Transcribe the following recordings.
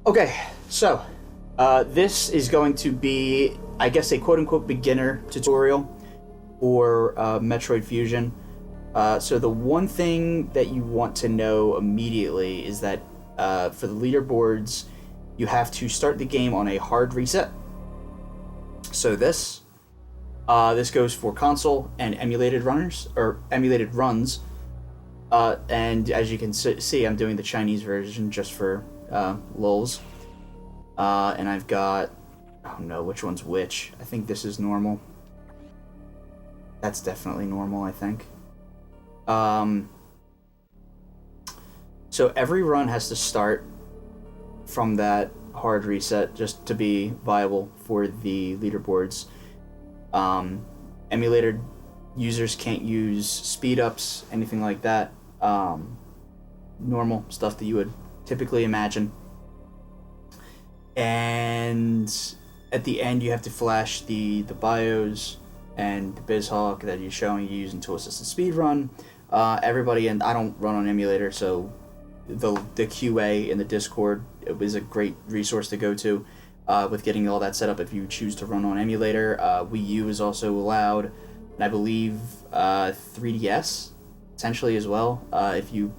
Okay, so this is going to be, I guess, a quote-unquote beginner tutorial for Metroid Fusion. So the one thing that you want to know immediately is that for the leaderboards, you have to start the game on a hard reset. So this goes for console and emulated runners, or emulated runs. And as you can see, I'm doing the Chinese version just for lulz. And I've got, oh no, which one's which? I think this is normal. That's definitely normal, I think. So every run has to start from that hard reset just to be viable for the leaderboards. Emulated users can't use speed ups, anything like that. Normal stuff that you would typically imagine. And at the end, you have to flash the bios and the BizHawk that you're showing you using tool-assisted speedrun. Everybody, and I don't run on emulator, so the QA in the Discord is a great resource to go to with getting all that set up if you choose to run on emulator. Wii U is also allowed, and I believe 3DS potentially as well. If you,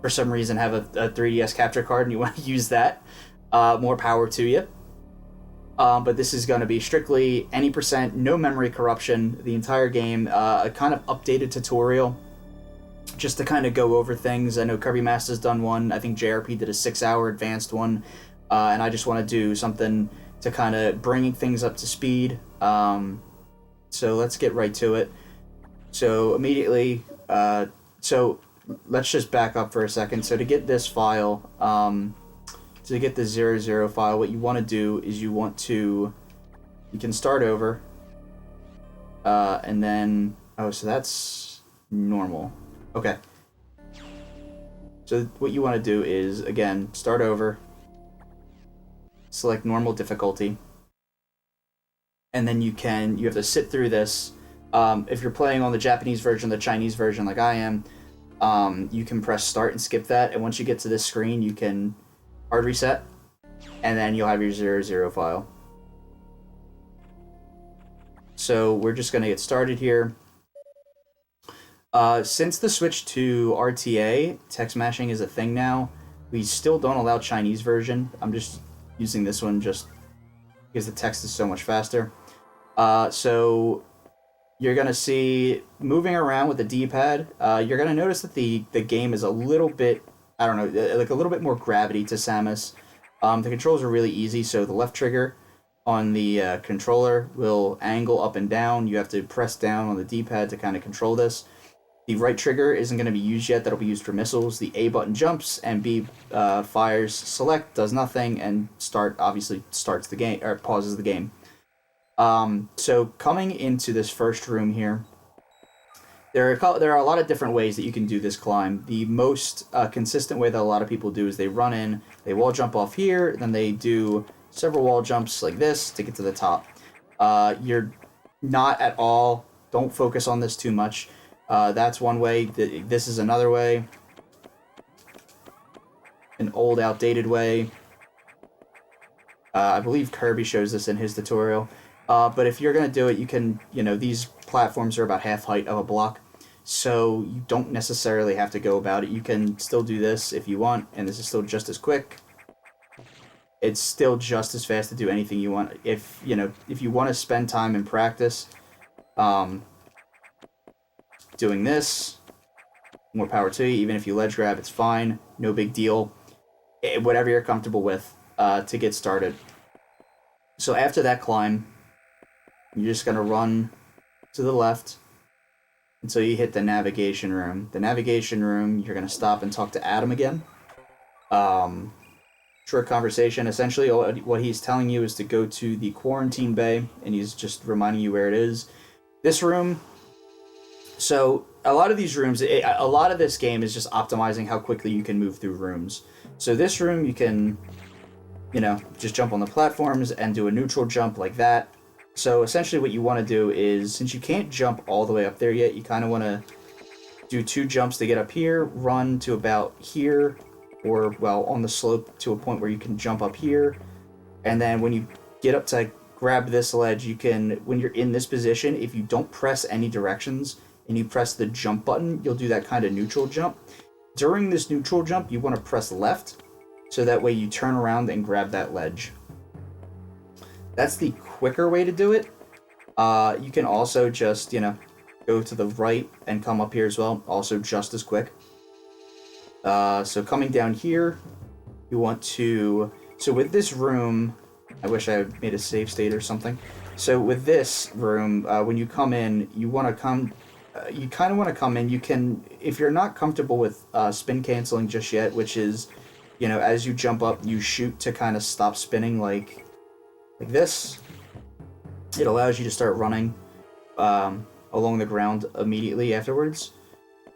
for some reason, have a 3DS capture card and you want to use that, more power to you. But this is going to be strictly any percent, no memory corruption, the entire game, a kind of updated tutorial, just to kind of go over things. I know Kirby Master's done one, I think JRP did a 6-hour advanced one, and I just want to do something to kind of bring things up to speed. So let's get right to it. So immediately, so let's just back up for a second. So to get this file, to get the 00 file, what you want to do is you can start over, and then, so that's normal. Okay. So what you want to do is, again, start over, select normal difficulty, and then you have to sit through this. If you're playing on the Japanese version, the Chinese version like I am, you can press start and skip that, and once you get to this screen, you can hard reset, and then you'll have your 00 file. So we're just going to get started here. Since the switch to RTA, text mashing is a thing now. We still don't allow Chinese version. I'm just using this one just because the text is so much faster. So you're going to see moving around with the D-pad. You're going to notice that the game is a little bit, I don't know, like a little bit more gravity to Samus. The controls are really easy, so the left trigger on the controller will angle up and down. You have to press down on the D-pad to kind of control this. The right trigger isn't going to be used yet. That'll be used for missiles. The A button jumps, and B fires. Select does nothing, and start obviously starts the game, or pauses the game. So coming into this first room here, there are a lot of different ways that you can do this climb. The most consistent way that a lot of people do is they run in, they wall jump off here, then they do several wall jumps like this to get to the top. You're not at all, don't focus on this too much. That's one way. This is another way. An old, outdated way. I believe Kirby shows this in his tutorial. But if you're going to do it, you can, these platforms are about half height of a block, so you don't necessarily have to go about it. You can still do this if you want, and this is still just as quick. It's still just as fast to do anything you want. If you want to spend time in practice, doing this, more power to you. Even if you ledge grab, it's fine. No big deal. Whatever you're comfortable with to get started. So after that climb, you're just going to run to the left until you hit the navigation room. The navigation room, you're going to stop and talk to Adam again. Short conversation. Essentially, what he's telling you is to go to the quarantine bay, and he's just reminding you where it is. This room, so a lot of these rooms, a lot of this game is just optimizing how quickly you can move through rooms. So this room, you can, just jump on the platforms and do a neutral jump like that. So essentially what you want to do is, since you can't jump all the way up there yet, you kind of want to do 2 jumps to get up here, run to about here, or, well, on the slope to a point where you can jump up here. And then when you get up to grab this ledge, you can, when you're in this position, if you don't press any directions and you press the jump button, you'll do that kind of neutral jump. During this neutral jump, you want to press left, so that way you turn around and grab that ledge. That's the quicker way to do it. You can also just, go to the right and come up here as well, also just as quick. So coming down here, you want to... So with this room, I wish I had made a save state or something. So with this room, when you come in, you want to come... you kind of want to come in. You can, if you're not comfortable with spin canceling just yet, which is, as you jump up, you shoot to kind of stop spinning like this. It allows you to start running along the ground immediately afterwards.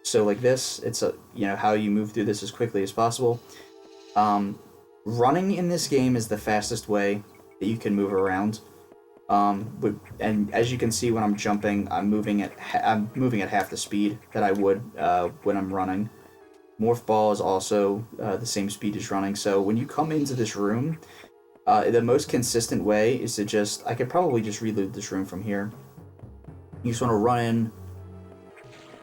So like this, it's how you move through this as quickly as possible. Running in this game is the fastest way that you can move around. And as you can see, when I'm jumping, I'm moving at half the speed that I would when I'm running. Morph ball is also the same speed as running. So when you come into this room, the most consistent way is to I could probably just reload this room from here. You just want to run in,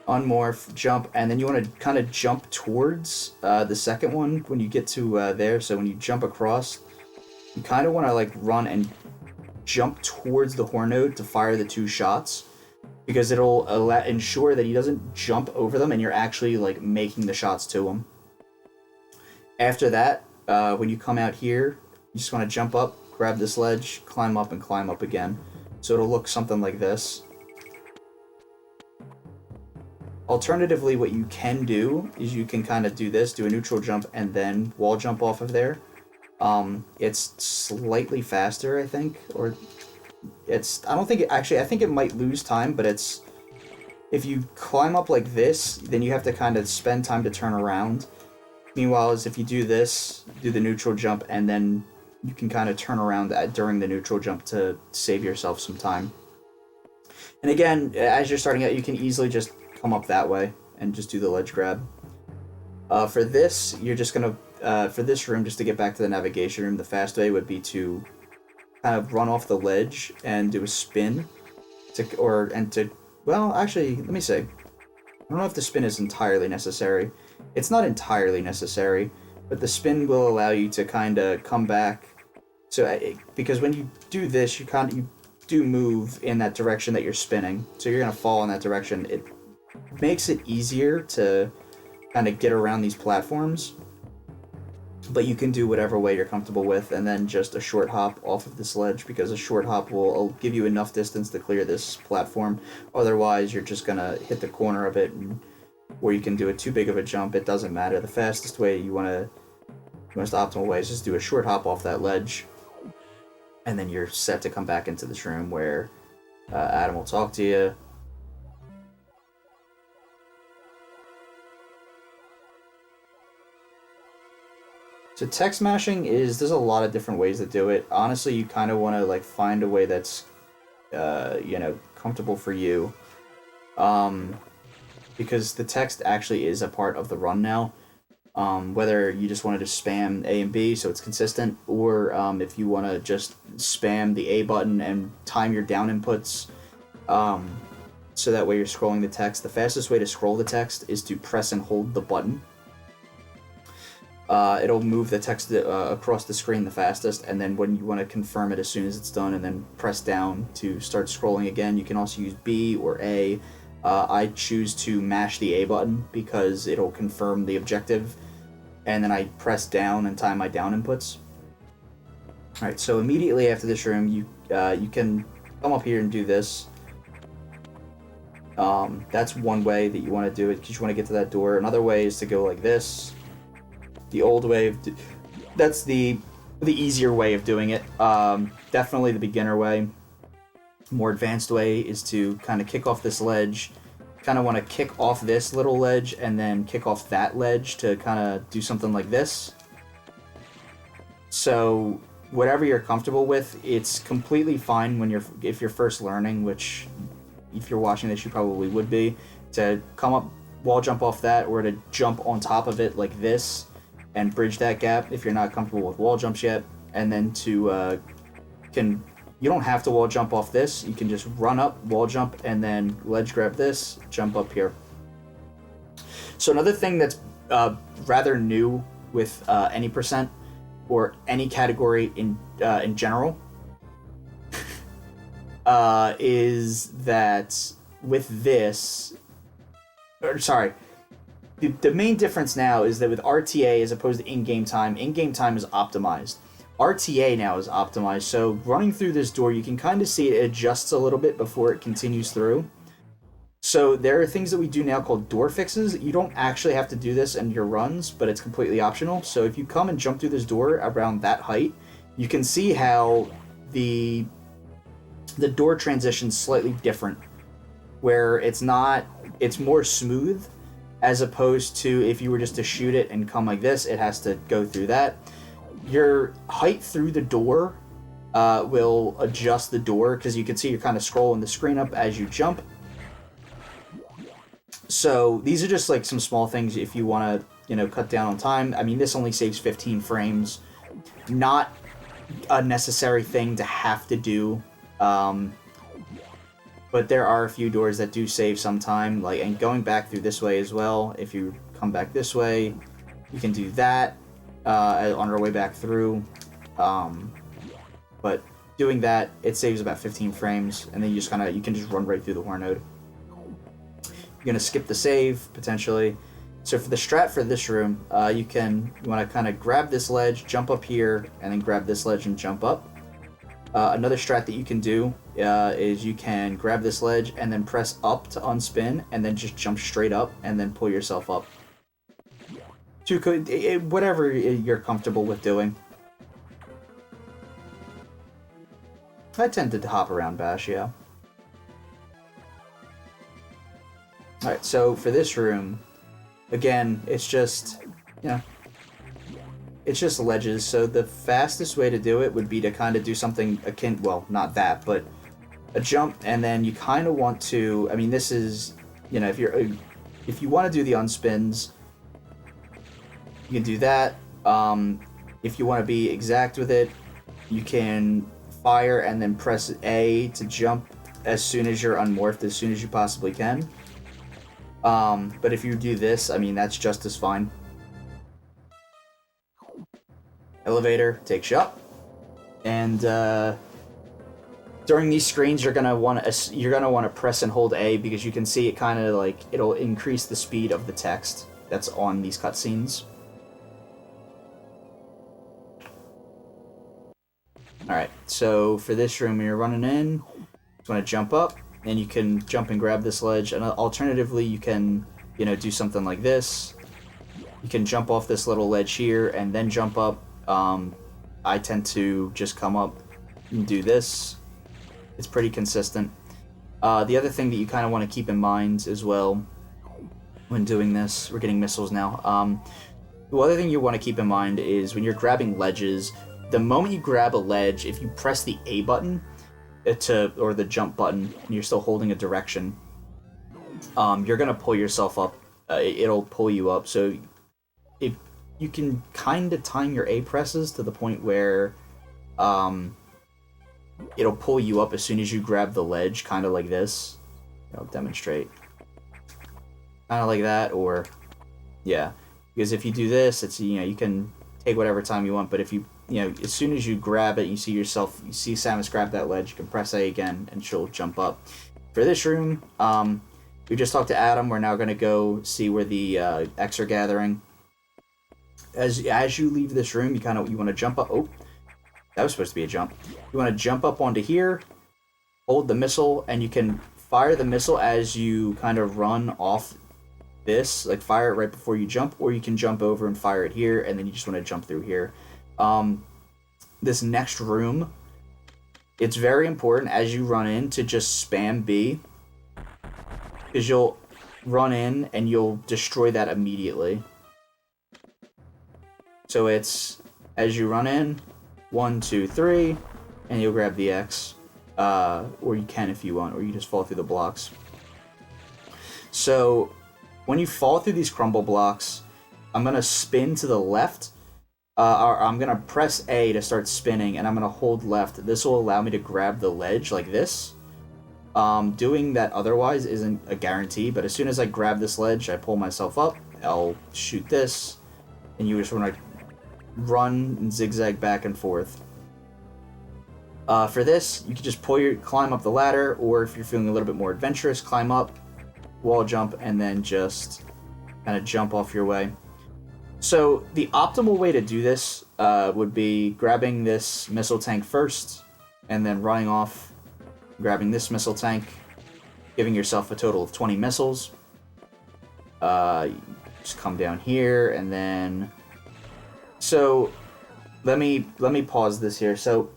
unmorph, jump, and then you want to kind of jump towards the second one when you get to there. So when you jump across, you kind of want to run and jump towards the horn node to fire the 2 shots, because it'll ensure that he doesn't jump over them and you're actually making the shots to him. After that, when you come out here, you just want to jump up, grab this ledge, climb up, and climb up again. So it'll look something like this. Alternatively, what you can do is you can kind of do this, do a neutral jump, and then wall jump off of there. It's slightly faster, I think, or I don't think it, actually, I think it might lose time, but if you climb up like this, then you have to kind of spend time to turn around. Meanwhile, if you do this, do the neutral jump, and then you can kind of turn around during the neutral jump to save yourself some time. And again, as you're starting out, you can easily just come up that way and just do the ledge grab. For this, you're just gonna for this room, just to get back to the navigation room, the fast way would be to kind of run off the ledge and do a spin well, actually, let me say, I don't know if the spin is entirely necessary. It's not entirely necessary, but the spin will allow you to kind of come back. So because when you do this, you do move in that direction that you're spinning, so you're gonna fall in that direction. It makes it easier to kind of get around these platforms, but you can do whatever way you're comfortable with, and then just a short hop off of this ledge, because a short hop will give you enough distance to clear this platform. Otherwise, you're just gonna hit the corner of it, or you can do it too big of a jump. It doesn't matter. The fastest way most optimal way is just do a short hop off that ledge, and then you're set to come back into this room where Adam will talk to you. So text mashing there's a lot of different ways to do it. Honestly, you kind of want to find a way that's, comfortable for you. Because the text actually is a part of the run now. Whether you just wanted to spam A and B so it's consistent, or if you want to just spam the A button and time your down inputs, so that way you're scrolling the text. The fastest way to scroll the text is to press and hold the button. It'll move the text across the screen the fastest, and then when you want to confirm it as soon as it's done, and then press down to start scrolling again. You can also use B or A. I choose to mash the A button because it'll confirm the objective, and then I press down and time my down inputs. Alright, so immediately after this room, you can come up here and do this. That's one way that you want to do it, because you want to get to that door. Another way is to go like this. The old way that's the easier way of doing it. Definitely the beginner way. More advanced way is to kind of kick off this ledge. Kind of want to kick off this little ledge and then kick off that ledge to kind of do something like this. So whatever you're comfortable with, it's completely fine if you're first learning, which if you're watching this you probably would be, to come up, wall jump off that, or to jump on top of it like this. and bridge that gap if you're not comfortable with wall jumps yet. And then to you don't have to wall jump off this. You can just run up, wall jump, and then ledge grab this, jump up here. So another thing that's rather new with any percent or any category in general is that with this, or sorry, the main difference now is that with RTA as opposed to in-game time is optimized. RTA now is optimized, so running through this door, you can kind of see it adjusts a little bit before it continues through. So there are things that we do now called door fixes. You don't actually have to do this in your runs, but it's completely optional. So if you come and jump through this door around that height, you can see how the door transition's slightly different, where it's more smooth, as opposed to if you were just to shoot it and come like this, it has to go through that. Your height through the door will adjust the door, because you can see you're kind of scrolling the screen up as you jump. So these are just like some small things if you want to, cut down on time. I mean, this only saves 15 frames. Not a necessary thing to have to do. But there are a few doors that do save some time, and going back through this way as well. If you come back this way, you can do that on our way back through. But doing that, it saves about 15 frames, and then you can just run right through the horror node. You're gonna skip the save potentially. So for the strat for this room, you want to kind of grab this ledge, jump up here, and then grab this ledge and jump up. Another strat that you can do is you can grab this ledge and then press up to unspin, and then just jump straight up and then pull yourself up. Whatever you're comfortable with doing. I tend to hop around Bash, yeah. Alright, so for this room, again, it's just, it's just ledges, so the fastest way to do it would be to kind of do something akin, well, not that, but a jump, and then you kind of want to, I mean, this is, if you want to do the unspins, you can do that. If you want to be exact with it, you can fire and then press A to jump as soon as you're unmorphed, as soon as you possibly can. But if you do this, I mean, that's just as fine. Elevator takes you up, and during these screens, you're gonna want to press and hold A, because you can see it kind of it'll increase the speed of the text that's on these cutscenes. All right, so for this room, when you're running in, you want to jump up. And you can jump and grab this ledge, and alternatively, you can, do something like this. You can jump off this little ledge here and then jump up. I tend to just come up and do this. It's pretty consistent. The other thing that you kind of want to keep in mind as well when doing this, we're getting missiles now. The other thing you want to keep in mind is when you're grabbing ledges, the moment you grab a ledge, if you press the A button, or the jump button, and you're still holding a direction, you're gonna pull yourself up. It'll pull you up. So if you can kind of time your A presses to the point where it'll pull you up as soon as you grab the ledge, kind of like this. I'll demonstrate. Kind of like that, or yeah, because if you do this, it's you can take whatever time you want, but if you as soon as you grab it, you see Samus grab that ledge, you can press A again, and she'll jump up. For this room, we just talked to Adam. We're now going to go see where the X are gathering. As you leave this room, you want to jump up. Oh, that was supposed to be a jump. You want to jump up onto here, hold the missile, and you can fire the missile as you kind of run off this. Fire it right before you jump, or you can jump over and fire it here, and then you just want to jump through here. This next room, it's very important as you run in to just spam B, because you'll run in and you'll destroy that immediately. So it's as you run in, 1, 2, 3, and you'll grab the X, or you can if you want, or you just fall through the blocks. So when you fall through these crumble blocks, I'm going to spin to the left. Or I'm going to press A to start spinning, and I'm going to hold left. This will allow me to grab the ledge like this. Doing that otherwise isn't a guarantee, but as soon as I grab this ledge, I pull myself up, I'll shoot this, and you just want to run and zigzag back and forth. For this, you can just climb up the ladder, or if you're feeling a little bit more adventurous, climb up, wall jump, and then just kind of jump off your way. So the optimal way to do this would be grabbing this missile tank first, and then running off, grabbing this missile tank, giving yourself a total of 20 missiles. Just come down here, and then... So, let me pause this here. So,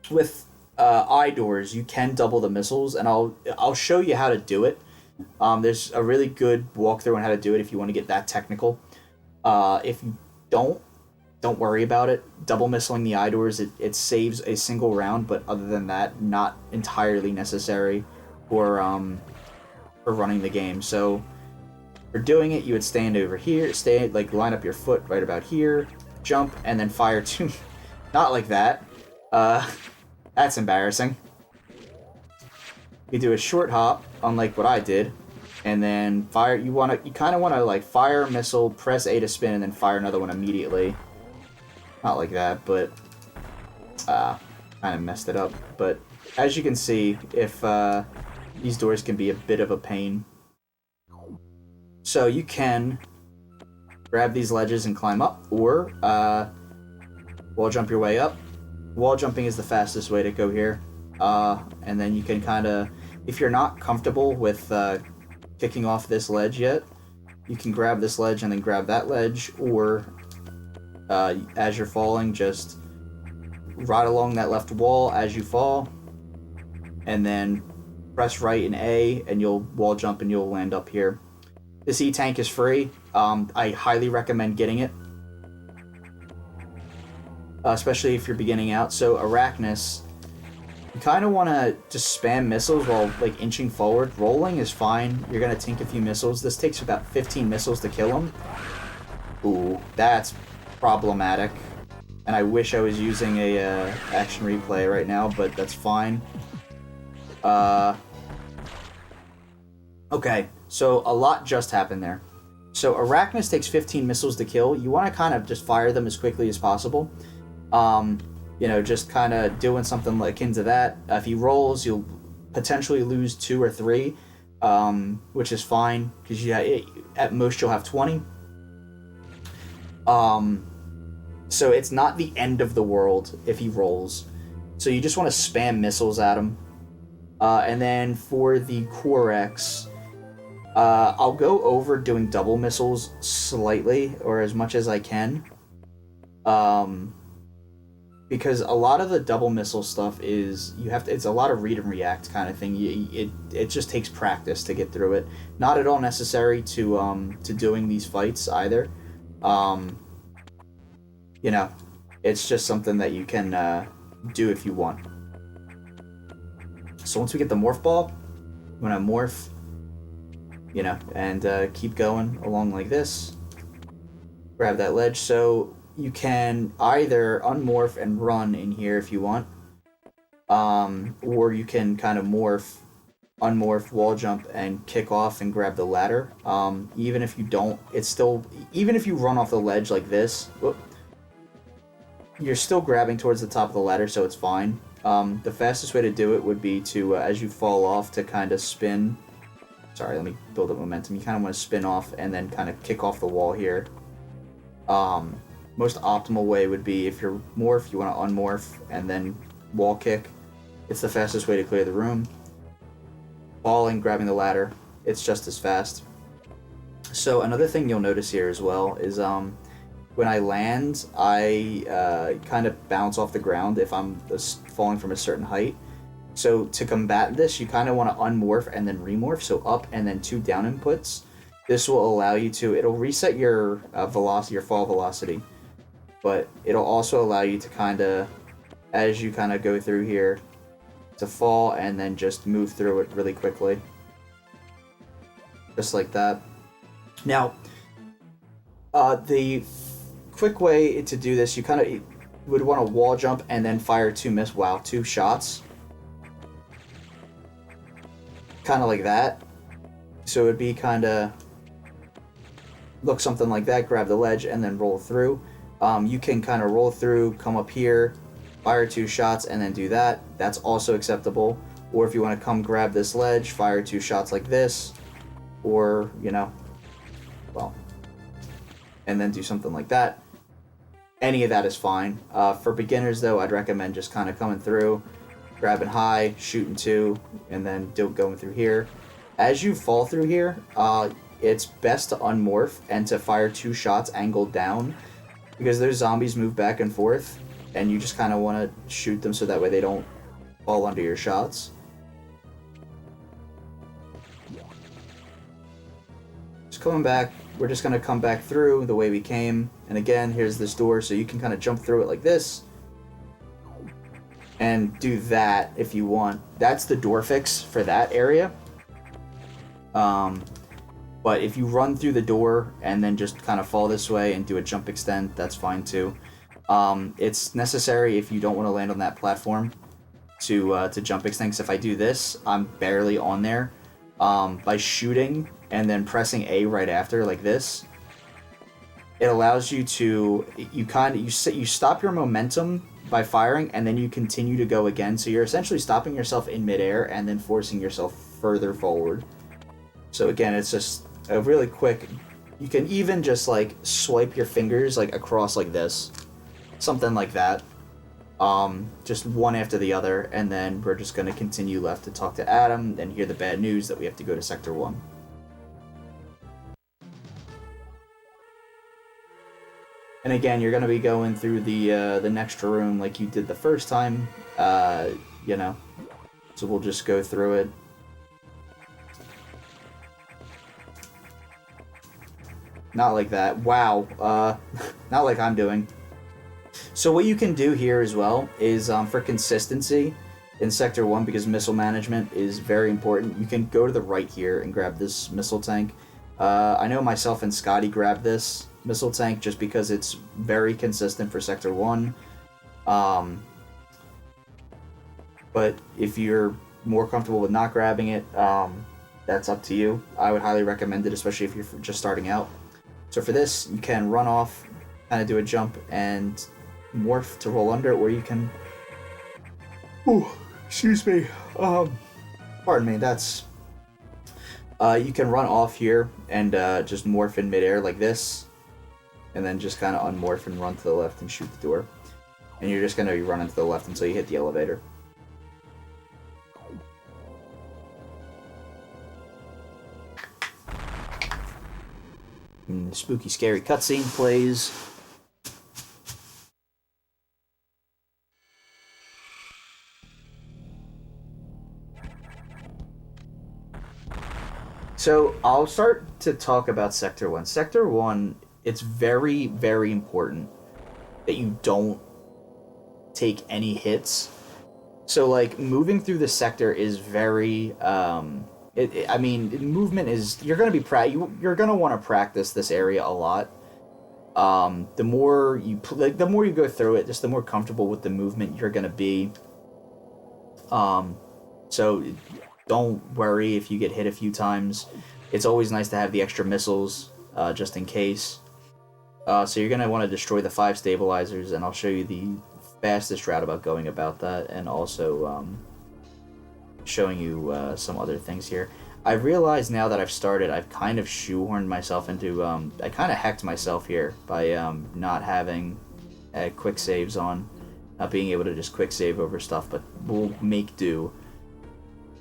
with eye doors, you can double the missiles, and I'll show you how to do it. There's a really good walkthrough on how to do it if you want to get that technical. If you don't worry about it. Double missiling the eye doors, it saves a single round, but other than that, not entirely necessary for running the game. So for doing it, you would stand over here, line up your foot right about here, jump, and then fire two. Not like that. That's embarrassing. You do a short hop, unlike what I did, and then fire. You kind of want to like fire a missile, press A to spin, and then fire another one immediately. Not like that, but kind of messed it up. But as you can see, if these doors can be a bit of a pain. So you can grab these ledges and climb up, or wall jump your way up. Wall jumping is the fastest way to go here. And then you can kind of, if you're not comfortable with kicking off this ledge yet, you can grab this ledge and then grab that ledge, or as you're falling, just ride along that left wall as you fall, and then press right and A, and you'll wall jump and you'll land up here. This E-Tank is free. I highly recommend getting it, especially if you're beginning out. So Arachnus, you kind of want to just spam missiles while like inching forward. Rolling is fine. You're going to tank a few missiles. This takes about 15 missiles to kill him. Ooh, that's problematic. And I wish I was using a action replay right now, but that's fine. Okay, so a lot just happened there. So Arachnus takes 15 missiles to kill. You want to kind of just fire them as quickly as possible. Just kind of doing something akin to that. If he rolls, you'll potentially lose 2 or 3, which is fine, because at most you'll have 20. So it's not the end of the world if he rolls. So you just want to spam missiles at him. And then for the Corex, I'll go over doing double missiles slightly, or as much as I can. Because a lot of the double missile stuff is, it's a lot of read and react kind of thing. It just takes practice to get through it. Not at all necessary to doing these fights either. It's just something that you can do if you want. So once we get the morph ball, I'm gonna morph, and keep going along like this. Grab that ledge. So you can either unmorph and run in here if you want, or you can kind of unmorph, wall jump, and kick off and grab the ladder. Even if you don't, even if you run off the ledge like this, you're still grabbing towards the top of the ladder, so it's fine. The fastest way to do it would be to, as you fall off, to kind of spin. Sorry, let me build up momentum. You kind of want to spin off and then kind of kick off the wall here. Most optimal way would be if you're morph, you want to unmorph and then wall kick. It's the fastest way to clear the room. Falling, grabbing the ladder, it's just as fast. So another thing you'll notice here as well is when I land, I kind of bounce off the ground if I'm falling from a certain height. So to combat this, you kind of want to unmorph and then remorph, so up and then 2 down inputs. This will allow you to, it'll reset your velocity, your fall velocity, but it'll also allow you to kind of, as you kind of go through here, to fall and then just move through it really quickly. Just like that. Now, The quick way to do this, you kind of would want to wall jump and then fire two shots. Kind of like that. So it would be kind of look something like that, grab the ledge and then roll through. You can kind of roll through, come up here, fire two shots and then do that. That's also acceptable. Or if you want to come grab this ledge, fire two shots like this, or, you know, well, and then do something like that. Any of that is fine. For beginners, though, I'd recommend just kind of coming through, grabbing high, shooting two, and then going through here. As you fall through here, it's best to unmorph and to fire two shots angled down, because those zombies move back and forth, and you just kind of want to shoot them so that way they don't fall under your shots. Just coming back, we're just going to come back through the way we came, and again, here's this door, so you can kind of jump through it like this, and do that if you want. That's the door fix for that area. But if you run through the door and then just kind of fall this way and do a jump extend, that's fine too. It's necessary if you don't want to land on that platform to jump extend, because if I do this, I'm barely on there. By shooting and then pressing A right after, like this, it allows you to, you stop your momentum by firing, and then you continue to go again, so you're essentially stopping yourself in midair and then forcing yourself further forward. So again, it's just a really quick, you can even just like swipe your fingers like across like this, something like that, just one after the other, and then we're just going to continue left to talk to Adam and hear the bad news that we have to go to Sector 1. And again, you're going to be going through the next room like you did the first time, you know, so we'll just go through it. Not like that. Wow. Not like I'm doing. So what you can do here as well is, for consistency in Sector 1, because missile management is very important, you can go to the right here and grab this missile tank. I know myself and Scotty grabbed this missile tank just because it's very consistent for Sector 1. But if you're more comfortable with not grabbing it, that's up to you. I would highly recommend it, especially if you're just starting out. So for this, you can run off, kind of do a jump, and morph to roll under, or you can... Ooh, excuse me. Pardon me, that's... you can run off here and just morph in midair like this, and then just kind of unmorph and run to the left and shoot the door. And you're just going to be running to the left until you hit the elevator. And the spooky, scary cutscene plays. So I'll start to talk about Sector 1. Sector 1, it's very, very important that you don't take any hits. So, like, moving through the sector is very... I mean, movement is... You're going to be... You're going to want to practice this area a lot. The more you go through it, just the more comfortable with the movement you're going to be. So don't worry if you get hit a few times. It's always nice to have the extra missiles, just in case. So you're going to want to destroy the 5 stabilizers, and I'll show you the fastest route about going about that, and also showing you some other things here. I realize now that I've started, I've kind of shoehorned myself into... I kind of hacked myself here by not having quick saves on. Not being able to just quick save over stuff, but we'll make do.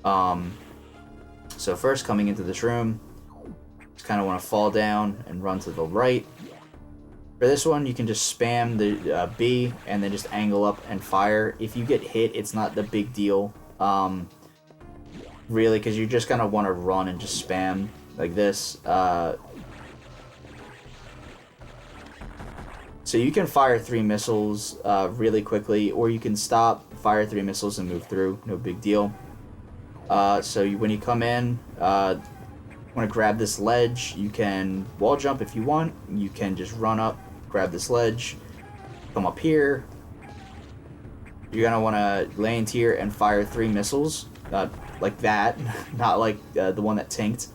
So first, coming into this room, just kind of want to fall down and run to the right. For this one, you can just spam the B and then just angle up and fire. If you get hit, it's not the big deal, really, because you're just going to want to run and just spam like this. So you can fire 3 missiles really quickly, or you can stop, fire 3 missiles, and move through. No big deal. So when you come in, Want to grab this ledge, you can wall jump if you want. You can just run up, grab this ledge, come up here. You're going to want to land here and fire 3 missiles, like that, not like the one that tanked.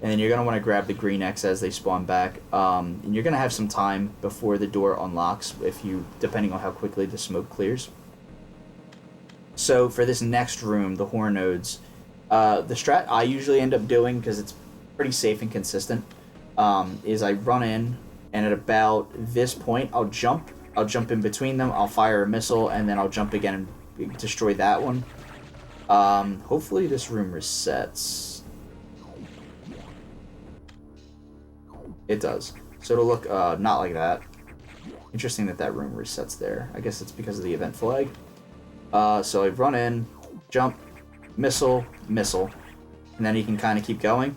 And then you're going to want to grab the green X as they spawn back. And you're going to have some time before the door unlocks, depending on how quickly the smoke clears. So for this next room, the horror nodes, the strat I usually end up doing, because it's pretty safe and consistent, is I run in, and at about this point, I'll jump in between them, I'll fire a missile, and then I'll jump again and destroy that one. Hopefully this room resets. It does. So it'll look not like that. Interesting that room resets there. I guess it's because of the event flag. So I run in, jump, missile, missile, and then you can kind of keep going.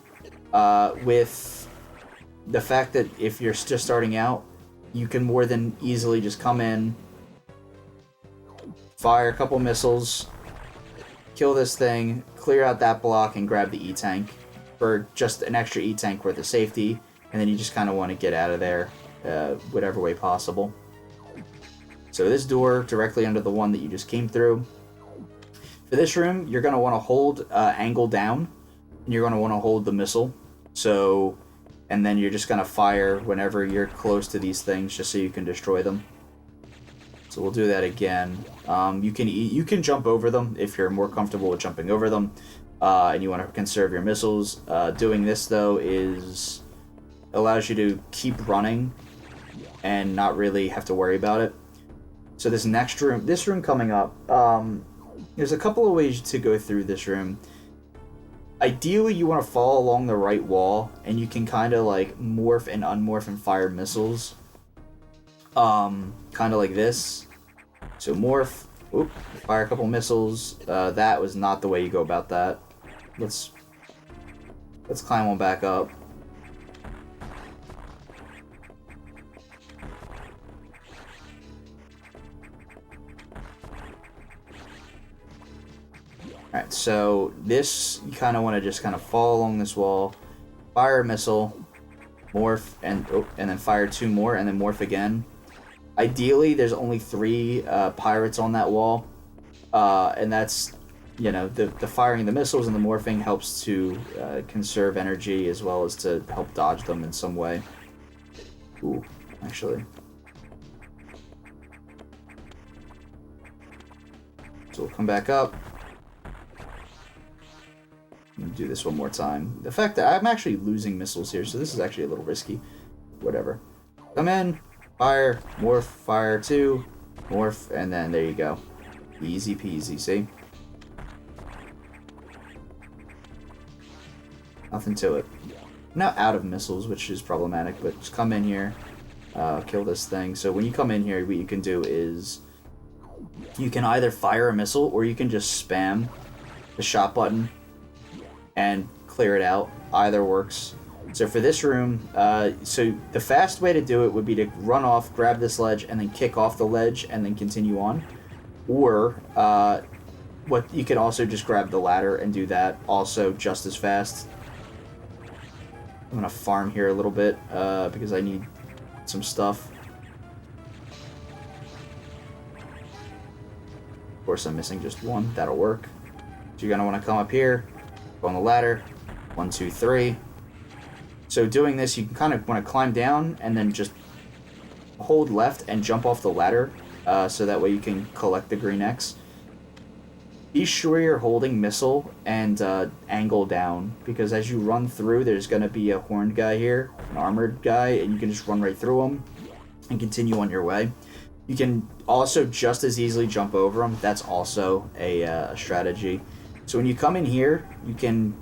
With the fact that if you're just starting out, you can more than easily just come in, fire a couple missiles, kill this thing, clear out that block, and grab the E-tank for just an extra E-tank worth of safety. And then you just kind of want to get out of there whatever way possible. So this door directly under the one that you just came through. For this room, you're going to want to hold angle down, and you're going to want to hold the missile. So, and then you're just going to fire whenever you're close to these things, just so you can destroy them. So we'll do that again. You can jump over them if you're more comfortable with jumping over them, and you want to conserve your missiles. Doing this though allows you to keep running and not really have to worry about it. So this room coming up, there's a couple of ways to go through this room. Ideally, you want to follow along the right wall, and you can kind of like morph and unmorph and fire missiles. Kind of like this. So morph, fire a couple missiles. That was not the way you go about that. Let's climb on back up. Alright, so this, you kind of want to just kind of follow along this wall, fire a missile, morph, and then fire 2 more, and then morph again. Ideally, there's only 3 pirates on that wall, and that's, the firing the missiles and the morphing helps to conserve energy as well as to help dodge them in some way. Ooh, actually. So we'll come back up. Do this one more time. The fact that I'm actually losing missiles here, so this is actually a little risky. Whatever. Come in, fire, morph, fire 2, morph, and then there you go. Easy peasy, see? Nothing to it. I'm now out of missiles, which is problematic, but just come in here, kill this thing. So when you come in here, what you can do is you can either fire a missile or you can just spam the shot button and clear it out. Either works. So for this room, so the fast way to do it would be to run off, grab this ledge, and then kick off the ledge, and then continue on. Or, what you can also just grab the ladder and do that also just as fast. I'm gonna farm here a little bit, because I need some stuff. Of course, I'm missing just one. That'll work. So you're gonna want to come up here, go on the ladder, 1, 2, 3. So doing this, you can kind of want to climb down and then just hold left and jump off the ladder, so that way you can collect the green X. Be sure you're holding missile and angle down, because as you run through, there's going to be a horned guy here, an armored guy, and you can just run right through him and continue on your way. You can also just as easily jump over him. That's also a strategy. So when you come in here, you can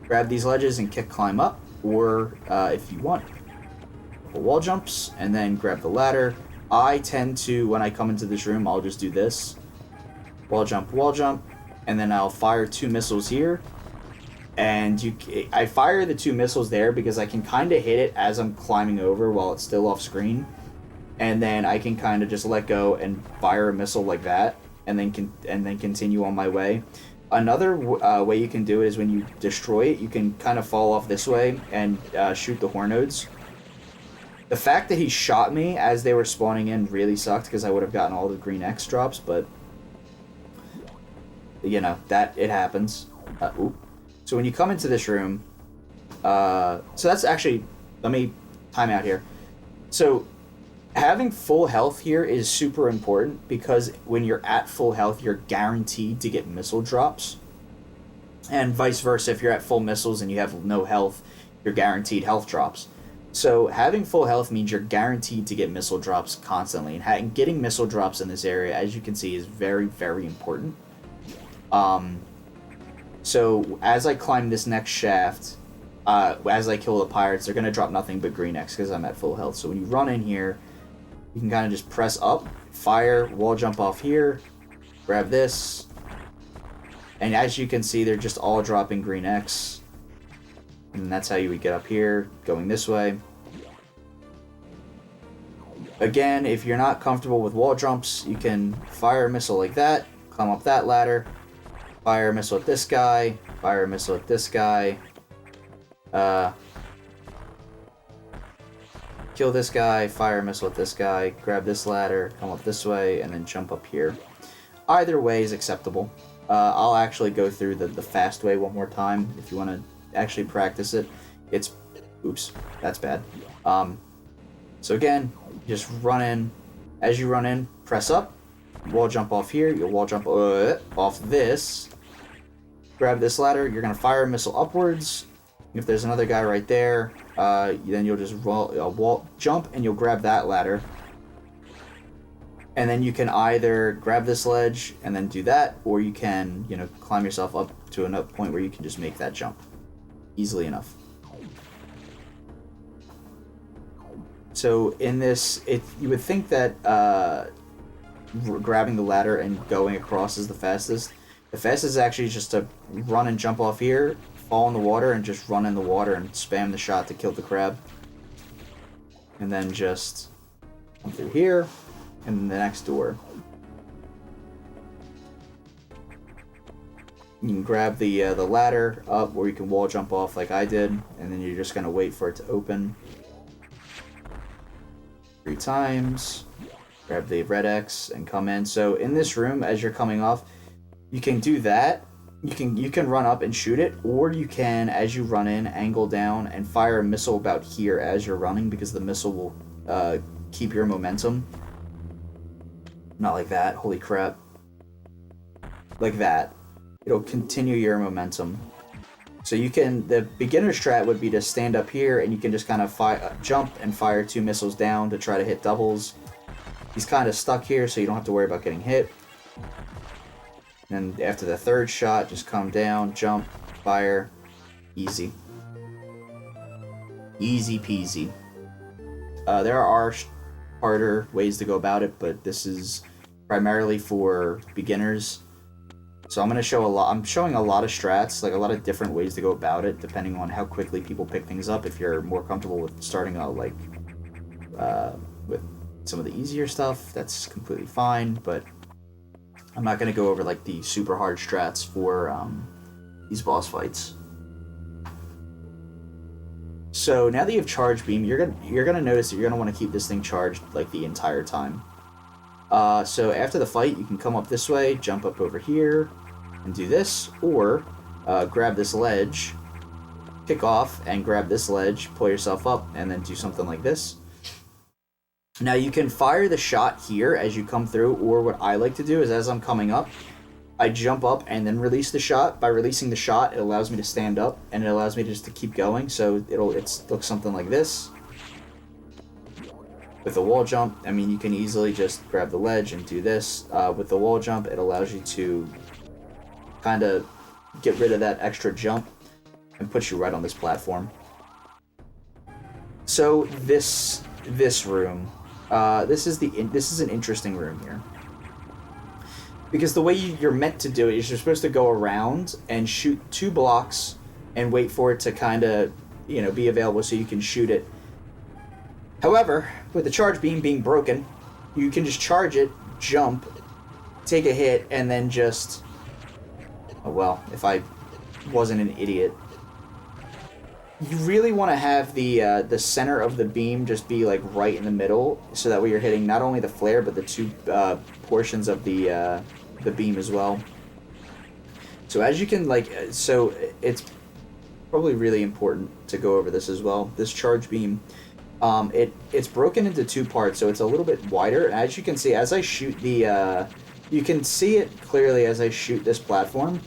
grab these ledges and climb up, or if you want, wall jumps, and then grab the ladder. I tend to, when I come into this room, I'll just do this. Wall jump, and then I'll fire 2 missiles here. And I fire the 2 missiles there because I can kind of hit it as I'm climbing over while it's still off screen. And then I can kind of just let go and fire a missile like that, and then continue on my way. Another way you can do it is when you destroy it, you can kind of fall off this way and shoot the horn nodes. The fact that he shot me as they were spawning in really sucked because I would have gotten all the green X drops, but you know, that it happens. So when you come into this room, so that's actually, let me time out here. So having full health here is super important because when you're at full health, you're guaranteed to get missile drops. And vice versa, if you're at full missiles and you have no health, you're guaranteed health drops. So having full health means you're guaranteed to get missile drops constantly. And getting missile drops in this area, as you can see, is very, very important. So as I climb this next shaft, as I kill the pirates, they're going to drop nothing but green X because I'm at full health. So when you run in here, you can kind of just press up, fire, wall jump off here, grab this, and as you can see, they're just all dropping green X. And that's how you would get up here, going this way. Again, if you're not comfortable with wall jumps, you can fire a missile like that, climb up that ladder, fire a missile at this guy, fire a missile at this guy, kill this guy, fire a missile at this guy, grab this ladder, come up this way, and then jump up here. Either way is acceptable. I'll actually go through the fast way one more time if you want to actually practice it. It's, oops, that's bad. So again, just run in. As you run in, press up, wall jump off here, you'll wall jump off this, grab this ladder, you're going to fire a missile upwards. If there's another guy right there, then you'll just wall jump and you'll grab that ladder. And then you can either grab this ledge and then do that, or you can, you know, climb yourself up to another point where you can just make that jump easily enough. So in this, you would think that grabbing the ladder and going across is the fastest. The fastest is actually just to run and jump off here, fall in the water, and just run in the water and spam the shot to kill the crab. And then just come through here, and the next door. You can grab the ladder up, or you can wall jump off like I did, and then you're just going to wait for it to open 3 times. Grab the red X and come in. So in this room, as you're coming off, you can do that. You can run up and shoot it, or you can, as you run in, angle down and fire a missile about here as you're running, because the missile will keep your momentum. Not like that. Holy crap. Like that. It'll continue your momentum. So you can, the beginner strat would be to stand up here and you can just kind of jump and fire 2 missiles down to try to hit doubles. He's kind of stuck here, so you don't have to worry about getting hit. And after the 3rd shot, just come down, jump, fire. Easy. Easy peasy. There are harder ways to go about it, but this is primarily for beginners. So I'm showing a lot of strats, like a lot of different ways to go about it, depending on how quickly people pick things up. If you're more comfortable with starting out like with some of the easier stuff, that's completely fine, but I'm not going to go over like the super hard strats for these boss fights. So now that you have charge beam, you're gonna notice that you're gonna want to keep this thing charged like the entire time. So after the fight, you can come up this way, jump up over here, and do this, or grab this ledge, kick off, and grab this ledge, pull yourself up, and then do something like this. Now you can fire the shot here as you come through, or what I like to do is as I'm coming up, I jump up and then release the shot. By releasing the shot, it allows me to stand up, and it allows me just to keep going, so it looks something like this. With the wall jump, I mean, you can easily just grab the ledge and do this. With the wall jump, it allows you to kind of get rid of that extra jump and put you right on this platform. So this room, this is an interesting room here. Because the way you're meant to do it is you're supposed to go around and shoot 2 blocks and wait for it to kind of, you know, be available so you can shoot it. However, with the charge beam being broken, you can just charge it, jump, take a hit, and then just Oh well, if I wasn't an idiot. You really want to have the center of the beam just be like right in the middle, so that way you're hitting not only the flare but the two portions of the beam as well. So as you can so it's probably really important to go over this as well. This charge beam, it's broken into two parts, so it's a little bit wider. And as you can see, as I shoot you can see it clearly as I shoot this platform.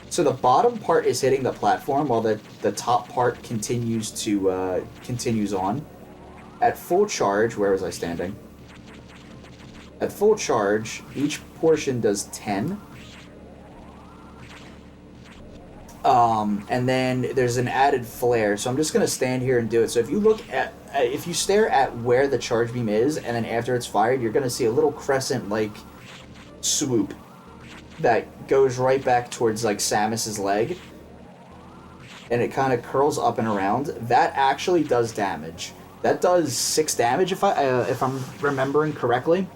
So the bottom part is hitting the platform while the top part continues on. At full charge, where was I standing? At full charge, each portion does 10. And then there's an added flare. So I'm just gonna stand here and do it. So if you stare at where the charge beam is, and then after it's fired, you're gonna see a little crescent like swoop that goes right back towards like Samus's leg, and it kind of curls up and around. That actually does damage. That does 6 damage if I'm remembering correctly.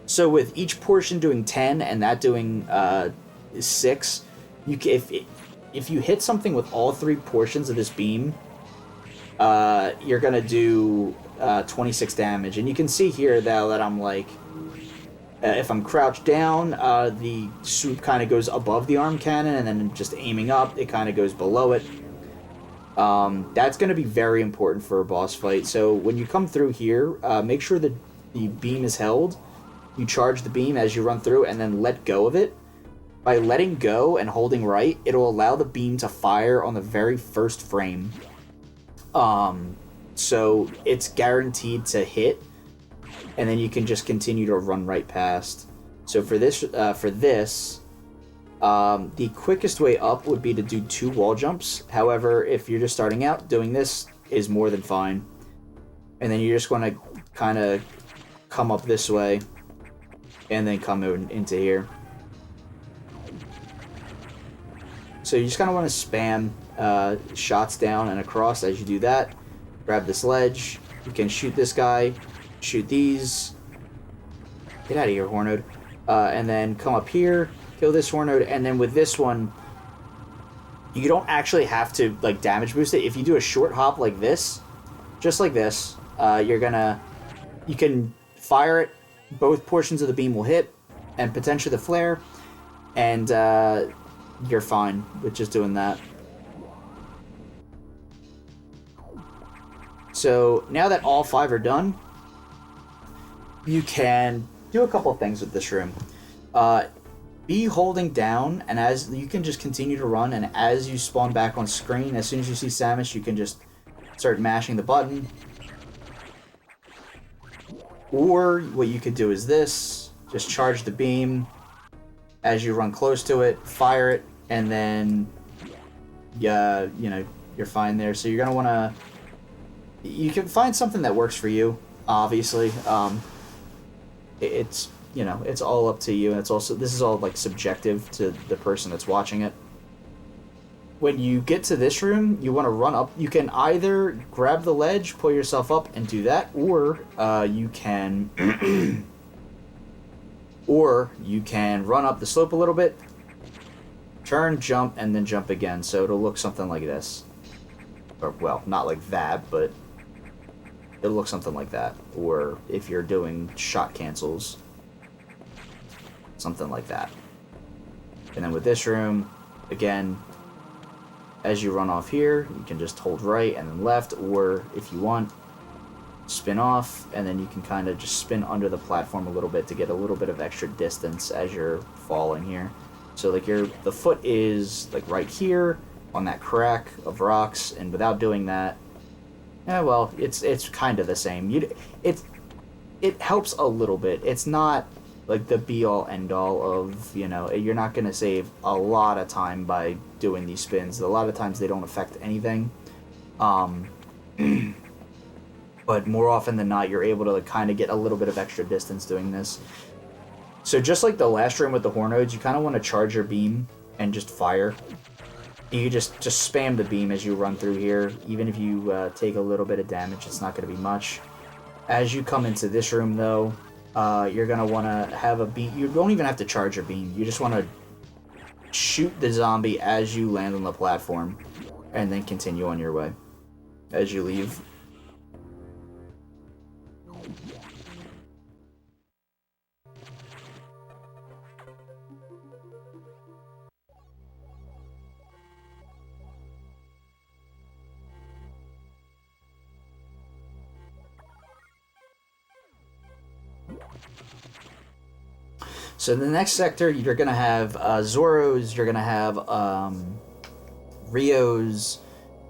So with each portion doing 10 and that doing 6, if you hit something with all 3 portions of this beam, you're gonna do 26 damage. And you can see here that I'm like, if I'm crouched down, the swoop kind of goes above the arm cannon, and then just aiming up, it kind of goes below it. That's going to be very important for a boss fight. So when you come through here, make sure that the beam is held. You charge the beam as you run through, and then let go of it. By letting go and holding right, it'll allow the beam to fire on the very first frame. So it's guaranteed to hit, and then you can just continue to run right past. So for this, the quickest way up would be to do 2 wall jumps. However, if you're just starting out, doing this is more than fine. And then you just want to kind of come up this way, and then come into here. So you just kind of want to spam shots down and across as you do that. Grab this ledge. You can shoot this guy. Shoot these. Get out of here, Hornode. And then come up here, kill this Hornode, and then with this one, you don't actually have to like damage boost it. If you do a short hop like this, just like this, you can fire it. Both portions of the beam will hit, and potentially the flare, and you're fine with just doing that. So now that all 5 are done, you can do a couple of things with this room. Be holding down, and as you can just continue to run, and as you spawn back on screen, as soon as you see Samus, you can just start mashing the button. Or what you could do is this, just charge the beam as you run close to it, fire it, and then you're fine there. So you're gonna wanna, you can find something that works for you, obviously. It's it's all up to you, and this is all like subjective to the person that's watching it. When you get to this room, you want to run up. You can either grab the ledge, pull yourself up, and do that, or you can run up the slope a little bit, turn, jump, and then jump again. So it'll look something like this, or well, not like that, but it'll look something like that. Or if you're doing shot cancels, something like that. And then with this room, again, as you run off here, you can just hold right and then left, or if you want, spin off, and then you can kind of just spin under the platform a little bit to get a little bit of extra distance as you're falling here. So like the foot is like right here on that crack of rocks, and without doing that, well, it's kind of the same. It helps a little bit. It's not like the be-all, end-all of, you're not going to save a lot of time by doing these spins. A lot of times they don't affect anything. But more often than not, you're able to like, kind of get a little bit of extra distance doing this. So just like the last room with the Hornodes, you kind of want to charge your beam and just fire. You just spam the beam as you run through here. Even if you take a little bit of damage, it's not going to be much. As you come into this room, though, you're going to want to have a beam. You don't even have to charge your beam. You just want to shoot the zombie as you land on the platform, and then continue on your way as you leave. So in the next sector, you're going to have Zoros, you're going to have Rios.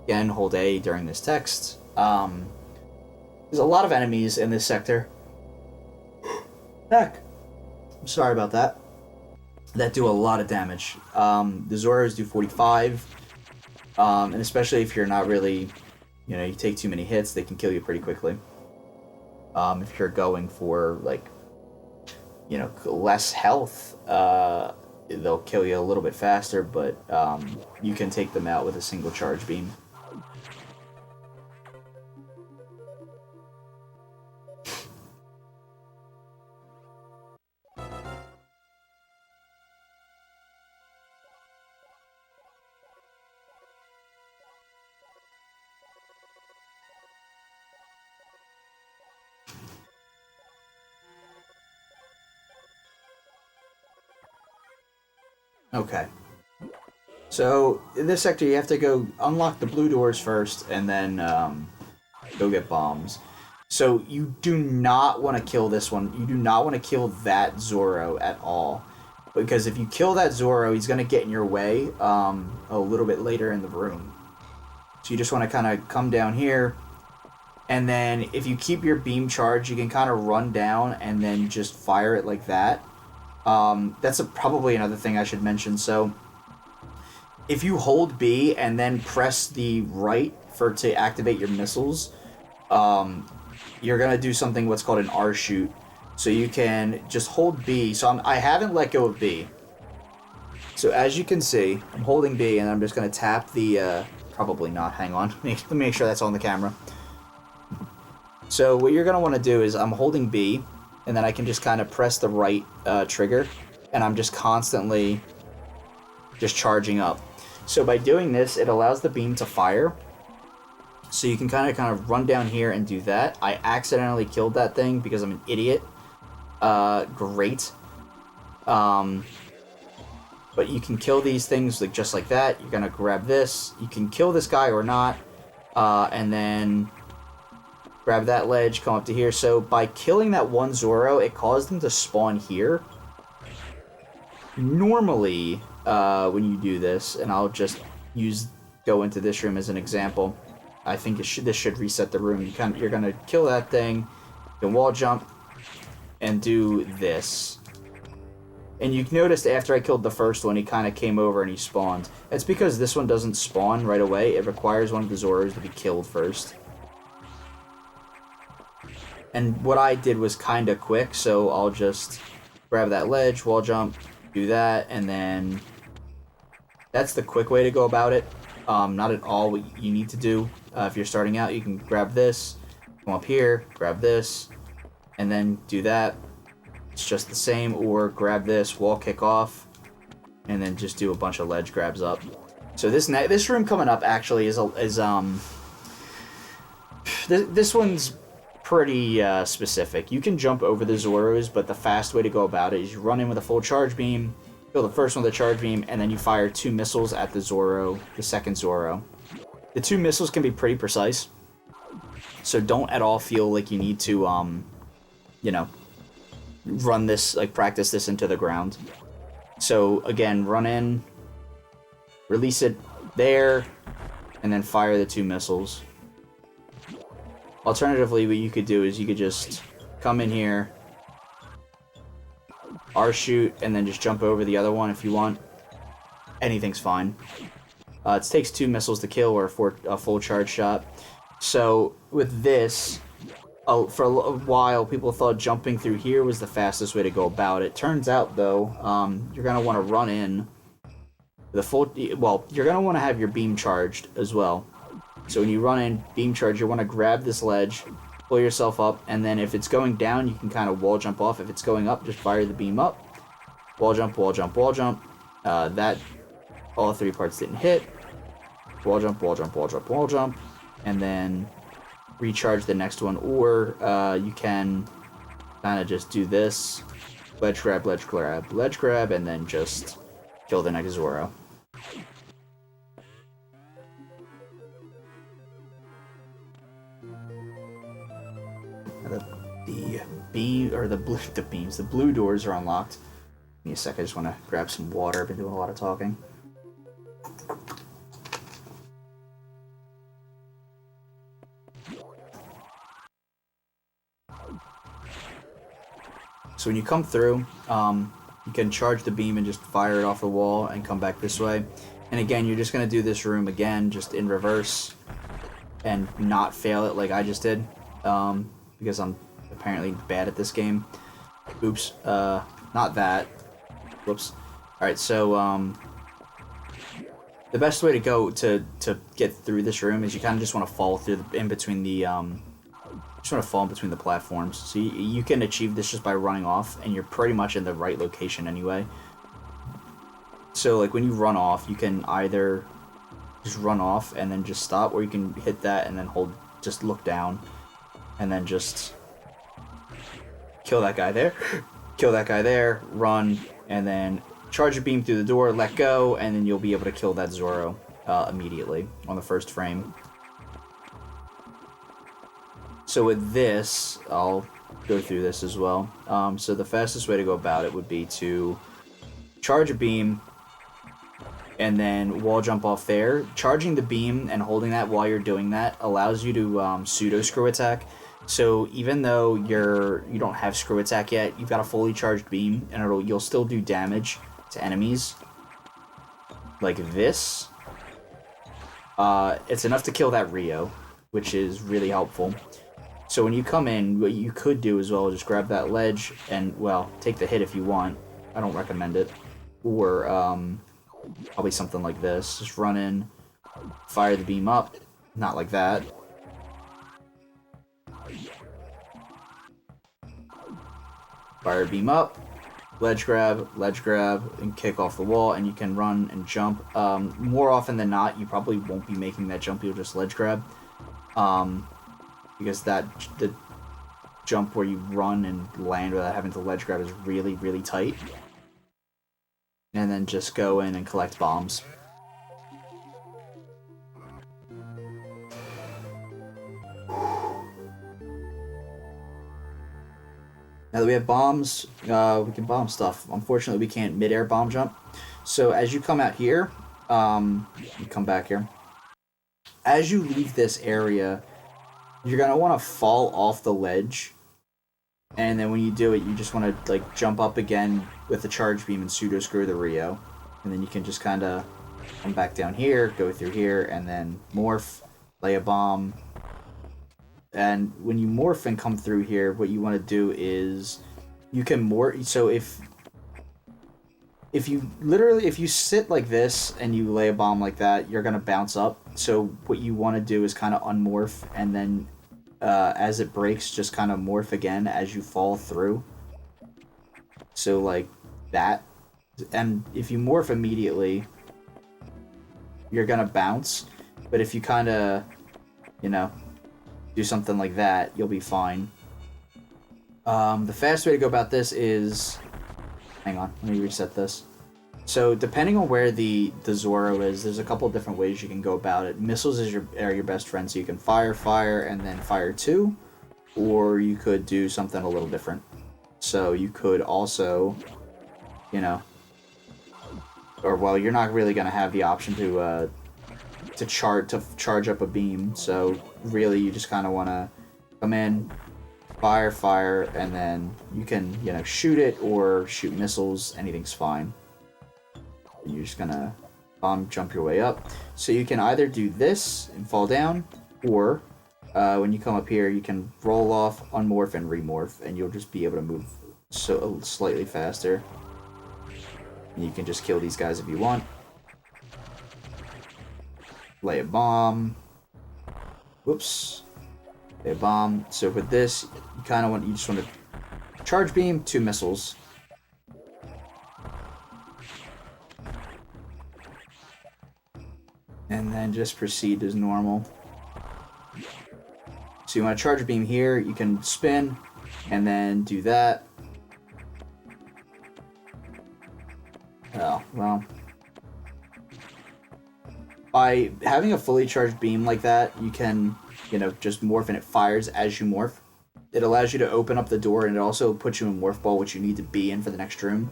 Again, hold A during this text. There's a lot of enemies in this sector. Heck. I'm sorry about that. That do a lot of damage. The Zoros do 45. And especially if you're not really, you take too many hits, they can kill you pretty quickly. If you're going for, like, less health, they'll kill you a little bit faster, but you can take them out with a single charge beam. Okay. So, in this sector, you have to go unlock the blue doors first, and then go get bombs. So, you do not want to kill this one. You do not want to kill that Zoro at all. Because if you kill that Zoro, he's going to get in your way a little bit later in the room. So, you just want to kind of come down here. And then, if you keep your beam charged, you can kind of run down and then just fire it like that. That's probably another thing I should mention. So, if you hold B and then press the right to activate your missiles, you're gonna do something what's called an R shoot. So you can just hold B. So I haven't let go of B. So as you can see, I'm holding B and I'm just gonna tap the. Probably not. Hang on. Let me make sure that's on the camera. So what you're gonna want to do is I'm holding B. And then I can just kind of press the right trigger, and I'm just constantly just charging up. So by doing this, it allows the beam to fire. So you can kind of run down here and do that. I accidentally killed that thing because I'm an idiot. Great. But you can kill these things just like that. You're gonna grab this. You can kill this guy or not, and then grab that ledge, come up to here. So by killing that one Zoro, it caused them to spawn here. Normally, when you do this, and I'll just go into this room as an example, I think this should reset the room. You're gonna kill that thing, you can wall jump, and do this. And you noticed after I killed the first one, he kind of came over and he spawned. It's because this one doesn't spawn right away. It requires one of the Zoros to be killed first. And what I did was kind of quick, so I'll just grab that ledge, wall jump, do that, and then that's the quick way to go about it. Not at all what you need to do. If you're starting out, you can grab this, come up here, grab this, and then do that. It's just the same, or grab this, wall kick off, and then just do a bunch of ledge grabs up. So this room coming up actually is this one's pretty specific. You can jump over the Zoros, but the fast way to go about it is you run in with a full charge beam, kill the first one with a charge beam, and then you fire 2 missiles at the Zoro, the second Zoro. The 2 missiles can be pretty precise, so don't at all feel like you need to, run this, practice this into the ground. So again, run in, release it there, and then fire the 2 missiles. Alternatively, what you could do is you could just come in here, R shoot, and then just jump over the other one if you want. Anything's fine. It takes 2 missiles to kill or a full charge shot. So with this, for a while, people thought jumping through here was the fastest way to go about it. Turns out, though, you're going to want to run in the full... Well, you're going to want to have your beam charged as well. So when you run in, beam charge, you want to grab this ledge, pull yourself up, and then if it's going down, you can kind of wall jump off. If it's going up, just fire the beam up. Wall jump, wall jump, wall jump. That all three parts didn't hit. Wall jump, wall jump, wall jump, wall jump, and then recharge the next one, or you can kind of just do this, ledge grab, ledge grab, ledge grab, and then just kill the next Zoro. The beam, or the blue doors are unlocked. Give me a sec, I just want to grab some water. I've been doing a lot of talking. So when you come through, you can charge the beam and just fire it off the wall and come back this way. And again, you're just going to do this room again, just in reverse, and not fail it like I just did, because I'm apparently bad at this game. Oops, not that. Whoops. Alright, so, the best way to go to get through this room is you kind of just want to fall through in between the, just want to fall in between the platforms. So you can achieve this just by running off, and you're pretty much in the right location anyway. So, like, when you run off, you can either just run off and then just stop, or you can hit that and then just look down, and then just kill that guy there, kill that guy there, run, and then charge a beam through the door, let go, and then you'll be able to kill that Zoro immediately on the first frame. So with this, I'll go through this as well. So the fastest way to go about it would be to charge a beam and then wall jump off there. Charging the beam and holding that while you're doing that allows you to pseudo screw attack. So even though you don't have screw attack yet, you've got a fully charged beam, and you'll still do damage to enemies like this. It's enough to kill that Rio, which is really helpful. So when you come in, what you could do as well is just grab that ledge and, well, take the hit if you want. I don't recommend it. Or probably something like this. Just run in, fire the beam up. Not like that. Fire beam up, ledge grab, and kick off the wall, and you can run and jump. More often than not, you probably won't be making that jump, you'll just ledge grab. Because the jump where you run and land without having to ledge grab is really, really tight. And then just go in and collect bombs. Now that we have bombs, we can bomb stuff. Unfortunately, we can't midair bomb jump. So as you come out here, you come back here. As you leave this area, you're going to want to fall off the ledge. And then when you do it, you just want to like jump up again with the charge beam and pseudo screw the Rio. And then you can just kind of come back down here, go through here, and then morph, lay a bomb. And when you morph and come through here, what you want to do is you can morph. So if you sit like this and you lay a bomb like that, you're gonna bounce up. So what you want to do is kind of unmorph, and then as it breaks, just kind of morph again as you fall through. So like that. And if you morph immediately, you're gonna bounce. But if you kind of, do something like that, you'll be fine. The fast way to go about this is... Hang on, let me reset this. So, depending on where the Zoro is, there's a couple different ways you can go about it. Missiles are your best friend, so you can fire, and then fire 2. Or you could do something a little different. So, you could also, or, well, you're not really going to have the option to charge up a beam, so really you just kind of want to come in, fire, and then you can, shoot it or shoot missiles, anything's fine. You're just gonna bomb jump your way up. So you can either do this and fall down, or when you come up here, you can roll off, unmorph, and remorph, and you'll just be able to move slightly faster. And you can just kill these guys if you want. Lay a bomb. Whoops. Lay a bomb. So with this, you just want to charge beam, 2 missiles. And then just proceed as normal. So you want to charge a beam here, you can spin, and then do that. Oh, well. By having a fully charged beam like that, you can, just morph and it fires as you morph. It allows you to open up the door, and it also puts you in morph ball, which you need to be in for the next room.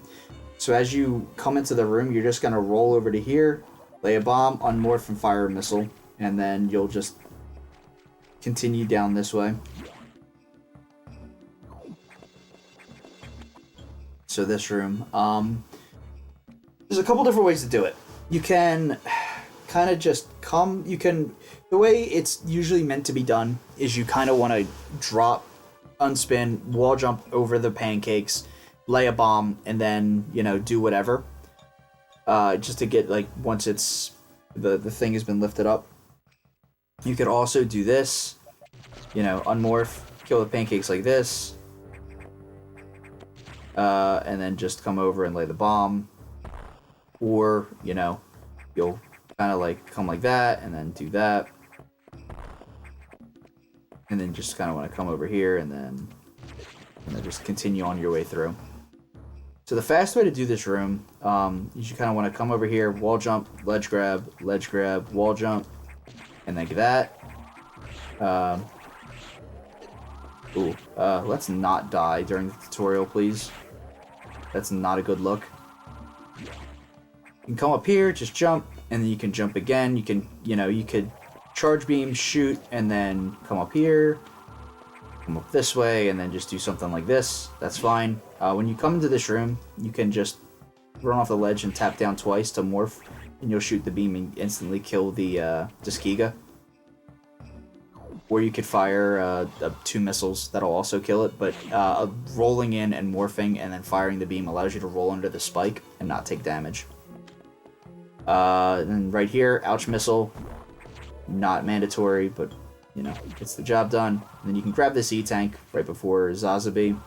So as you come into the room, you're just going to roll over to here, lay a bomb, unmorph, and fire a missile, and then you'll just continue down this way. So this room. There's a couple different ways to do it. You can kind of just come, the way it's usually meant to be done is you kind of want to drop, unspin, wall jump over the pancakes, lay a bomb, and then, do whatever. Just to get, once it's, the thing has been lifted up. You could also do this, unmorph, kill the pancakes like this, and then just come over and lay the bomb. Or, you'll kind of come like that, and then do that. And then just kind of want to come over here, and then just continue on your way through. So the fast way to do this room, you should kind of want to come over here, wall jump, ledge grab, wall jump, and then that. Let's not die during the tutorial, please. That's not a good look. You can come up here, just jump, and then you can jump again. You can, you could charge beam, shoot, and then come up here, come up this way, and then just do something like this. That's fine. When you come into this room, you can just run off the ledge and tap down twice to morph, and you'll shoot the beam and instantly kill the Skiga. Or you could fire 2 missiles, that'll also kill it, but rolling in and morphing and then firing the beam allows you to roll under the spike and not take damage. And right here, ouch missile, not mandatory, but, gets the job done. And then you can grab this E-Tank right before Zazabi.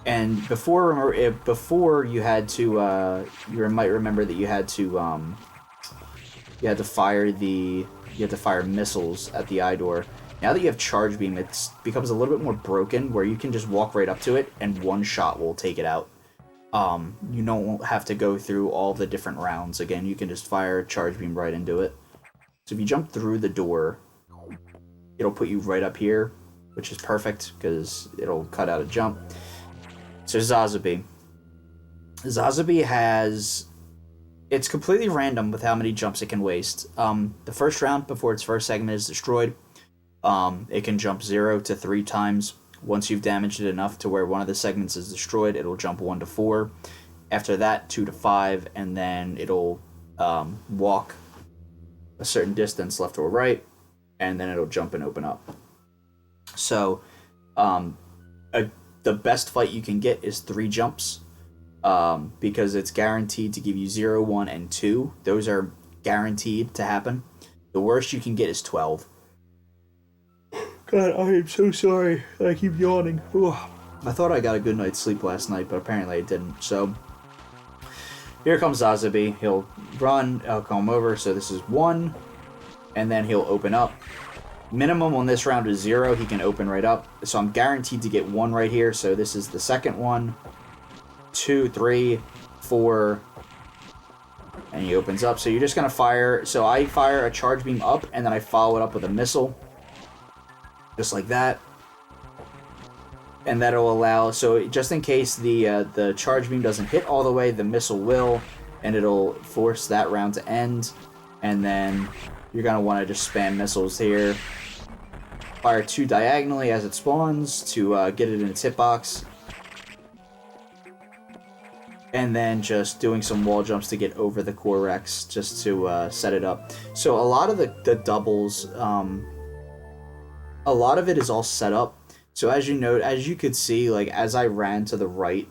And before you had to, you might remember that you had to fire missiles at the eye door. Now that you have charge beam, it becomes a little bit more broken, where you can just walk right up to it and one shot will take it out. You don't have to go through all the different rounds again. You can just fire charge beam right into it. So if you jump through the door, it'll put you right up here, which is perfect because it'll cut out a jump. So Zazabi. Zazabi has... It's completely random with how many jumps it can waste. The first round, before its first segment is destroyed, it can jump 0 to 3 times. Once you've damaged it enough to where one of the segments is destroyed, it'll jump 1 to 4. After that, 2 to 5, and then it'll walk a certain distance left or right, and then it'll jump and open up. So, the best fight you can get is 3 jumps. Because it's guaranteed to give you 0, 1, and 2. Those are guaranteed to happen. The worst you can get is 12. God, I am so sorry. I keep yawning. Ugh. I thought I got a good night's sleep last night, but apparently I didn't. So, here comes Zazabi. He'll run, I'll come over, so this is 1, and then he'll open up. Minimum on this round is 0, he can open right up. So I'm guaranteed to get 1 right here, so this is the second one. 2, 3, 4, and he opens up. So you're just gonna fire. So I fire a charge beam up, and then I follow it up with a missile, just like that. And that'll allow. So just in case the charge beam doesn't hit all the way, the missile will, and it'll force that round to end. And then you're gonna want to just spam missiles here. Fire 2 diagonally as it spawns to get it in its hitbox. And then just doing some wall jumps to get over the Corex, just to set it up. So a lot of the doubles, a lot of it is all set up. So as you could see, as I ran to the right,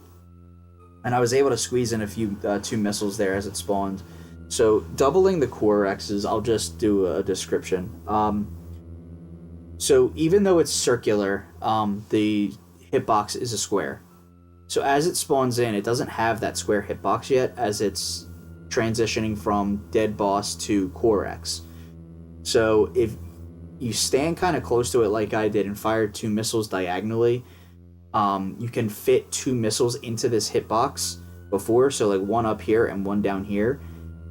and I was able to squeeze in a few 2 missiles there as it spawned. So doubling the Corexes, I'll just do a description. So even though it's circular, the hitbox is a square. So as it spawns in, it doesn't have that square hitbox yet, as it's transitioning from dead boss to Corex. So if you stand kind of close to it like I did and fire 2 missiles diagonally, you can fit 2 missiles into this hitbox before, so like one up here and one down here.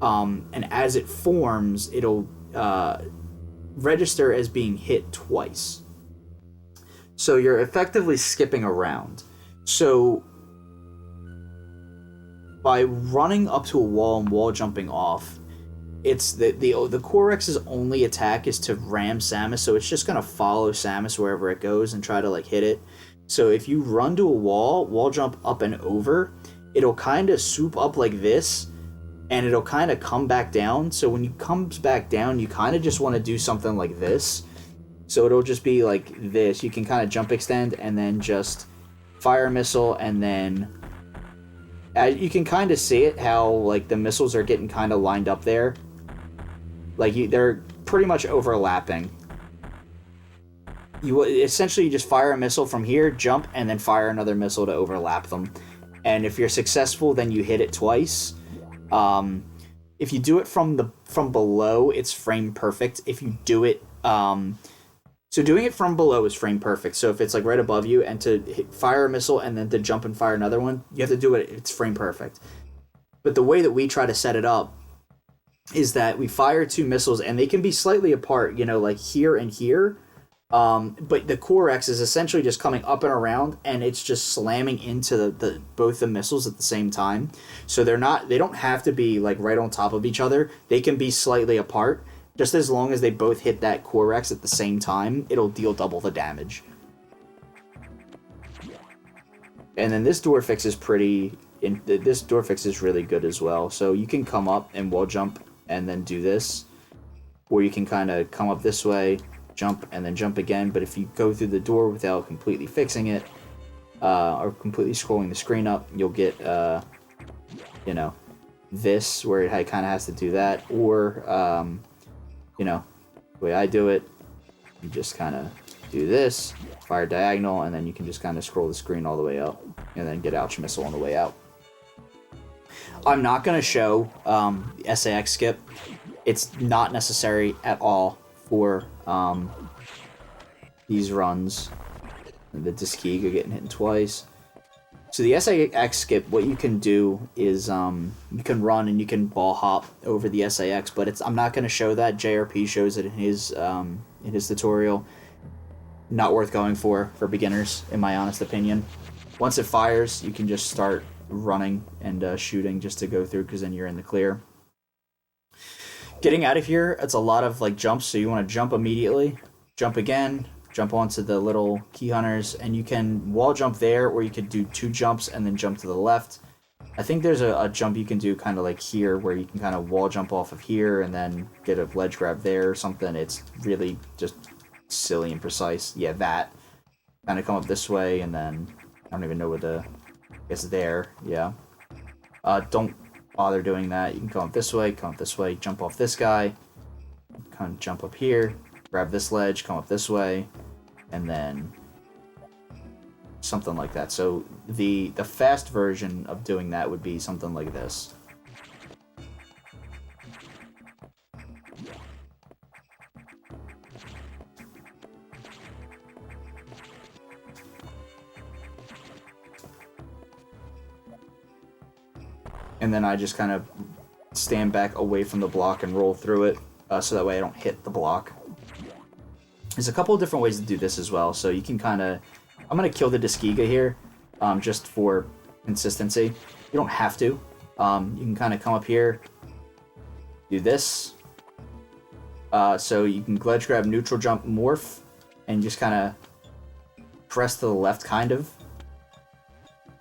And as it forms, it'll register as being hit twice. So you're effectively skipping around. So by running up to a wall and wall jumping off, it's the Corex's only attack is to ram Samus, so it's just gonna follow Samus wherever it goes and try to like hit it. So if you run to a wall jump up and over, it'll kind of swoop up like this, and it'll kind of come back down. So when it comes back down, you kind of just want to do something like this. So it'll just be like this. You can kind of jump extend and then just fire a missile, and then you can kind of see it how like the missiles are getting kind of lined up there. Like they're pretty much overlapping. You essentially just fire a missile from here, jump, and then fire another missile to overlap them. And if you're successful, then you hit it twice. If you do it from below, it's frame perfect. If you do it, so doing it from below is frame perfect. So if it's like right above you, and to fire a missile and then to jump and fire another one, you have to do it. It's frame perfect. But the way that we try to set it up is that we fire 2 missiles, and they can be slightly apart, like here and here. But the Corex is essentially just coming up and around, and it's just slamming into the both the missiles at the same time. So they don't have to be like right on top of each other. They can be slightly apart. Just as long as they both hit that Corex at the same time, it'll deal double the damage. And then this door fix is this door fix is really good as well. So you can come up and wall jump and then do this, or you can kind of come up this way, jump, and then jump again. But if you go through the door without completely fixing it, or completely scrolling the screen up, you'll get, this, where it kind of has to do that. Or, the way I do it, you just kind of do this, fire diagonal, and then you can just kind of scroll the screen all the way up, and then get ouch missile on the way out. I'm not going to show the SAX skip. It's not necessary at all for these runs. The Diskeega getting hit twice. So the SAX skip, what you can do is you can run and you can ball hop over the SAX, but I'm not going to show that. JRP shows it in his tutorial. Not worth going for beginners, in my honest opinion. Once it fires, you can just start running and shooting just to go through, because then you're in the clear. Getting out of here, it's a lot of like jumps, so you want to jump immediately, jump again, jump onto the little key hunters, and you can wall jump there, or you could do 2 jumps and then jump to the left. I think there's a jump you can do kind of like here, where you can kind of wall jump off of here and then get a ledge grab there or something. It's really just silly and precise. Yeah, that. Kind of come up this way, and then I don't even know what I guess there. Yeah. Don't bother doing that. You can come up this way, jump off this guy, kind of jump up here, grab this ledge, come up this way, and then something like that. So the fast version of doing that would be something like this. And then I just kind of stand back away from the block and roll through it, so that way I don't hit the block. There's a couple of different ways to do this as well, so you can kind of... I'm going to kill the Diskeega here, just for consistency. You don't have to. You can kind of come up here, do this. So you can glitch grab, neutral jump, morph, and just kind of press to the left, kind of,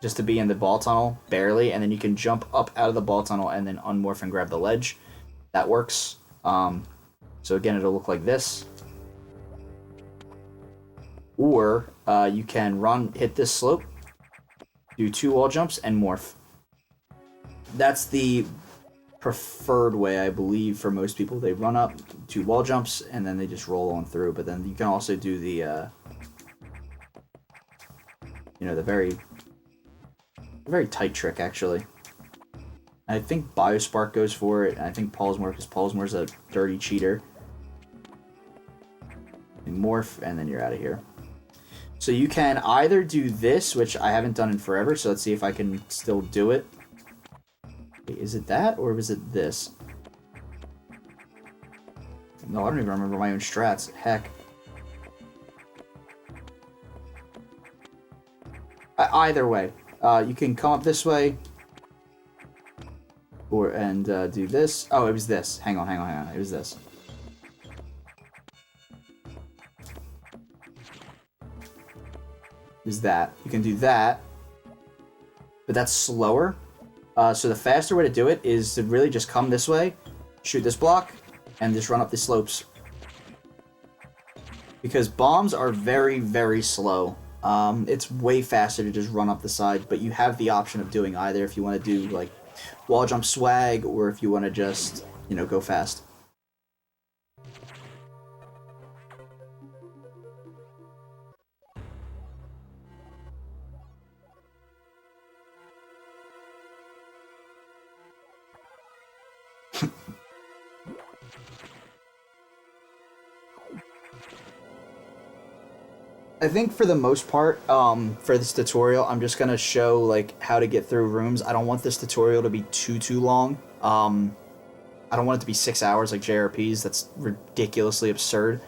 just to be in the ball tunnel, barely, and then you can jump up out of the ball tunnel and then unmorph and grab the ledge. That works. So again, it'll look like this. Or you can run, hit this slope, do 2 wall jumps, and morph. That's the preferred way, I believe, for most people. They run up, 2 wall jumps, and then they just roll on through. But then you can also do the, the very tight trick, actually. I think Biospark goes for it, and I think Paulsmore, because Paulsmore's a dirty cheater. And morph, and then you're out of here. So you can either do this, which I haven't done in forever, so let's see if I can still do it. Wait, is it that, or was it this? No, I don't even remember my own strats. Heck. Either way. You can come up this way. And do this. Oh, it was this. Hang on. It was this. Is that. You can do that. But that's slower. So the faster way to do it is to really just come this way, shoot this block, and just run up the slopes. Because bombs are very, very slow. It's way faster to just run up the side, but you have the option of doing either if you want to do, like, wall jump swag, or if you want to just, you know, go fast. I think for the most part, for this tutorial, I'm just gonna show like how to get through rooms. I don't want this tutorial to be too long. I don't want it to be 6 hours like JRPs. That's ridiculously absurd.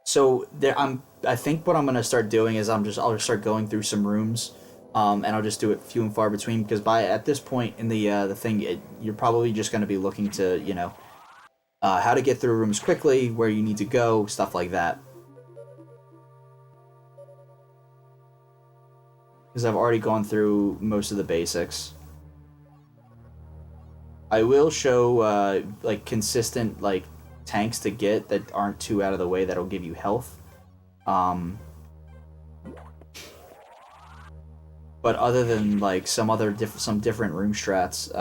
So there, I think what I'm gonna start doing is I'll just start going through some rooms, and I'll just do it few and far between, because at this point in the thing, you're probably just gonna be looking to, you know, how to get through rooms quickly, where you need to go, stuff like that. Because I've already gone through most of the basics. I will show like consistent like tanks to get that aren't too out of the way, that'll give you health. But other than like some different room strats,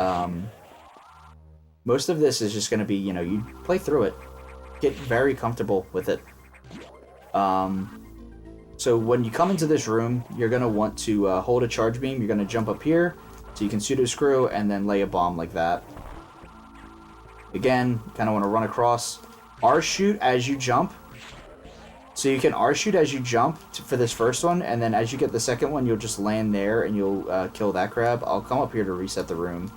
most of this is just going to be, you know, you play through it, get very comfortable with it. So when you come into this room, you're going to want to hold a charge beam. You're going to jump up here, so you can pseudo screw and then lay a bomb like that. Again, kind of want to run across. R-shoot as you jump. So you can R-shoot as you jump for this first one, and then as you get the second one, you'll just land there and you'll kill that crab. I'll come up here to reset the room.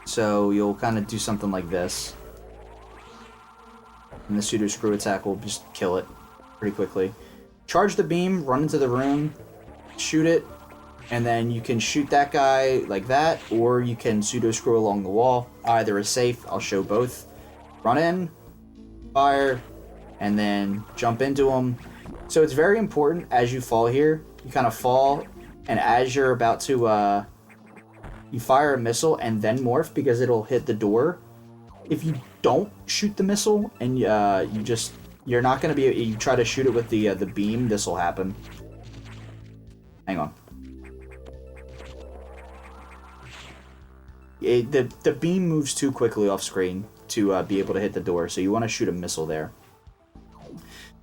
So you'll kind of do something like this. And the pseudo screw attack will just kill it pretty quickly. Charge the beam, run into the room, shoot it, and then you can shoot that guy like that, or you can pseudo screw along the wall. Either is safe. I'll show both. Run in, fire, and then jump into him. So it's very important as you fall here, you kind of fall, and as you're about to, you fire a missile and then morph, because it'll hit the door. If you don't shoot the missile and you're not going to be, you try to shoot it with the beam, this will happen. Hang on. The beam moves too quickly off screen to be able to hit the door, so you want to shoot a missile there.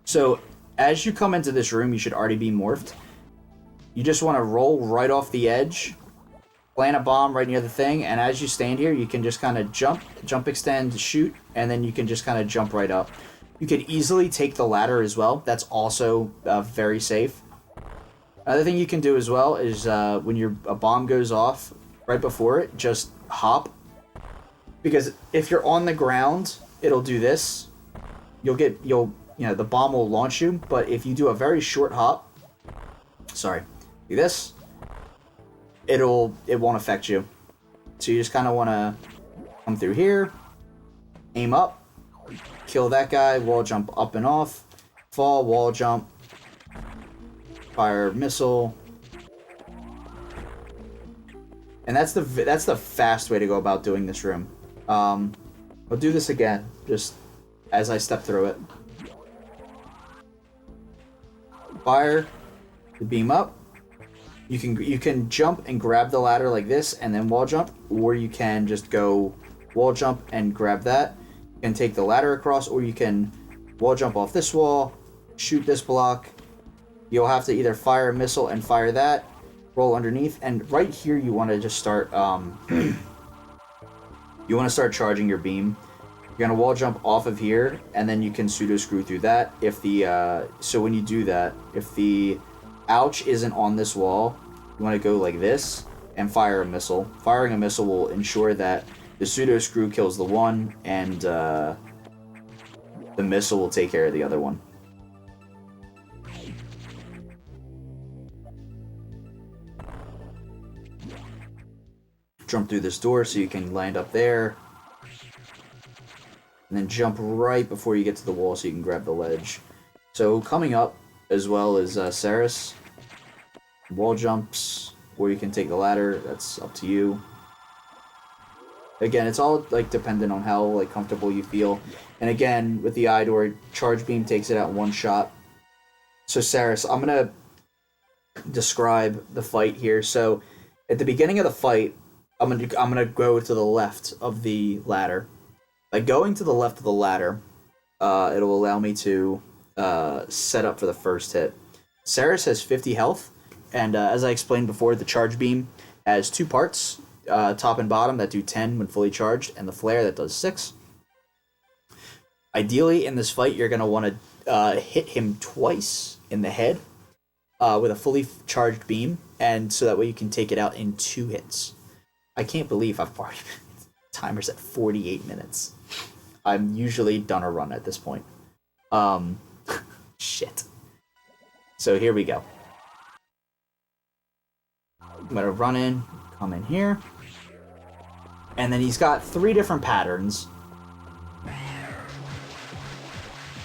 So as you come into this room, you should already be morphed. You just want to roll right off the edge, plant a bomb right near the thing, and as you stand here, you can just kind of jump, extend, shoot, and then you can just kind of jump right up. You could easily take the ladder as well. That's also very safe. Another thing you can do as well is when a bomb goes off, right before it, just hop. Because if you're on the ground, it'll do this. You know, the bomb will launch you, but if you do a very short hop, do this, it won't affect you. So you just kind of want to come through here, aim up, kill that guy, wall jump up and off, fall, wall jump, fire missile. And that's the fast way to go about doing this room. I'll do this again, just as I step through it. Fire the beam up. You can jump and grab the ladder like this and then wall jump, or you can just go wall jump and grab that. You can take the ladder across, or you can wall jump off this wall, shoot this block. You'll have to either fire a missile and fire that, roll underneath, and right here you want to just start. You want to start charging your beam. You're gonna wall jump off of here, and then you can pseudo screw through that. If the so when you do that, if the ouch isn't on this wall, you want to go like this and fire a missile. Firing a missile will ensure that the pseudo screw kills the one, and the missile will take care of the other one. Jump through this door so you can land up there. And then jump right before you get to the wall so you can grab the ledge. So coming up, as well as Saris, wall jumps, or you can take the ladder, that's up to you. Again, it's all like dependent on how like comfortable you feel. And again, with the eye door, charge beam takes it out in one shot. So Saris, I'm gonna describe the fight here. So at the beginning of the fight, I'm gonna go to the left of the ladder. By going to the left of the ladder, it'll allow me to set up for the first hit. Saris has 50 health, and as I explained before, the charge beam has two parts, top and bottom, that do 10 when fully charged, and the flare that does 6. Ideally, in this fight, you're going to want to hit him twice in the head with a fully charged beam, and so that way you can take it out in 2 hits. I can't believe I've already timer's at 48 minutes. I'm usually done a run at this point. Shit. So here we go. I'm gonna run in, come in here. And then he's got 3 different patterns.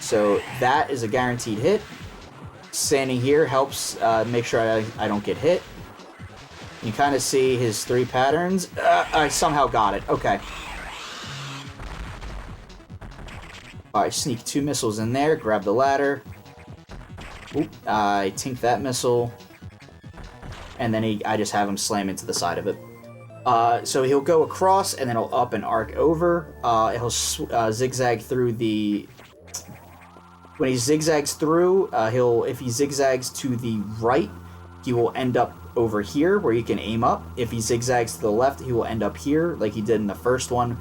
So that is a guaranteed hit. Standing here helps make sure I don't get hit. You kind of see his 3 patterns. I somehow got it. Okay. Alright, sneak 2 missiles in there. Grab the ladder. Oop, I tink that missile. And then I just have him slam into the side of it. So he'll go across, and then he'll up and arc over. He'll zigzag through the... When he zigzags through, if he zigzags to the right, he will end up over here where you can aim up. If he zigzags to the left, he will end up here like he did in the first one.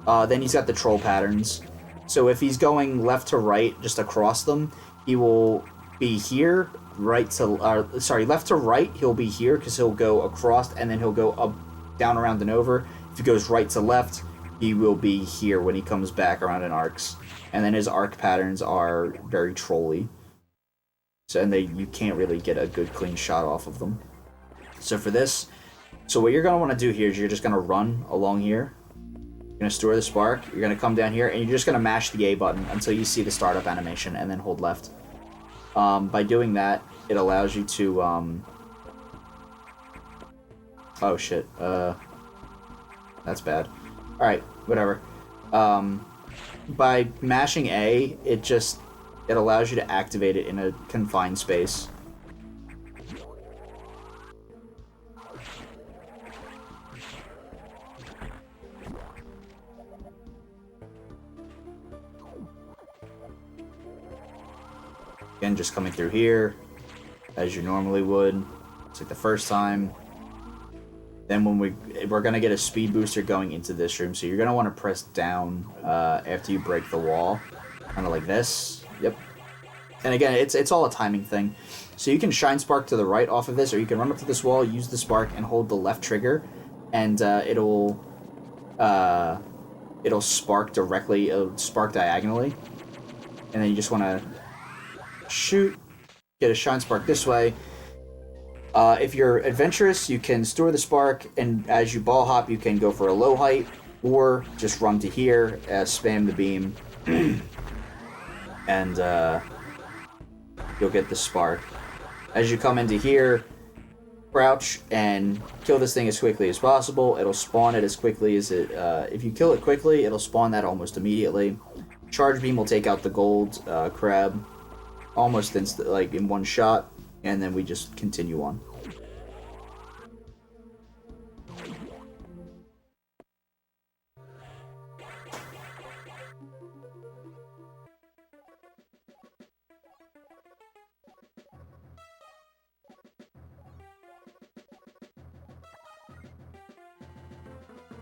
Then he's got the troll patterns. So if he's going left to right, just across them, he will be here. Left to right, he'll be here because he'll go across, and then he'll go up, down, around, and over. If he goes right to left, he will be here when he comes back around in arcs. And then his arc patterns are very trolly. So, and you can't really get a good clean shot off of them. So for this, what you're going to want to do here is you're just going to run along here. You're going to store the spark. You're going to come down here, and you're just going to mash the A button until you see the startup animation, and then hold left. By doing that, it allows you to... Oh, shit. That's bad. Alright, whatever. By mashing A, it allows you to activate it in a confined space. Again, just coming through here, as you normally would. It's like the first time. Then when we're going to get a speed booster going into this room, so you're going to want to press down after you break the wall. Kind of like this. Yep. And again, it's all a timing thing. So you can shine spark to the right off of this, or you can run up to this wall, use the spark, and hold the left trigger, and it'll spark directly, it'll spark diagonally. And then you just want to shoot, get a shine spark this way. If you're adventurous, you can store the spark, and as you ball hop, you can go for a low height, or just run to here, spam the beam, and you'll get the spark. As you come into here, crouch and kill this thing as quickly as possible. It'll spawn it as quickly as it... if you kill it quickly, it'll spawn that almost immediately. Charge beam will take out the gold crab almost in one shot, and then we just continue on.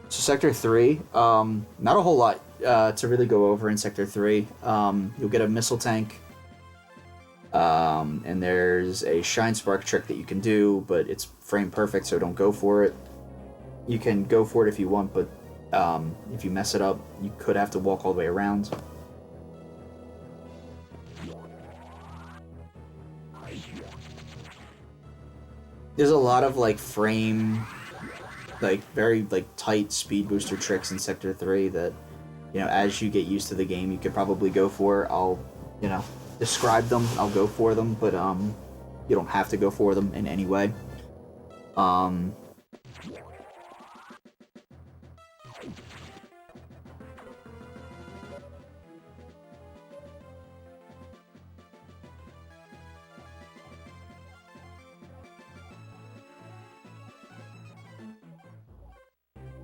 So Sector 3, not a whole lot to really go over in Sector 3. You'll get a missile tank, and there's a Shine Spark trick that you can do, but it's frame perfect, so don't go for it. You can go for it if you want, but if you mess it up, you could have to walk all the way around. There's a lot of, like, frame... like very like tight speed booster tricks in Sector 3 that, you know, as you get used to the game, you could probably go for. I'll, you know, describe them. I'll go for them, but you don't have to go for them in any way.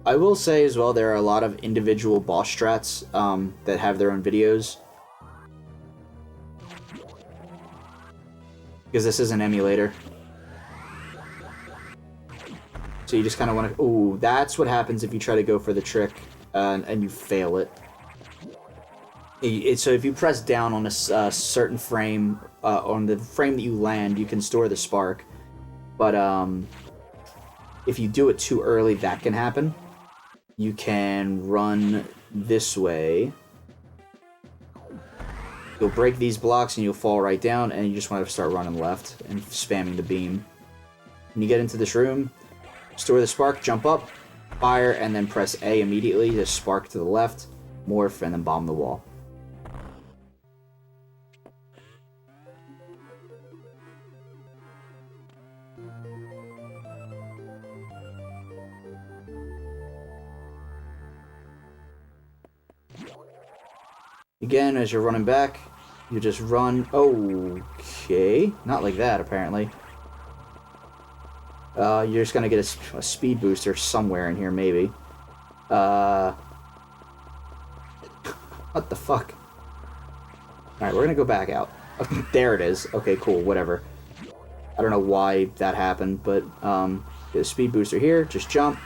I will say as well, there are a lot of individual boss strats that have their own videos. Because this is an emulator. So you just kind of want to... Ooh, that's what happens if you try to go for the trick and you fail it. So if you press down on a certain frame, on the frame that you land, you can store the spark. But if you do it too early, that can happen. You can run this way. You'll break these blocks and you'll fall right down, and you just want to start running left and spamming the beam. When you get into this room, store the spark, jump up, fire, and then press A immediately to spark to the left, morph, and then bomb the wall. Again, as you're running back, you just run... Okay. Not like that, apparently. You're just gonna get a speed booster somewhere in here, maybe. What the fuck? Alright, we're gonna go back out. There it is. Okay, cool, whatever. I don't know why that happened, but, get a speed booster here, just jump,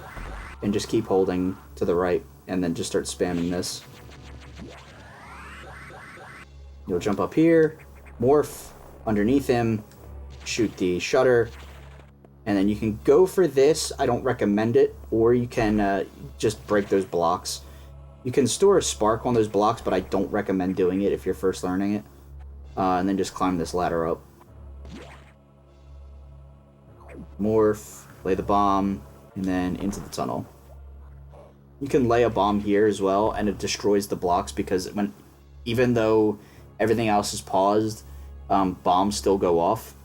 and just keep holding to the right, and then just start spamming this. You'll jump up here, morph underneath him, shoot the shutter, and then you can go for this. I don't recommend it, or you can just break those blocks. You can store a spark on those blocks, but I don't recommend doing it if you're first learning it. And then just climb this ladder up. Morph, lay the bomb, and then into the tunnel. You can lay a bomb here as well, and it destroys the blocks because even though everything else is paused, bombs still go off.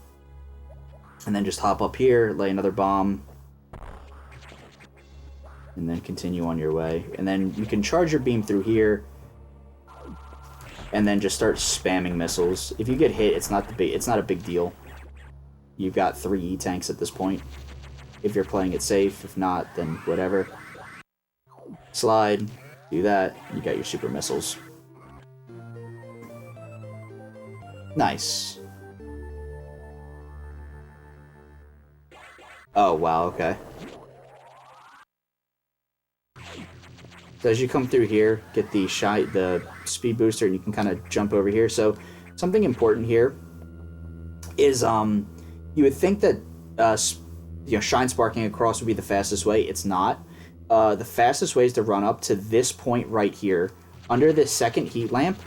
And then just hop up here, lay another bomb, and then continue on your way. And then you can charge your beam through here, and then just start spamming missiles. If you get hit, it's not a big deal. You've got 3 E-tanks at this point. If you're playing it safe, if not, then whatever. Slide, do that, you got your super missiles. Nice. Oh, wow, okay. So as you come through here, get the speed booster, and you can kind of jump over here. So something important here is you would think that shine sparking across would be the fastest way. It's not. The fastest way is to run up to this point right here, under this second heat lamp.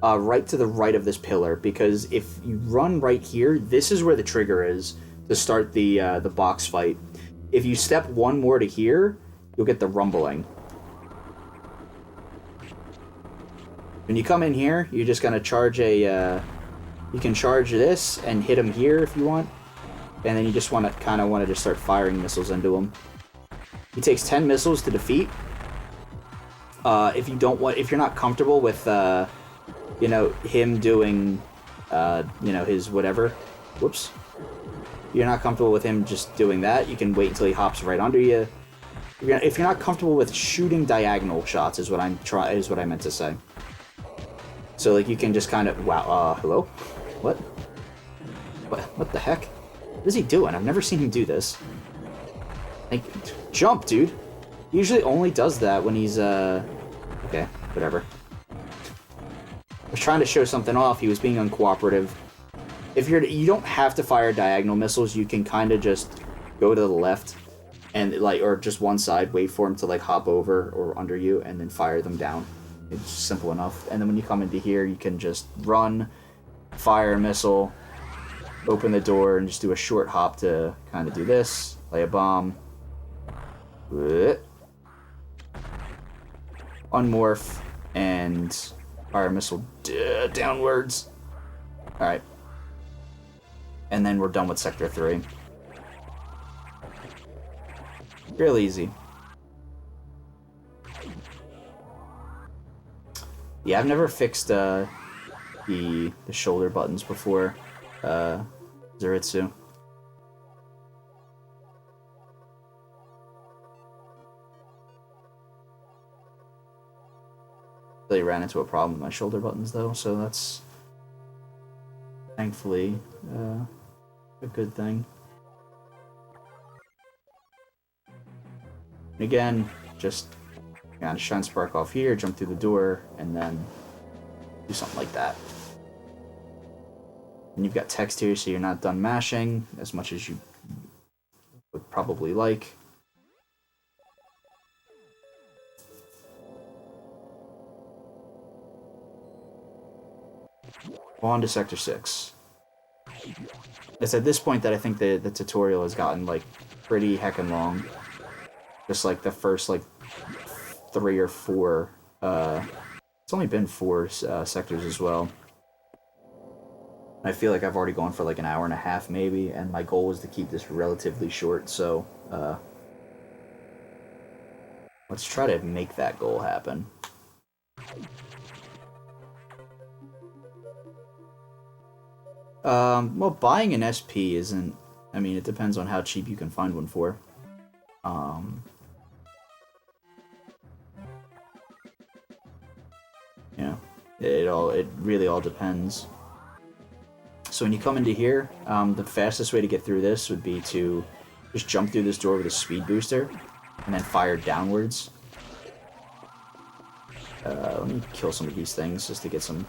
Right to the right of this pillar, because if you run right here, this is where the trigger is to start the box fight. If you step one more to here, you'll get the rumbling. When you come in here, you're just gonna charge you can charge this and hit him here if you want, and then you just want to just start firing missiles into him. He takes 10 missiles to defeat. If you're not comfortable with him doing, his whatever. Whoops. You're not comfortable with him just doing that, you can wait until he hops right under you. If you're not comfortable with shooting diagonal shots, is what I meant to say. So, like, you can just kind of... Wow, hello? What? What the heck? What is he doing? I've never seen him do this. Like, jump, dude! He usually only does that when he's, okay, whatever. I was trying to show something off, he was being uncooperative. If you don't have to fire diagonal missiles, you can kind of just go to the left and like, or just one side, wait for him to like hop over or under you, and then fire them down. It's simple enough. And then when you come into here, you can just run, fire a missile, open the door, and just do a short hop to kind of do this, lay a bomb, unmorph, and fire a missile downwards. Alright. And then we're done with Sector 3. Real easy. Yeah, I've never fixed the shoulder buttons before, Zuritsu. Really ran into a problem with my shoulder buttons though, so that's thankfully a good thing. And again, just kind of shine spark off here, jump through the door, and then do something like that. And you've got text here, so you're not done mashing as much as you would probably like. On to Sector 6. It's at this point that I think the tutorial has gotten like pretty heckin' long. Just like the first like 3 or 4. It's only been 4 sectors as well. I feel like I've already gone for like an hour and a half maybe, and my goal was to keep this relatively short, so let's try to make that goal happen. Well, buying an SP isn't... I mean, it depends on how cheap you can find one for. Yeah, it really all depends. So when you come into here, the fastest way to get through this would be to just jump through this door with a speed booster, and then fire downwards. Let me kill some of these things just to get some...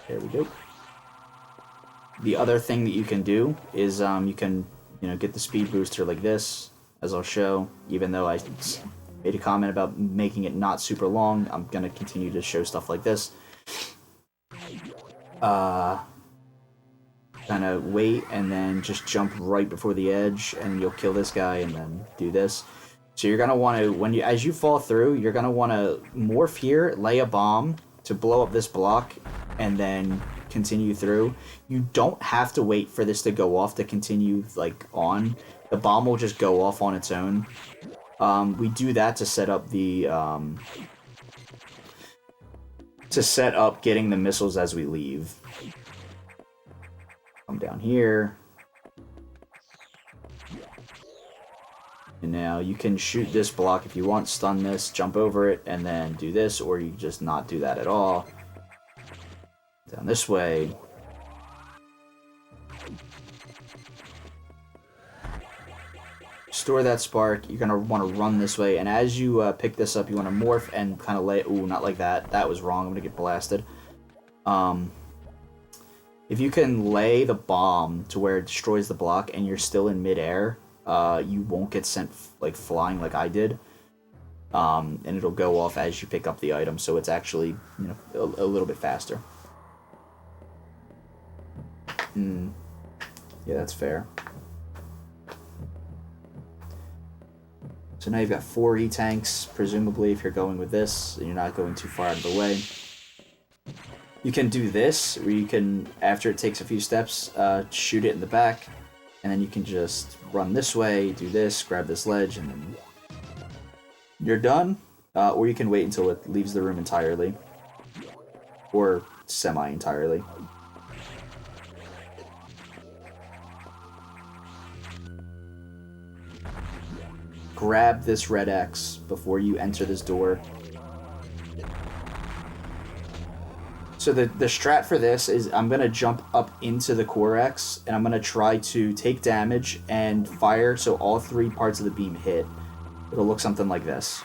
There we go. The other thing that you can do is you can, get the speed booster like this, as I'll show. Even though I made a comment about making it not super long, I'm going to continue to show stuff like this. Kind of wait and then just jump right before the edge, and you'll kill this guy and then do this. So you're going to want to, as you fall through, you're going to want to morph here, lay a bomb to blow up this block, and then continue through. You don't have to wait for this to go off to continue like on. The bomb will just go off on its own. We do that to set up the getting the missiles as we leave. Come down here. And now you can shoot this block if you want, stun this, jump over it, and then do this, or you just not do that at all. Down this way. Store that spark. You're going to want to run this way. And as you pick this up, you want to morph and kind of lay... Ooh, not like that. That was wrong. I'm going to get blasted. If you can lay the bomb to where it destroys the block and you're still in midair, you won't get sent like flying like I did. And it'll go off as you pick up the item. So it's actually, a little bit faster. Yeah, that's fair. So now you've got 4 E-tanks, presumably, if you're going with this, and you're not going too far out of the way. You can do this, where you can, after it takes a few steps, shoot it in the back, and then you can just run this way, do this, grab this ledge, and then you're done. Or you can wait until it leaves the room entirely. Or semi-entirely. Grab this red X before you enter this door. So the strat for this is I'm going to jump up into the Corex, and I'm going to try to take damage and fire so all 3 parts of the beam hit. It'll look something like this.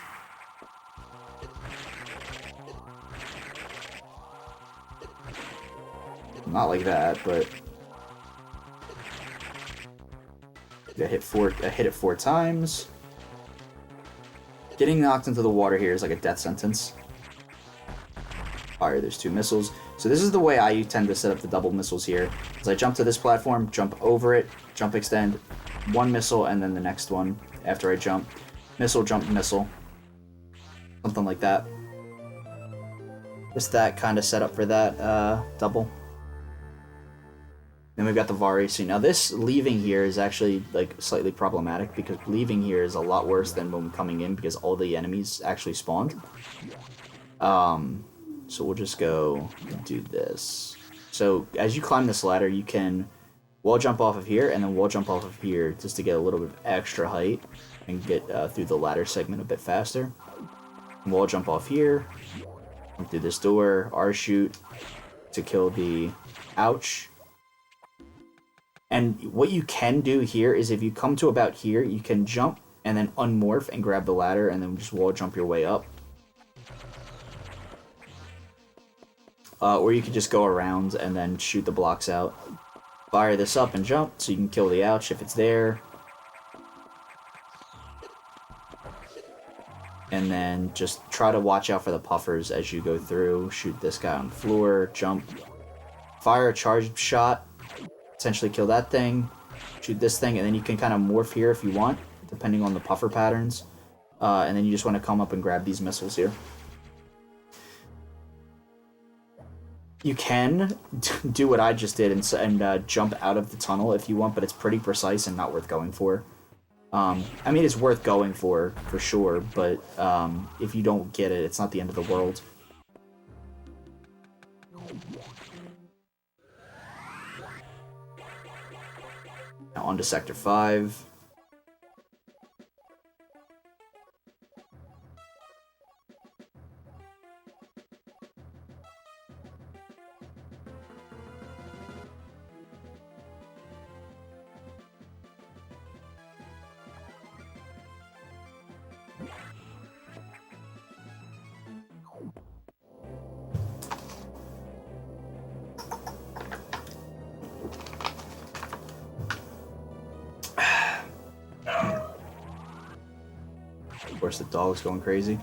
not like that, but I hit it 4 times. Getting knocked into the water here is like a death sentence. Fire, there's 2 missiles. So this is the way I tend to set up the double missiles here. Is I jump to this platform, jump over it, jump extend, 1 missile, and then the next one after I jump. Missile, jump, missile. Something like that. Just that kind of setup for that double. Then we've got the VAR AC. Now this leaving here is actually like slightly problematic because leaving here is a lot worse than when coming in because all the enemies actually spawned. So we'll just go do this. So as you climb this ladder, you can wall jump off of here and then wall jump off of here just to get a little bit of extra height and get through the ladder segment a bit faster. Wall jump off here, come through this door, R shoot to kill the ouch. And what you can do here is if you come to about here, you can jump and then unmorph and grab the ladder and then just wall jump your way up. Or you can just go around and then shoot the blocks out. Fire this up and jump so you can kill the ouch if it's there. And then just try to watch out for the puffers as you go through. Shoot this guy on the floor, jump. Fire a charged shot, essentially kill that thing. Shoot this thing, and then you can kind of morph here if you want, depending on the puffer patterns. And then you just want to come up and grab these missiles here. You can do what I just did and jump out of the tunnel if you want, but it's pretty precise and not worth going for. I mean, it's worth going for sure, but if you don't get it, it's not the end of the world. Now on to Sector 5. Of course, the dog's going crazy.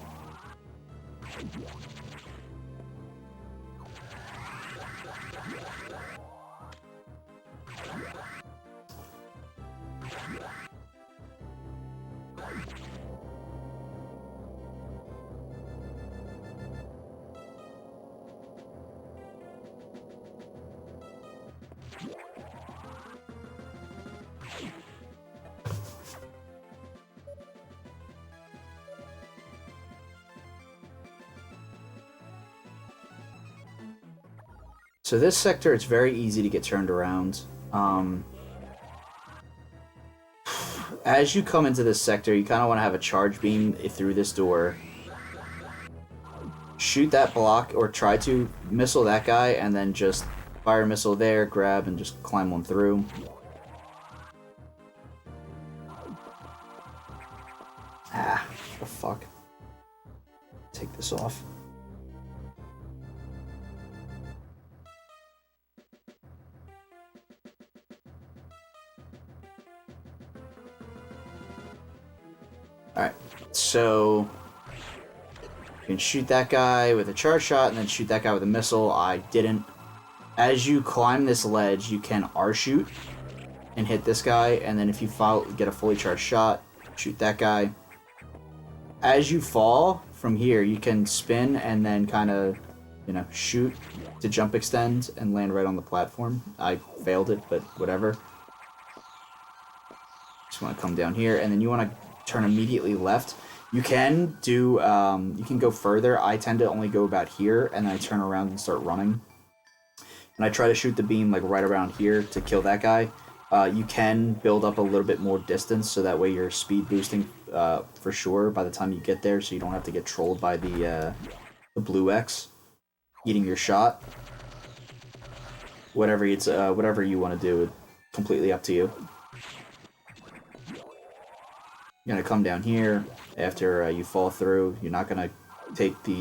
So this sector, it's very easy to get turned around. As you come into this sector, you kind of want to have a charge beam through this door. Shoot that block, or try to missile that guy, and then just fire a missile there, grab, and just climb on through. Ah, what the fuck. Take this off. Alright, so you can shoot that guy with a charge shot and then shoot that guy with a missile. I didn't. As you climb this ledge, you can R-shoot and hit this guy, and then if you get a fully charged shot, shoot that guy. As you fall from here, you can spin and then kind of, you know, shoot to jump extend and land right on the platform. I failed it, but whatever. Just want to come down here, and then you want to turn immediately left. You can do, you can go further. I tend to only go about here, and then I turn around and start running. And I try to shoot the beam like right around here to kill that guy. You can build up a little bit more distance, so that way you're speed boosting for sure by the time you get there, so you don't have to get trolled by the blue X eating your shot. Whatever you want to do, it's completely up to you. You're gonna come down here after you fall through. You're not gonna take the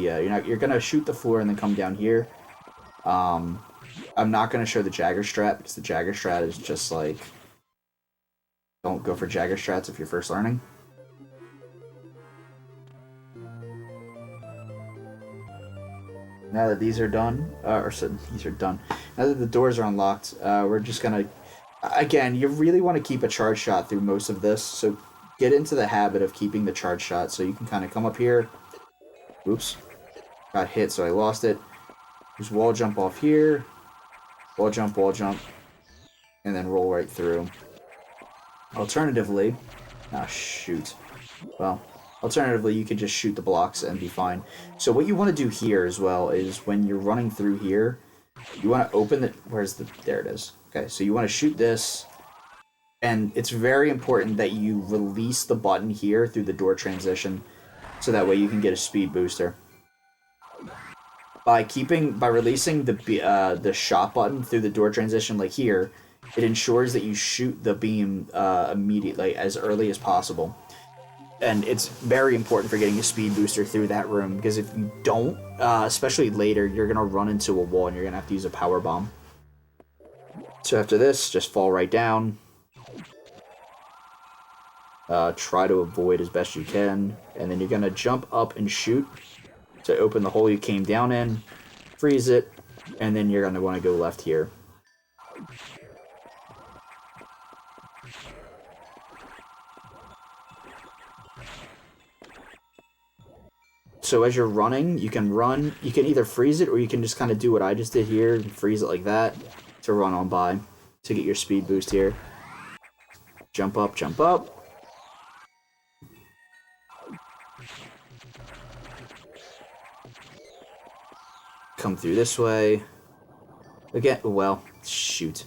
you're gonna shoot the floor and then come down here. I'm not going to show the Jagger strat because the Jagger strat is just like, don't go for Jagger strats if you're first learning. Now that these are done, these are done. Now that the doors are unlocked, we're just gonna, again, you really want to keep a charge shot through most of this, so get into the habit of keeping the charge shot, so you can kind of come up here. Oops. Got hit, so I lost it. Just wall jump off here. Wall jump, and then roll right through. Alternatively, shoot. Well, alternatively, you could just shoot the blocks and be fine. So what you want to do here as well is when you're running through here, you want to open the... There it is. Okay, so you want to shoot this, and it's very important that you release the button here through the door transition, so that way you can get a speed booster. By releasing the shot button through the door transition, like here, it ensures that you shoot the beam immediately, as early as possible. And it's very important for getting a speed booster through that room, because if you don't, especially later, you're going to run into a wall and you're going to have to use a power bomb. So after this, just fall right down. Try to avoid as best you can, and then you're going to jump up and shoot to open the hole you came down in, freeze it, and then you're going to want to go left here. So as you're running, you can either freeze it, or you can just kind of do what I just did here, and freeze it like that, to run on by, to get your speed boost here. Jump up, jump up. Come through this way. Again, well, shoot.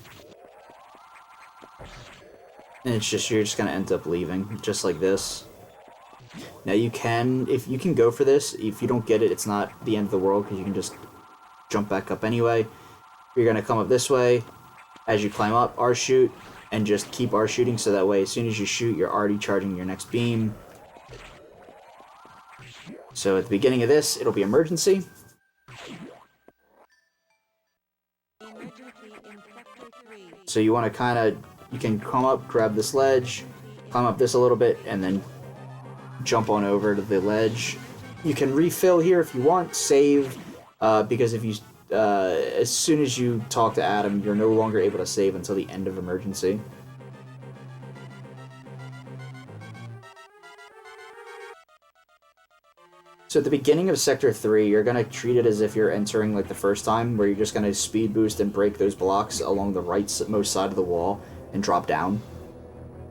And it's just, you're just gonna end up leaving, just like this. Now if you can go for this, if you don't get it, it's not the end of the world, because you can just jump back up anyway. You're gonna come up this way. As you climb up, R-shoot, and just keep R-shooting, so that way as soon as you shoot, you're already charging your next beam. So at the beginning of this, it'll be emergency. So you want to you can come up, grab this ledge, climb up this a little bit, and then jump on over to the ledge. You can refill here if you want, save, because if you, as soon as you talk to Adam, you're no longer able to save until the end of emergency. So at the beginning of Sector 3, you're going to treat it as if you're entering like the first time, where you're just going to speed boost and break those blocks along the rightmost side of the wall and drop down.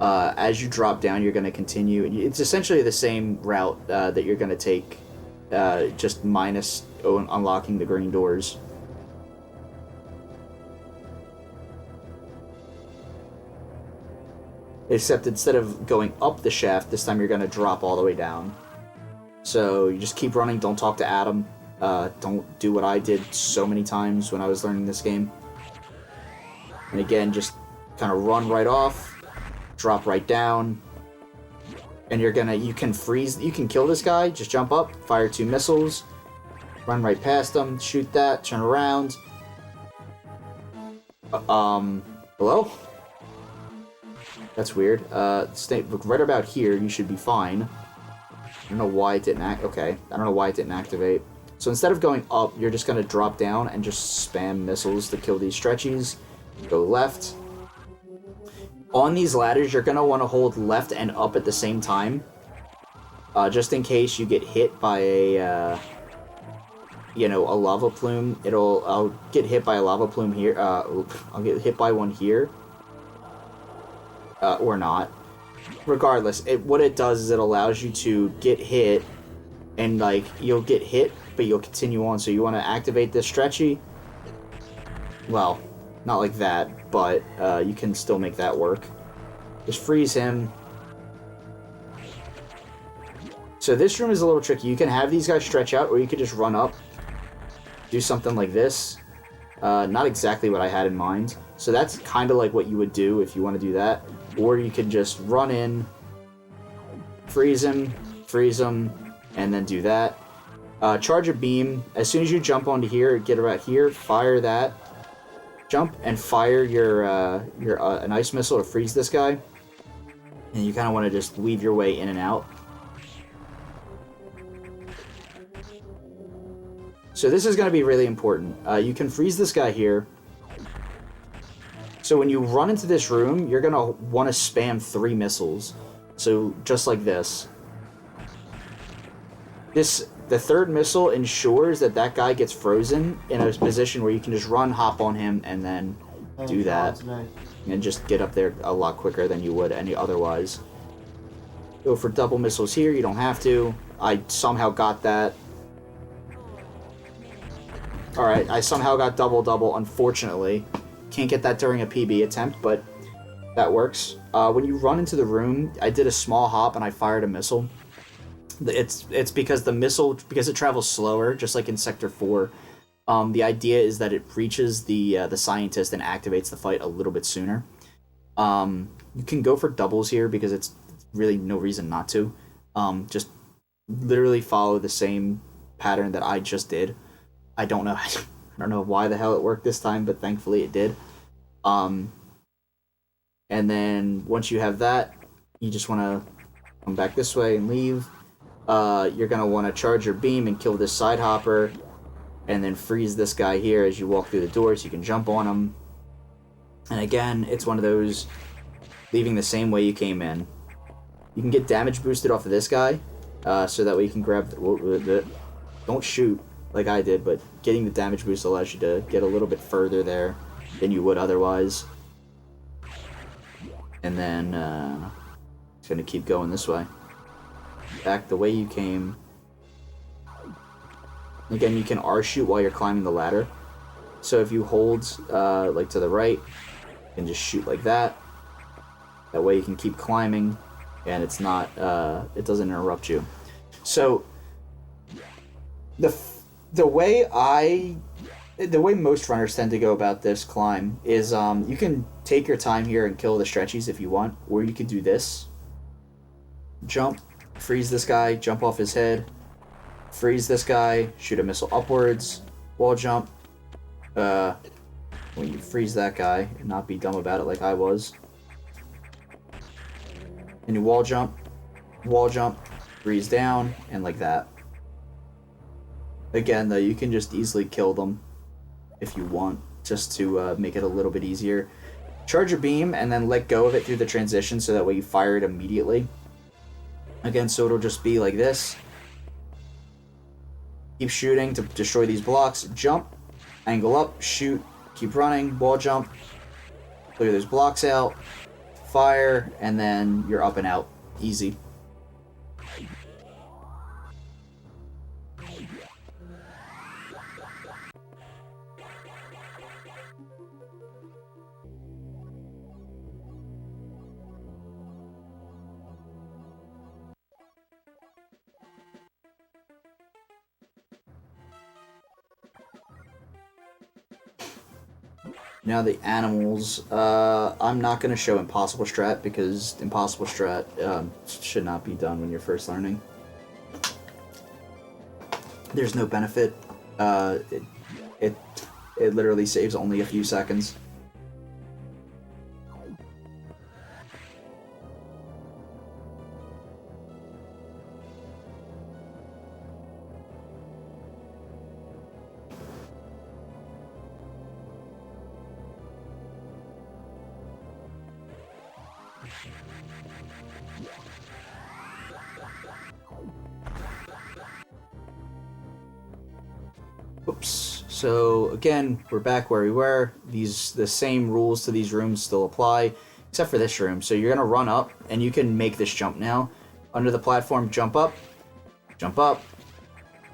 As you drop down, you're going to continue. It's essentially the same route that you're going to take, just minus unlocking the green doors. Except instead of going up the shaft, this time you're going to drop all the way down. So you just keep running, don't talk to Adam, don't do what I did so many times when I was learning this game. And again, just kind of run right off, drop right down, and you can freeze, you can kill this guy, just jump up, fire 2 missiles, run right past him, shoot that, turn around. Hello? That's weird. Stay right about here, you should be fine. I don't know why it didn't okay, I don't know why it didn't activate. So instead of going up, you're just going to drop down and just spam missiles to kill these stretchies. Go left. On these ladders, you're going to want to hold left and up at the same time. Just in case you get hit by a lava plume. I'll get hit by a lava plume here. I'll get hit by one here. Or not. Regardless, what it does is it allows you to get hit, and like you'll get hit, but you'll continue on. So you want to activate this stretchy. Well, not like that, but you can still make that work. Just freeze him. So this room is a little tricky. You can have these guys stretch out, or you could just run up, do something like this. Not exactly what I had in mind. So that's kind of like what you would do if you want to do that. Or you could just run in, freeze him, and then do that. Charge a beam. As soon as you jump onto here, get about here, fire that. jump and fire your an ice missile to freeze this guy. And you kind of want to just weave your way in and out. So this is going to be really important. You can freeze this guy here. So when you run into this room, you're going to want to spam 3 missiles. So just like this. The third missile ensures that that guy gets frozen in a position where you can just run, hop on him, and then do that. And just get up there a lot quicker than you would any otherwise. Go for double missiles here, you don't have to. I somehow got that. Alright, I somehow got double, unfortunately. Can't get that during a PB attempt, but that works. When you run into the room, I did a small hop and I fired a missile. It's because the missile, because it travels slower, just like in Sector 4, the idea is that it reaches the scientist and activates the fight a little bit sooner. You can go for doubles here because it's really no reason not to. Just literally follow the same pattern that I just did. I don't know why the hell it worked this time, but thankfully it did. And then once you have that, you just want to come back this way and leave. You're going to want to charge your beam and kill this side hopper, and then freeze this guy here as you walk through the door so you can jump on him. And again, it's one of those leaving the same way you came in. You can get damage boosted off of this guy, so that way you can grab don't shoot like I did, but getting the damage boost allows you to get a little bit further there than you would otherwise. And then it's going to keep going this way. Back the way you came. Again, you can R-shoot while you're climbing the ladder. So if you hold like to the right, you can just shoot like that. That way you can keep climbing, and it's not it doesn't interrupt you. So the way most runners tend to go about this climb is you can take your time here and kill the stretchies if you want, or you could do this. Jump, freeze this guy, jump off his head, freeze this guy, shoot a missile upwards, wall jump. When you freeze that guy and not be dumb about it like I was. And you wall jump, freeze down, and like that. Again, though, you can just easily kill them if you want, just to make it a little bit easier. Charge your beam and then let go of it through the transition so that way you fire it immediately. Again, so it'll just be like this. Keep shooting to destroy these blocks. Jump, angle up, shoot, keep running, wall jump, clear those blocks out, fire, and then you're up and out. Easy. Now the animals, I'm not going to show Impossible Strat because Impossible Strat should not be done when you're first learning. There's no benefit. It literally saves only a few seconds. Oops. So again, we're back where we were. The same rules to these rooms still apply, except for this room. So you're gonna run up, and you can make this jump now. Under the platform, jump up,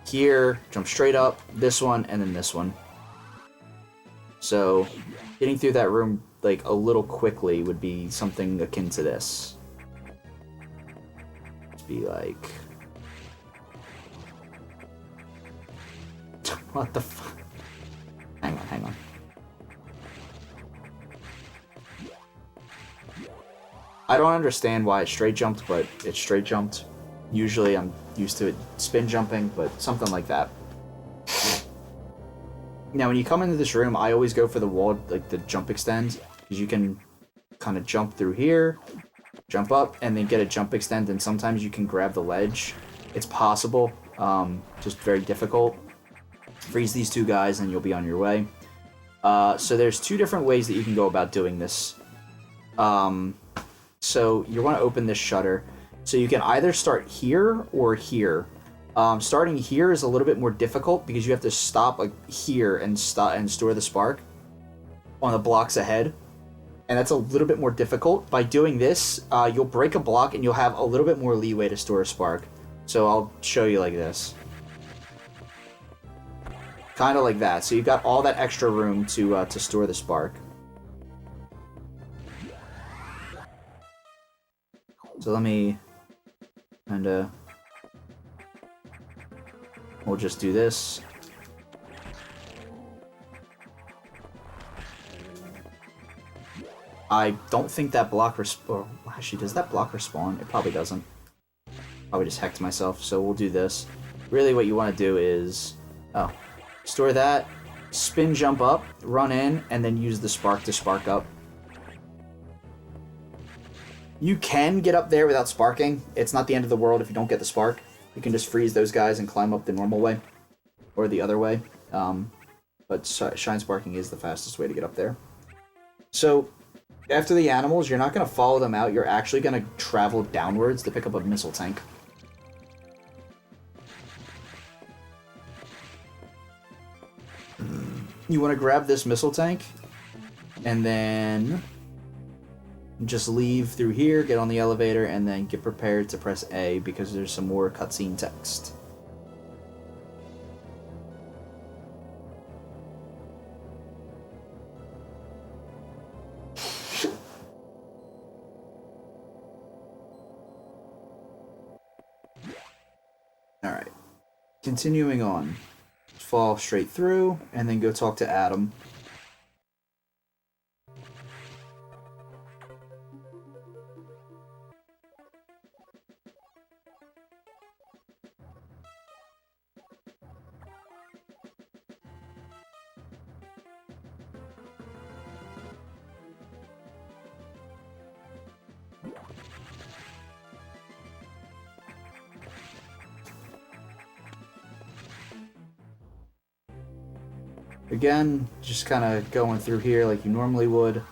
here, jump straight up, this one, and then this one. So getting through that room like a little quickly would be something akin to this. Just be like, what the fuck? Hang on. I don't understand why it straight jumped, but it straight jumped. Usually I'm used to it spin jumping, but something like that. Now, when you come into this room, I always go for the wall, like the jump extend, because you can kind of jump through here, jump up, and then get a jump extend, and sometimes you can grab the ledge. It's possible, just very difficult. Freeze these two guys, and you'll be on your way. So there's two different ways that you can go about doing this. So you want to open this shutter. So you can either start here or here. Starting here is a little bit more difficult because you have to stop like here and store the spark on the blocks ahead. And that's a little bit more difficult. By doing this, you'll break a block and you'll have a little bit more leeway to store a spark. So I'll show you like this. Kind of like that. So you've got all that extra room to store the spark. So let me kind we'll just do this. I don't think that block actually, does that block respawn? It probably doesn't. Probably just hecked myself, so we'll do this. Really what you want to do is... store that, spin jump up, run in, and then use the spark to spark up. You can get up there without sparking. It's not the end of the world if you don't get the spark. You can just freeze those guys and climb up the normal way. Or the other way. But shine sparking is the fastest way to get up there. So, after the animals, you're not going to follow them out. You're actually going to travel downwards to pick up a missile tank. You want to grab this missile tank. And then... just leave through here, get on the elevator, and then get prepared to press A because there's some more cutscene text. Alright. Continuing on. Fall straight through, and then go talk to Adam. Again, just kind of going through here like you normally would,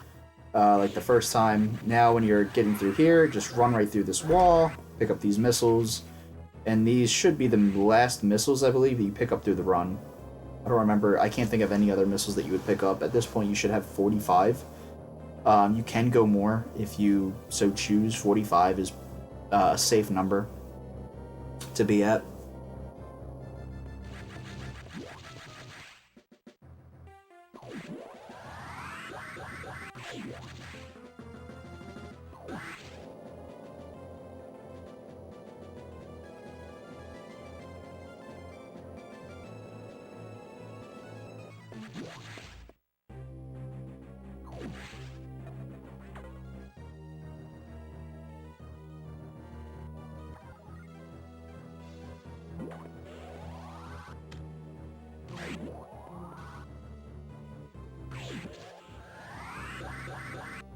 like the first time. Now when you're getting through here, just run right through this wall, pick up these missiles, and these should be the last missiles, I believe, that you pick up through the run. I don't remember, I can't think of any other missiles that you would pick up. At this point, you should have 45. You can go more if you so choose. 45 is a safe number to be at.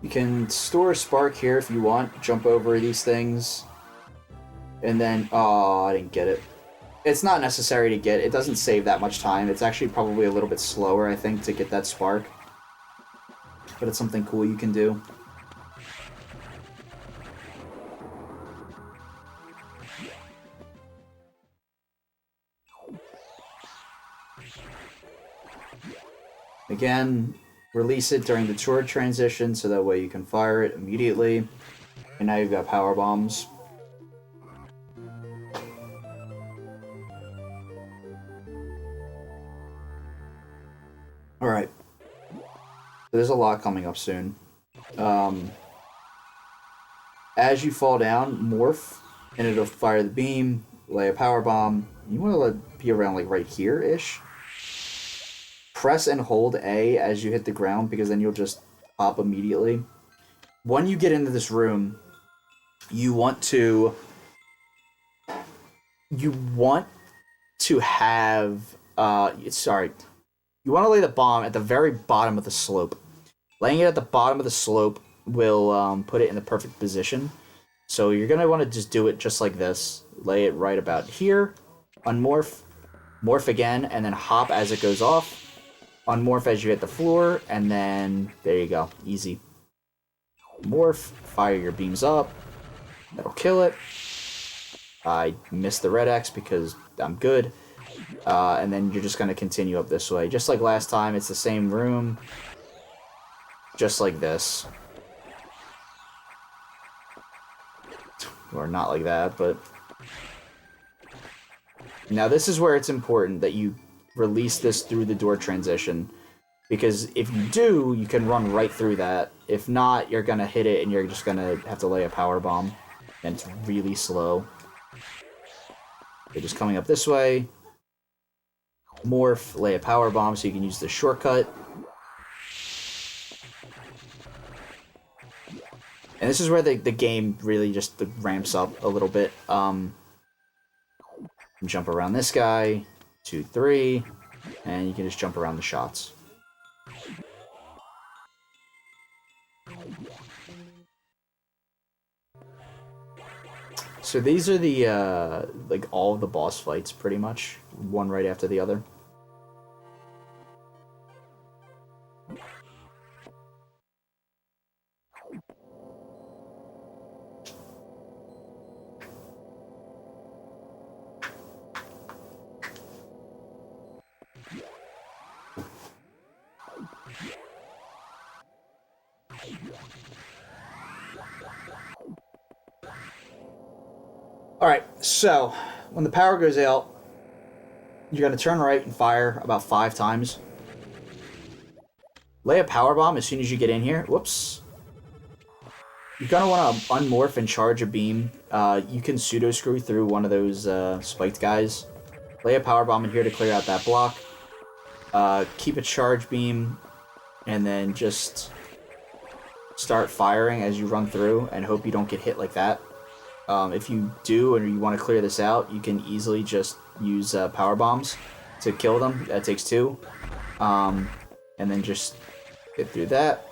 You can store a spark here if you want, jump over these things, and then, oh, I didn't get it. It's not necessary to get, it doesn't save that much time. It's actually probably a little bit slower, I think, to get that spark. But it's something cool you can do. Again, release it during the tour transition so that way you can fire it immediately. And now you've got power bombs. Alright. There's a lot coming up soon. As you fall down, morph, and it'll fire the beam, lay a power bomb. You want to let it be around like right here-ish. Press and hold A as you hit the ground because then you'll just pop immediately. When you get into this room, you want to have you You want to lay the bomb at the very bottom of the slope. Laying it at the bottom of the slope will put it in the perfect position. So you're going to want to just do it just like this. Lay it right about here. Unmorph. Morph again, and then hop as it goes off. Unmorph as you hit the floor, and then there you go. Easy. Morph. Fire your beams up. That'll kill it. I missed the red X because I'm good. And then you're just going to continue up this way. Just like last time, it's the same room. Just like this. Or not like that, but... Now this is where it's important that you release this through the door transition. Because if you do, you can run right through that. If not, you're going to hit it and you're just going to have to lay a power bomb. And it's really slow. You're just coming up this way. Morph, lay a power bomb so you can use the shortcut. And this is where the game really just ramps up a little bit. Jump around this guy, 2, 3, and you can just jump around the shots. So these are the, like, all of the boss fights, pretty much. One right after the other. Alright, so, when the power goes out, you're going to turn right and fire about 5 times. Lay a power bomb as soon as you get in here. Whoops. You're going to want to unmorph and charge a beam. You can pseudo-screw through one of those spiked guys. Lay a power bomb in here to clear out that block. Keep a charge beam, and then just start firing as you run through, and hope you don't get hit like that. If you do, and you want to clear this out, you can easily just use power bombs to kill them. That takes 2. And then just get through that.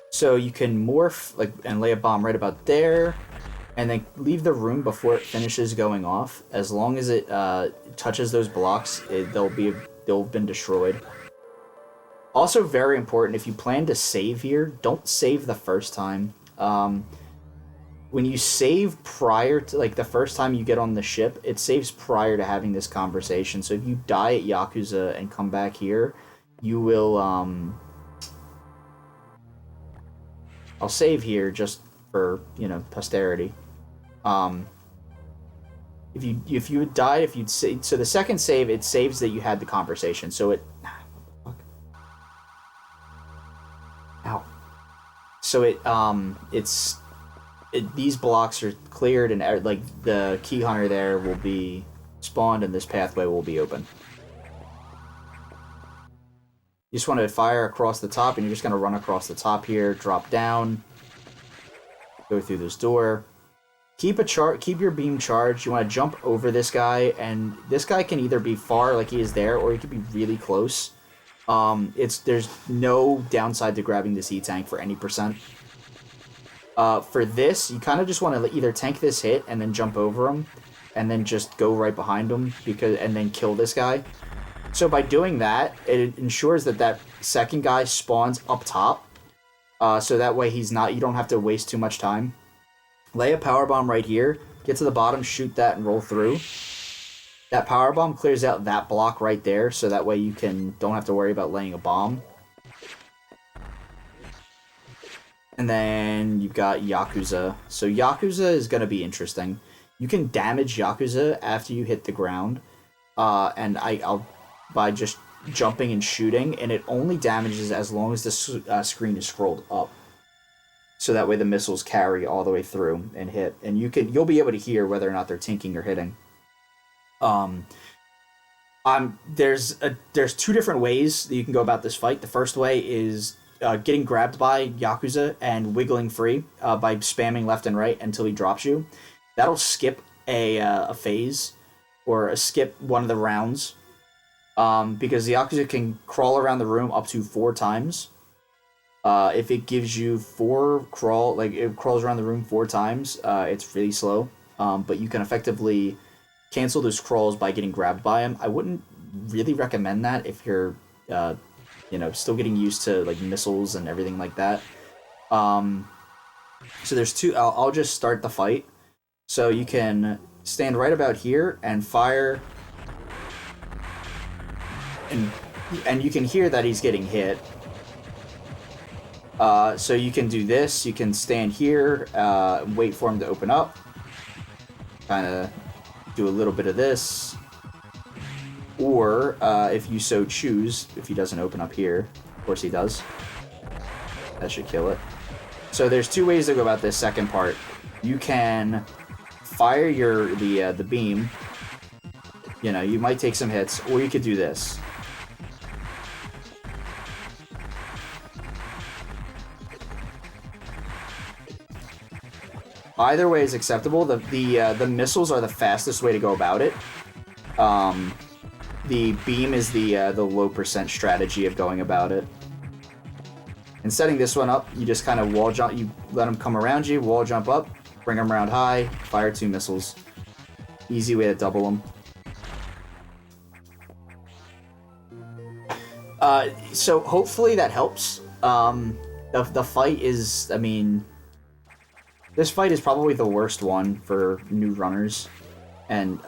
So you can morph and lay a bomb right about there, and then leave the room before it finishes going off. As long as it touches those blocks, they'll have been destroyed. Also very important, if you plan to save here, don't save the first time. When you save prior to, like, the first time you get on the ship, it saves prior to having this conversation. So if you die at Yahooza and come back here, you will, I'll save here just for, you know, posterity. If you had died, if you'd say, so the second save, it saves that you had the conversation. So it, ow. So these blocks are cleared, and like the key hunter there will be spawned, and this pathway will be open. You just want to fire across the top, and you're just going to run across the top here, drop down, go through this door. Keep your beam charged. You want to jump over this guy, and this guy can either be far, like he is there, or he could be really close. There's no downside to grabbing this E-tank for any percent. For this, you kind of just want to either tank this hit and then jump over him, and then just go right behind him, and then kill this guy. So by doing that, it ensures that second guy spawns up top, so that way you don't have to waste too much time. Lay a power bomb right here, get to the bottom, shoot that, and roll through. That power bomb clears out that block right there, so that way you don't have to worry about laying a bomb. And then you've got Yahooza. So Yahooza is going to be interesting. You can damage Yahooza after you hit the ground, and I'll by just jumping and shooting, and it only damages as long as the screen is scrolled up. So that way the missiles carry all the way through and hit, and you'll be able to hear whether or not they're tinking or hitting. There's 2 different ways that you can go about this fight. The first way is getting grabbed by Yahooza and wiggling free by spamming left and right until he drops you. That'll skip a phase, or skip one of the rounds. Because the Yahooza can crawl around the room up to 4 times. If it gives you 4 crawl, like it crawls around the room 4 times, it's really slow. But you can effectively cancel those crawls by getting grabbed by him. I wouldn't really recommend that if you're, still getting used to like missiles and everything like that. So there's 2. I'll just start the fight. So you can stand right about here and fire, and you can hear that he's getting hit. So you can do this. You can stand here, wait for him to open up. Kind of do a little bit of this. Or, if you so choose, if he doesn't open up here, of course he does. That should kill it. So there's 2 ways to go about this second part. You can fire the beam. You might take some hits, or you could do this. Either way is acceptable. The missiles are the fastest way to go about it. The beam is the low percent strategy of going about it. And setting this one up, you just kind of wall jump. You let him come around you, wall jump up, bring him around high, fire 2 missiles. Easy way to double them. So hopefully that helps. The fight is, this fight is probably the worst one for new runners, and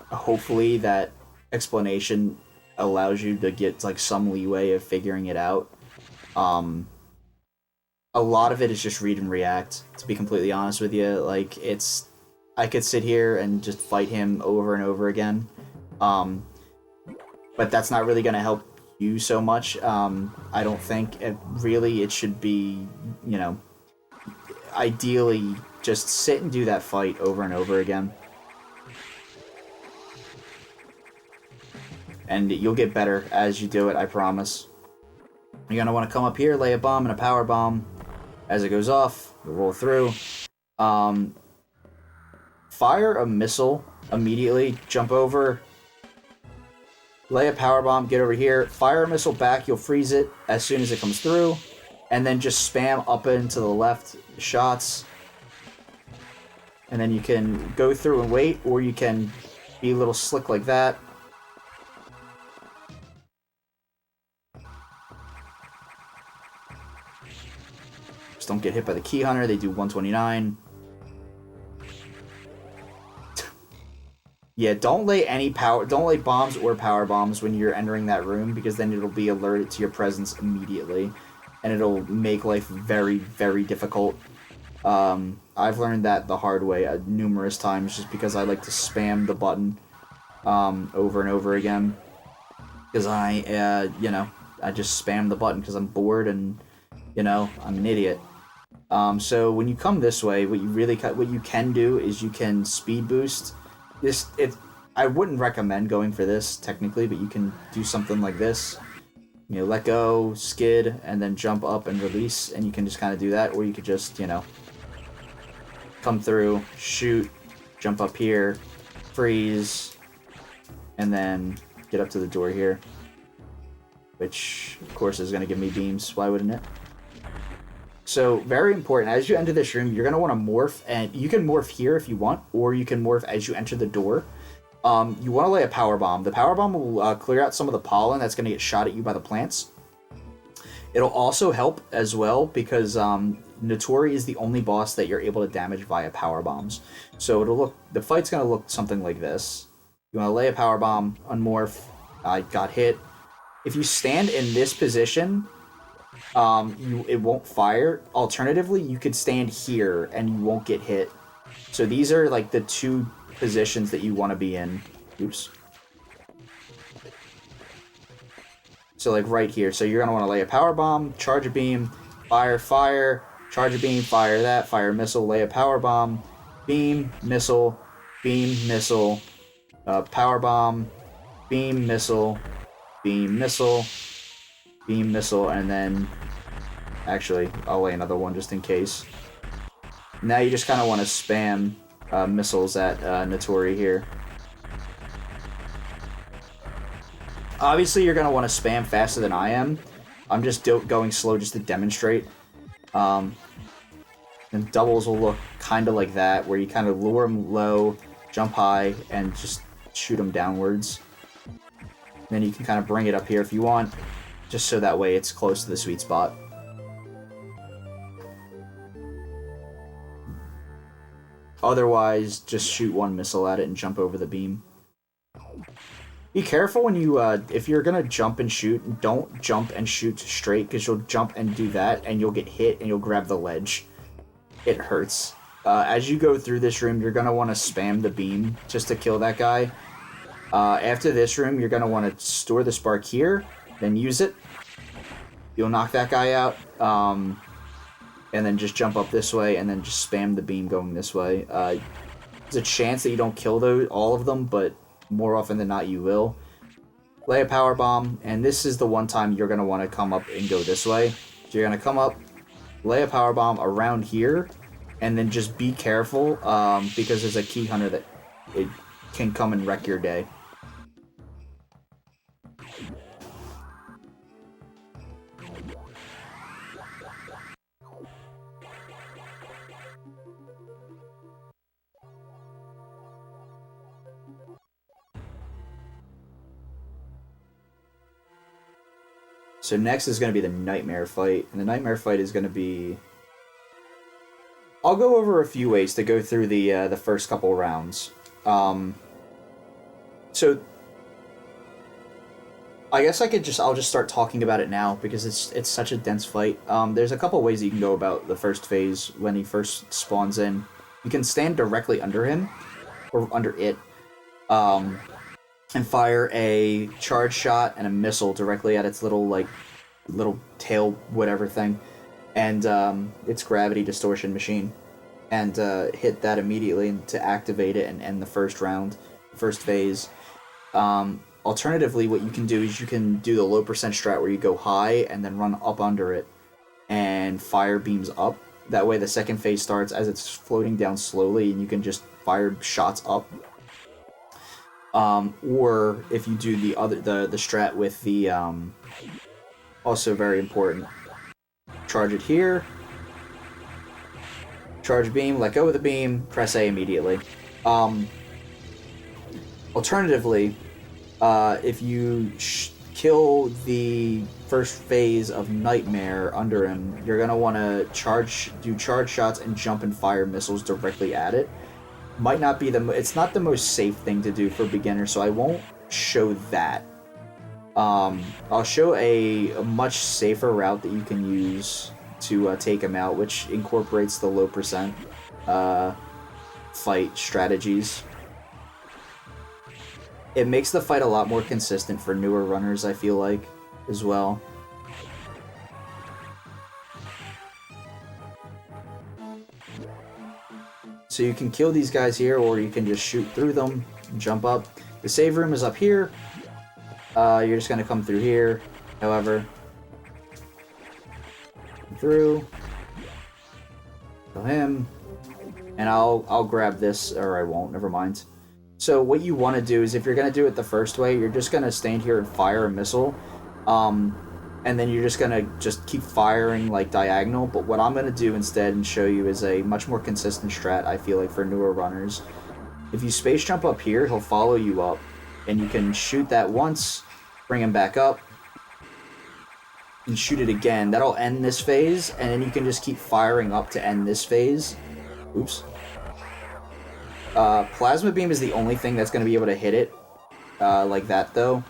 hopefully that explanation allows you to get like some leeway of figuring it out. A lot of it is just read and react, to be completely honest with you. Like, I could sit here and just fight him over and over again, but that's not really going to help you so much. I don't think it should be, ideally just sit and do that fight over and over again. And you'll get better as you do it, I promise. You're going to want to come up here, lay a bomb and a power bomb. As it goes off, you'll roll through. Fire a missile immediately, jump over, lay a power bomb, get over here, fire a missile back, you'll freeze it as soon as it comes through, and then just spam up and to the left shots. And then you can go through and wait, or you can be a little slick like that. Just don't get hit by the key hunter. They do 129. Yeah, don't lay bombs or power bombs when you're entering that room, because then it'll be alerted to your presence immediately, and it'll make life very, very difficult. I've learned that the hard way numerous times, just because I like to spam the button over and over again, because I just spam the button because I'm bored and I'm an idiot. So when you come this way, what you can do is you can speed boost. I wouldn't recommend going for this technically, but you can do something like this. Let go, skid, and then jump up and release, and you can just kind of do that, or you could just, come through, shoot, jump up here, freeze, and then get up to the door here, which, of course, is going to give me beams. Why wouldn't it? So, very important, as you enter this room, you're going to want to morph, and you can morph here if you want, or you can morph as you enter the door. You want to lay a power bomb. The power bomb will clear out some of the pollen that's going to get shot at you by the plants. It'll also help as well, because Notori is the only boss that you're able to damage via power bombs. So the fight's going to look something like this. You want to lay a power bomb, unmorph, I got hit. If you stand in this position, it won't fire. Alternatively, you could stand here and you won't get hit. So these are like the 2 positions that you want to be in. Oops. So like right here. So you're going to want to lay a power bomb, charge a beam, fire, charge a beam, fire that, fire a missile, lay a power bomb, beam, missile, power bomb, beam, missile, and then actually I'll lay another one just in case. Now you just kind of want to spam missiles at Notori here. Obviously, you're going to want to spam faster than I am. I'm just going slow just to demonstrate. And doubles will look kind of like that, where you kind of lure them low, jump high, and just shoot them downwards. Then you can kind of bring it up here if you want, just so that way it's close to the sweet spot. Otherwise, just shoot one missile at it and jump over the beam. Be careful when you, if you're gonna jump and shoot, don't jump and shoot straight, because you'll jump and do that, and you'll get hit, and you'll grab the ledge. It hurts. As you go through this room, you're gonna want to spam the beam just to kill that guy. After this room, you're gonna want to store the spark here, then use it. You'll knock that guy out, and then just jump up this way, and then just spam the beam going this way. There's a chance that you don't kill all of them, but more often than not, you will. Lay a power bomb, and this is the one time you're gonna want to come up and go this way. So you're gonna come up, lay a power bomb around here, and then just be careful, because there's a key hunter that it can come and wreck your day. So next is going to be the Nightmare fight, and the Nightmare fight is going to be... I'll go over a few ways to go through the first couple rounds. So I guess I'll just start talking about it now, because it's such a dense fight. There's a couple ways that you can go about the first phase when he first spawns in. You can stand directly under him, or under it, and fire a charge shot and a missile directly at its little tail whatever thing, and its gravity distortion machine, and hit that immediately to activate it and end the first phase. Alternatively, what you can do is you can do the low percent strat where you go high and then run up under it and fire beams up. That way the second phase starts as it's floating down slowly, and you can just fire shots up. Or if you do the strat with the also very important, charge it here, charge beam, let go of the beam, press A immediately. Alternatively, if you kill the first phase of Nightmare under him, you're gonna want to do charge shots and jump and fire missiles directly at it. Might not be it's not the most safe thing to do for beginners, so I won't show that. I'll show a much safer route that you can use to take him out, which incorporates the low percent fight strategies. It makes the fight a lot more consistent for newer runners, I feel like, as well. So you can kill these guys here, or you can just shoot through them and jump up. The save room is up here. You're just gonna come through here, however. Through. Kill him. And I'll grab this, or I won't, never mind. So what you want to do is, if you're gonna do it the first way, you're just gonna stand here and fire a missile. And then you're just gonna keep firing like diagonal. But what I'm gonna do instead and show you is a much more consistent strat, I feel like, for newer runners. If you space jump up here, he'll follow you up, and you can shoot that once, bring him back up, and shoot it again. That'll end this phase, and then you can just keep firing up to end this phase. Oops. Plasma beam is the only thing that's going to be able to hit it like that, though.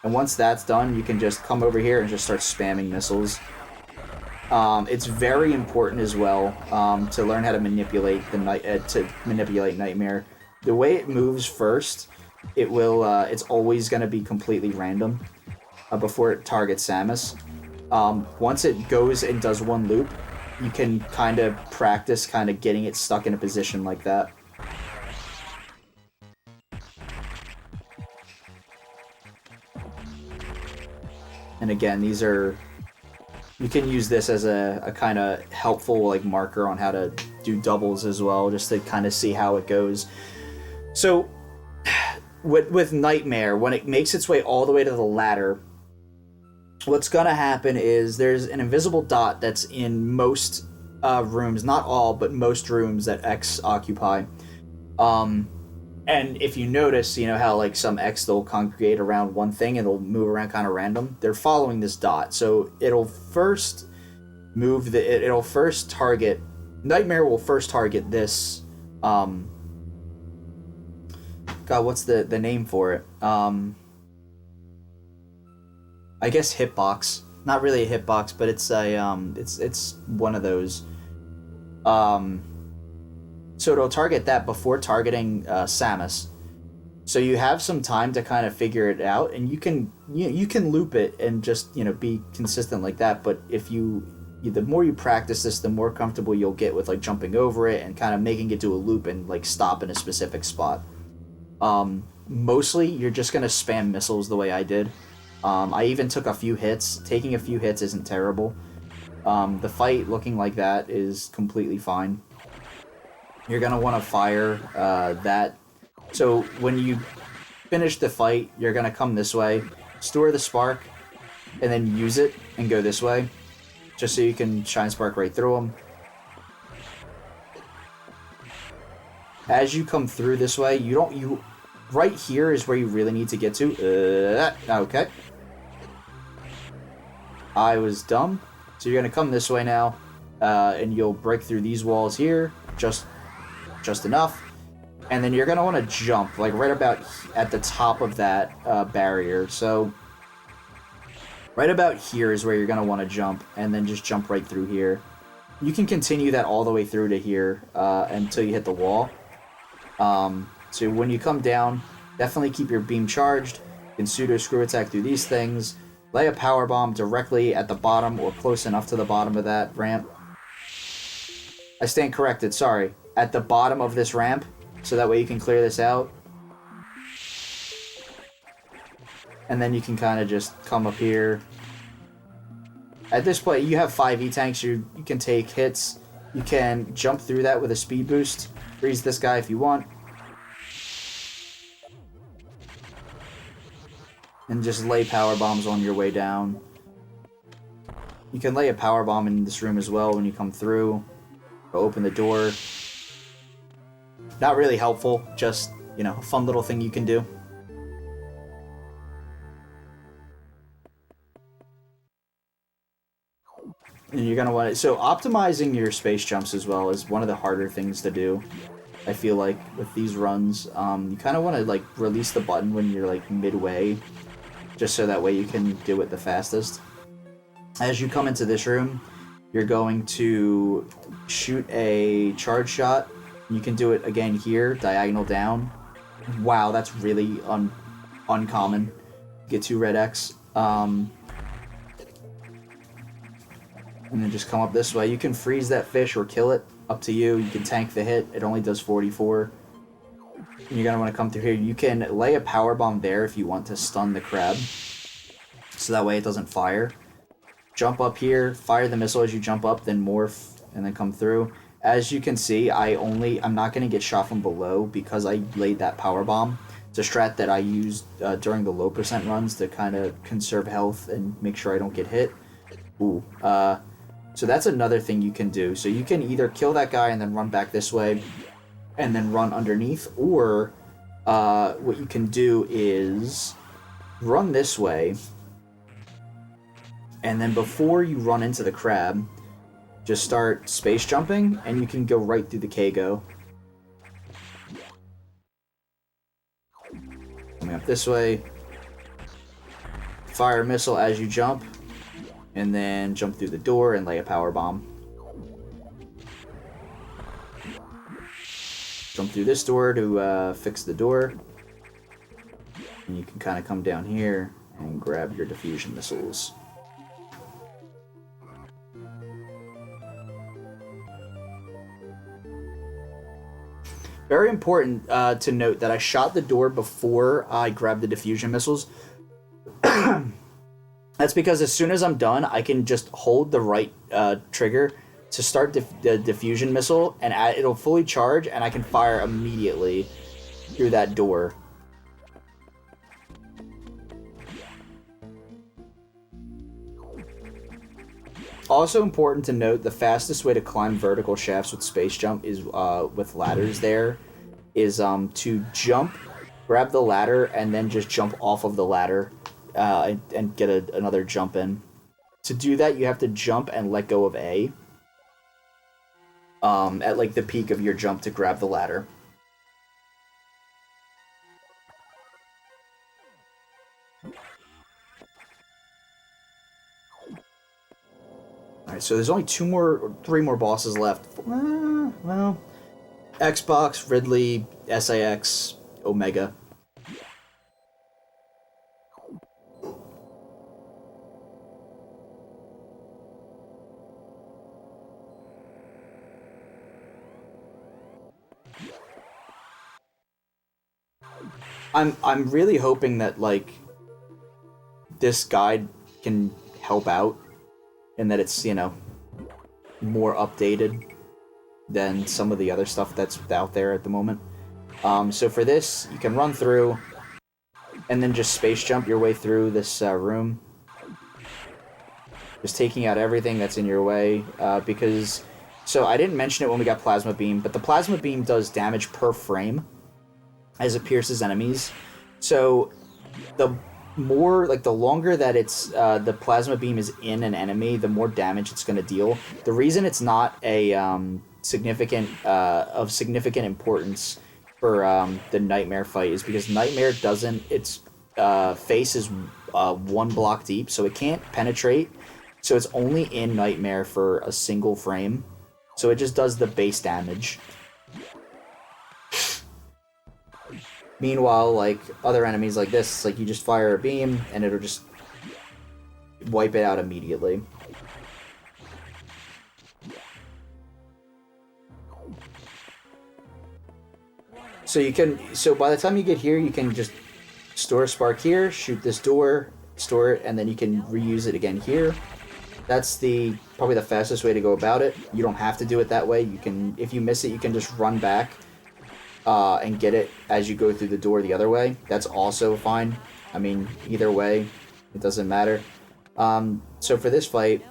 And once that's done, you can just come over here and just start spamming missiles. It's very important as well to learn how to manipulate Nightmare. The way it moves first, it's always going to be completely random before it targets Samus. Once it goes and does one loop, you can kind of practice getting it stuck in a position like that. And again, you can use this as a kind of helpful marker on how to do doubles as well, just to kind of see how it goes. So with Nightmare, when it makes its way all the way to the ladder, what's gonna happen is there's an invisible dot that's in most rooms, not all, but most rooms that X occupy. And if you notice, you know how like some X, they'll congregate around one thing and they'll move around kind of random. They're following this dot, so it'll first it'll first target. Nightmare will first target this. God, what's the name for it? I guess hitbox. Not really a hitbox, but it's a it's one of those. So it'll target that before targeting Samus. So you have some time to kind of figure it out, and you can loop it and just be consistent like that. But if the more you practice this, the more comfortable you'll get with like jumping over it and kind of making it do a loop and like stop in a specific spot. Mostly you're just gonna spam missiles the way I did. I even took a few hits. Taking a few hits isn't terrible. The fight looking like that is completely fine. You're going to want to fire that. So when you finish the fight, you're going to come this way, store the spark, and then use it and go this way, just so you can shine spark right through them. As you come through this way, right here is where you really need to get to. Okay. I was dumb. So you're going to come this way now, and you'll break through these walls here, just enough. And then you're going to want to jump, like right about at the top of that barrier. So right about here is where you're going to want to jump, and then just jump right through here. You can continue that all the way through to here until you hit the wall. So when you come down, definitely keep your beam charged. You can pseudo screw attack through these things. Lay a power bomb directly at the bottom or close enough to the bottom of that ramp. I stand corrected, sorry. At the bottom of this ramp, so that way you can clear this out. And then you can kind of just come up here. At this point, you have 5 E-tanks. You can take hits. You can jump through that with a speed boost. Freeze this guy if you want. And just lay power bombs on your way down. You can lay a power bomb in this room as well when you come through. Open the door. Not really helpful, just, a fun little thing you can do. And you're going to want to... So optimizing your space jumps as well is one of the harder things to do. I feel like with these runs, you kind of want to like release the button when you're like midway, just so that way you can do it the fastest. As you come into this room, you're going to shoot a charge shot. You can do it again here, diagonal down. Wow, that's really uncommon. Get 2 red X. And then just come up this way. You can freeze that fish or kill it. Up to you. You can tank the hit. It only does 44. And you're going to want to come through here. You can lay a power bomb there if you want to stun the crab. So that way it doesn't fire. Jump up here. Fire the missile as you jump up. Then morph. And then come through. As you can see, I'm not going to get shot from below because I laid that power bomb. It's a strat that I used during the low percent runs to kind of conserve health and make sure I don't get hit. Ooh. So that's another thing you can do. So you can either kill that guy and then run back this way and then run underneath, or what you can do is run this way, and then before you run into the crab, just start space jumping, and you can go right through the Kago. Coming up this way, fire a missile as you jump, and then jump through the door and lay a power bomb. Jump through this door to fix the door. And you can kind of come down here and grab your diffusion missiles. Very important to note that I shot the door before I grabbed the diffusion missiles. That's because as soon as I'm done, I can just hold the right trigger to start the diffusion missile, and it'll fully charge, and I can fire immediately through that door. Also important to note, the fastest way to climb vertical shafts with space jump is with ladders there, is to jump, grab the ladder, and then just jump off of the ladder and get another jump in. To do that, you have to jump and let go of A at like the peak of your jump to grab the ladder. Alright, so there's only 3 more bosses left. Well, Xbox, Ridley, SAX, Omega. I'm really hoping that like this guide can help out and that it's, you know, more updated than some of the other stuff that's out there at the moment. So for this, you can run through and then just space jump your way through this room. Just taking out everything that's in your way, because... So I didn't mention it when we got Plasma Beam, but the Plasma Beam does damage per frame as it pierces enemies. So the more, like, the longer that it's, the Plasma Beam is in an enemy, the more damage it's going to deal. The reason it's not a, significant importance for, the Nightmare fight is because Nightmare doesn't, its, face is, 1 block deep, so it can't penetrate. So it's only in Nightmare for a single frame. So it just does the base damage. Meanwhile, like, other enemies like this, like, you just fire a beam, and it'll just wipe it out immediately. So you can, so by the time you get here, you can just store a spark here, shoot this door, store it, and then you can reuse it again here. That's probably the fastest way to go about it. You don't have to do it that way. You can, if you miss it, you can just run back and get it as you go through the door the other way. That's also fine. I mean, either way, it doesn't matter. So for this fight,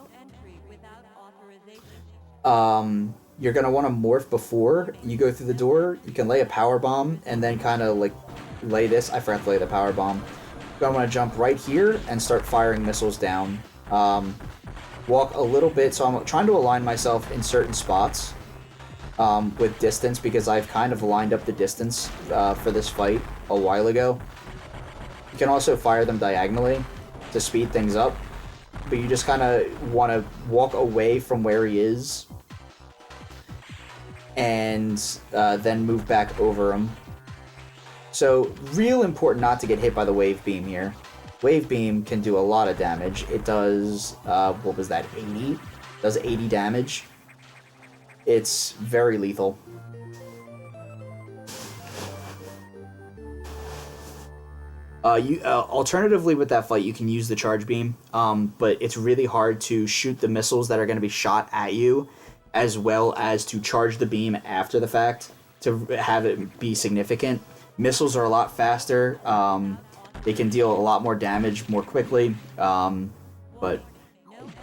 you're going to want to morph before you go through the door. You can lay a power bomb and then kind of like lay this. I forgot to lay the power bomb. You're going to want to jump right here and start firing missiles down. Walk a little bit, so I'm trying to align myself in certain spots with distance because I've kind of lined up the distance for this fight a while ago. You can also fire them diagonally to speed things up, but you just kind of want to walk away from where he is and then move back over him. So, real important not to get hit by the wave beam here. Wave beam can do a lot of damage. It does, what was that, 80? Does 80 damage. It's very lethal. Alternatively with that fight, you can use the charge beam, but it's really hard to shoot the missiles that are going to be shot at you, as well as to charge the beam after the fact to have it be significant. Missiles are a lot faster. They can deal a lot more damage more quickly, but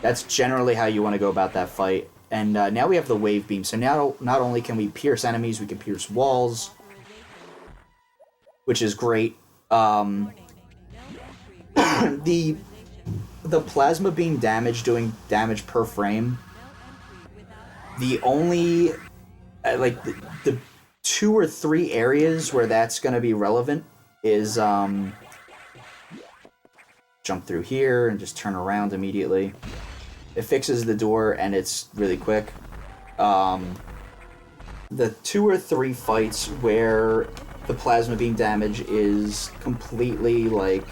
that's generally how you want to go about that fight. And now we have the wave beam, so now not only can we pierce enemies, we can pierce walls, which is great. The plasma beam damage doing damage per frame. The only like the 2 or 3 areas where that's going to be relevant is jump through here and just turn around immediately. It fixes the door and it's really quick. The 2 or 3 fights where the plasma beam damage is completely like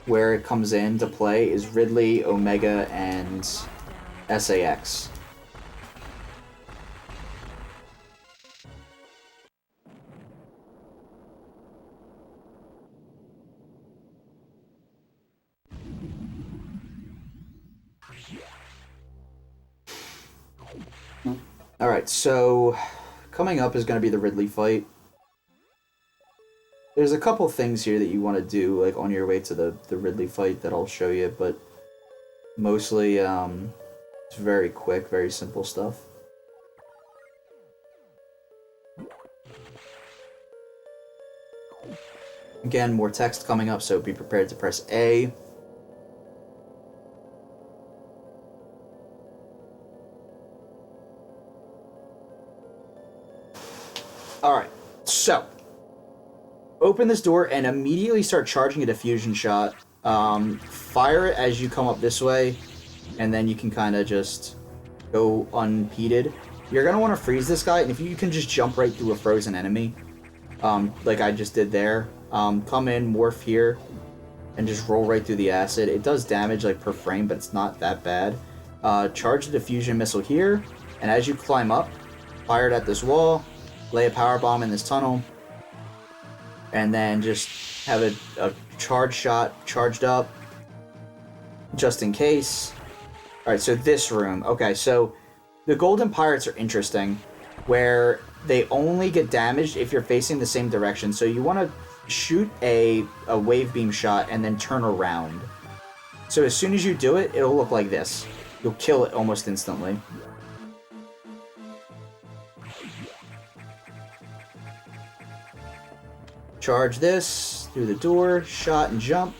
where it comes into play is Ridley, Omega, and SAX. Alright, so coming up is going to be the Ridley fight. There's a couple things here that you want to do, like on your way to the Ridley fight that I'll show you, but mostly, It's very quick, very simple stuff. Again, more text coming up, so be prepared to press A. Alright, so open this door and immediately start charging a diffusion shot. Fire it as you come up this way, and then you can kind of just go unimpeded. You're going to want to freeze this guy, and if you can just jump right through a frozen enemy, like I just did there, come in, morph here, and just roll right through the acid. It does damage like per frame, but it's not that bad. Charge the diffusion missile here, and as you climb up, fire it at this wall, lay a power bomb in this tunnel, and then just have a charge shot charged up, just in case. Alright, so this room. Okay, so the golden pirates are interesting, where they only get damaged if you're facing the same direction. So you want to shoot a wave beam shot and then turn around. So as soon as you do it, it'll look like this. You'll kill it almost instantly. Charge this through the door, shot and jump.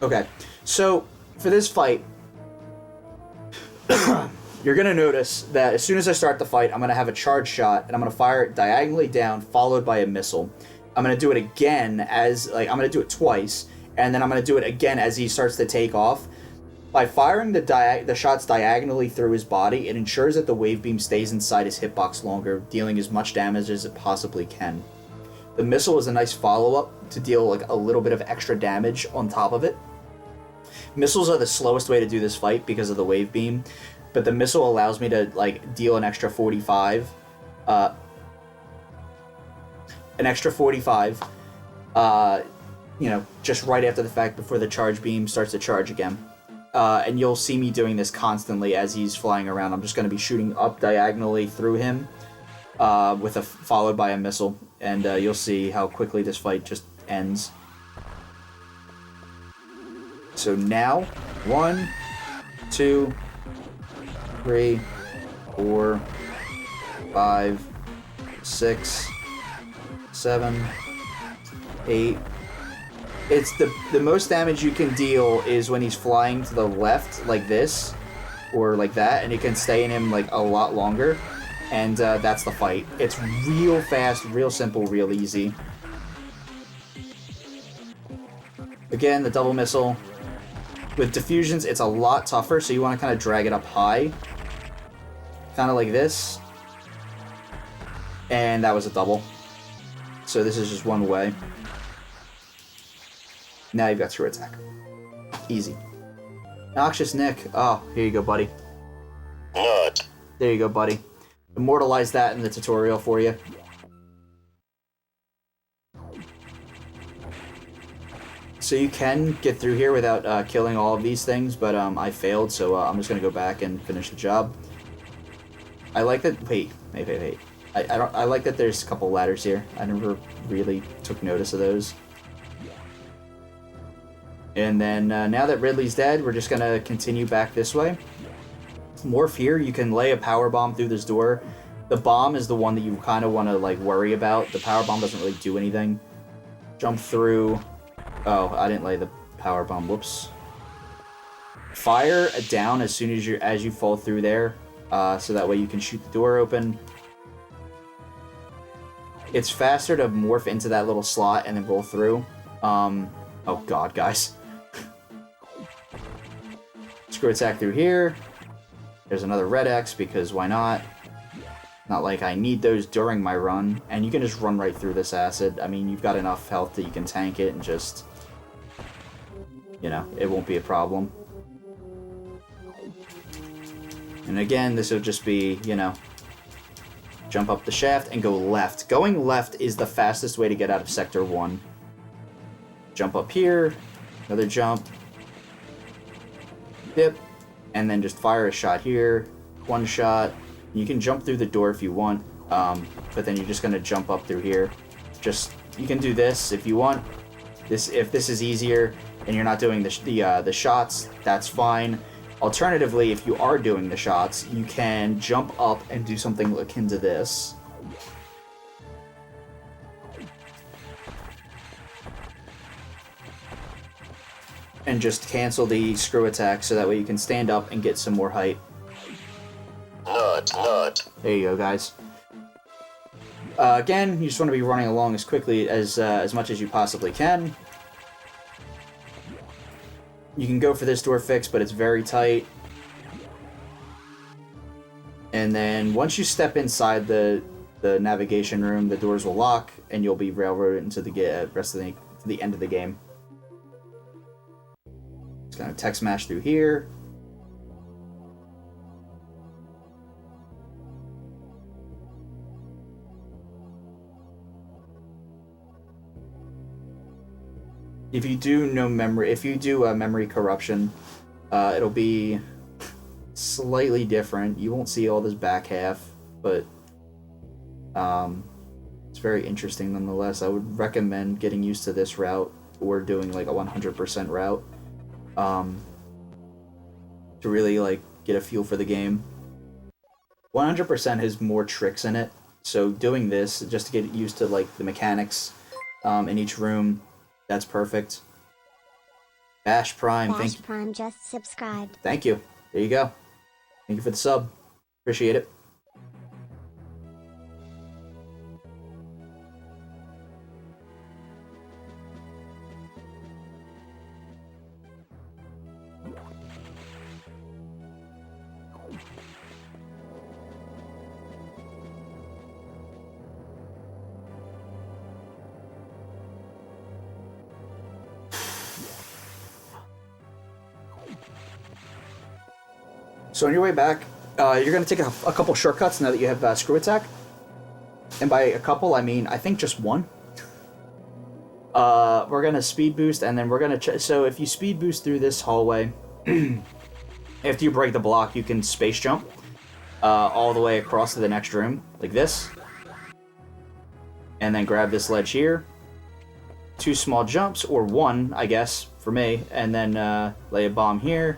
Okay, so for this fight, you're going to notice that as soon as I start the fight, I'm going to have a charge shot, and I'm going to fire it diagonally down, followed by a missile. I'm going to do it again as, I'm going to do it twice, and then I'm going to do it again as he starts to take off. By firing the shots diagonally through his body, it ensures that the wave beam stays inside his hitbox longer, dealing as much damage as it possibly can. The missile is a nice follow-up to deal a little bit of extra damage on top of it. Missiles are the slowest way to do this fight because of the wave beam, but the missile allows me to deal an extra 45. Just right after the fact before the charge beam starts to charge again. And you'll see me doing this constantly as he's flying around. I'm just going to be shooting up diagonally through him followed by a missile, and you'll see how quickly this fight just ends. So now, 1, 2, 3, 4, 5, 6, 7, 8. It's the most damage you can deal is when he's flying to the left like this, or like that, and it can stay in him a lot longer. And that's the fight. It's real fast, real simple, real easy. Again, the double missile. With diffusions, it's a lot tougher, so you want to kind of drag it up high. Kind of like this. And that was a double. So this is just one way. Now you've got screw attack. Easy. Noxious Nick. Oh, here you go, buddy. What? There you go, buddy. Immortalize that in the tutorial for you. So you can get through here without killing all of these things, but I failed, so I'm just gonna go back and finish the job. I like that. Wait. I like that there's a couple ladders here. I never really took notice of those. And then now that Ridley's dead, we're just gonna continue back this way. Morph here. You can lay a power bomb through this door. The bomb is the one that you kind of want to worry about. The power bomb doesn't really do anything. Jump through. Oh, I didn't lay the power bomb. Whoops. Fire it down as soon as you fall through there, so that way you can shoot the door open. It's faster to morph into that little slot and then roll through. Oh god, guys. Screw attack through here. There's another red X because why not? Not like I need those during my run. And you can just run right through this acid. I mean, you've got enough health that you can tank it and just... it won't be a problem. And again, this will just be, jump up the shaft and go left. Going left is the fastest way to get out of Sector 1. Jump up here, another jump, dip, and then just fire a shot here, one shot. You can jump through the door if you want. but then you're just gonna jump up through here. You can do this if you want. If this is easier and you're not doing the shots, that's fine. Alternatively, if you are doing the shots, you can jump up and do something akin to this. And just cancel the screw attack so that way you can stand up and get some more height. Not. There you go, guys. Again, you just want to be running along as quickly as much as you possibly can. You can go for this door fix, but it's very tight. And then once you step inside the navigation room, the doors will lock, and you'll be railroaded into the rest of the end of the game. Just gonna tech smash through here. If you do memory corruption, it'll be slightly different. You won't see all this back half, but it's very interesting nonetheless. I would recommend getting used to this route or doing like a 100% route to really like get a feel for the game. 100% has more tricks in it, so doing this just to get used to like the mechanics in each room. That's perfect. Bash Prime, Bash Prime just subscribed. Thank you. There you go. Thank you for the sub. Appreciate it. So on your way back, you're going to take a couple shortcuts now that you have screw attack. And by a couple, I mean, I think just one. We're going to speed boost, and then we're going to... So if you speed boost through this hallway, after you break the block, you can space jump all the way across to the next room, like this. And then grab this ledge here. 2 small jumps, or 1, I guess, for me. And then lay a bomb here.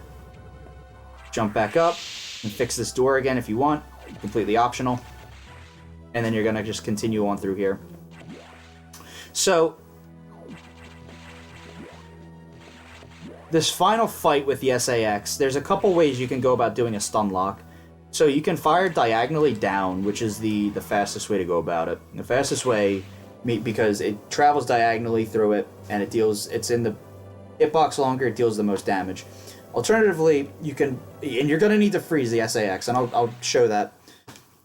Jump back up and fix this door again if you want. Completely optional. And then you're going to just continue on through here. So, this final fight with the SAX, there's a couple ways you can go about doing a stun lock. So you can fire diagonally down, which is the fastest way to go about it. The fastest way, because it travels diagonally through it, and it's in the hitbox longer, it deals the most damage. Alternatively, you can, and you're going to need to freeze the SAX, and I'll show that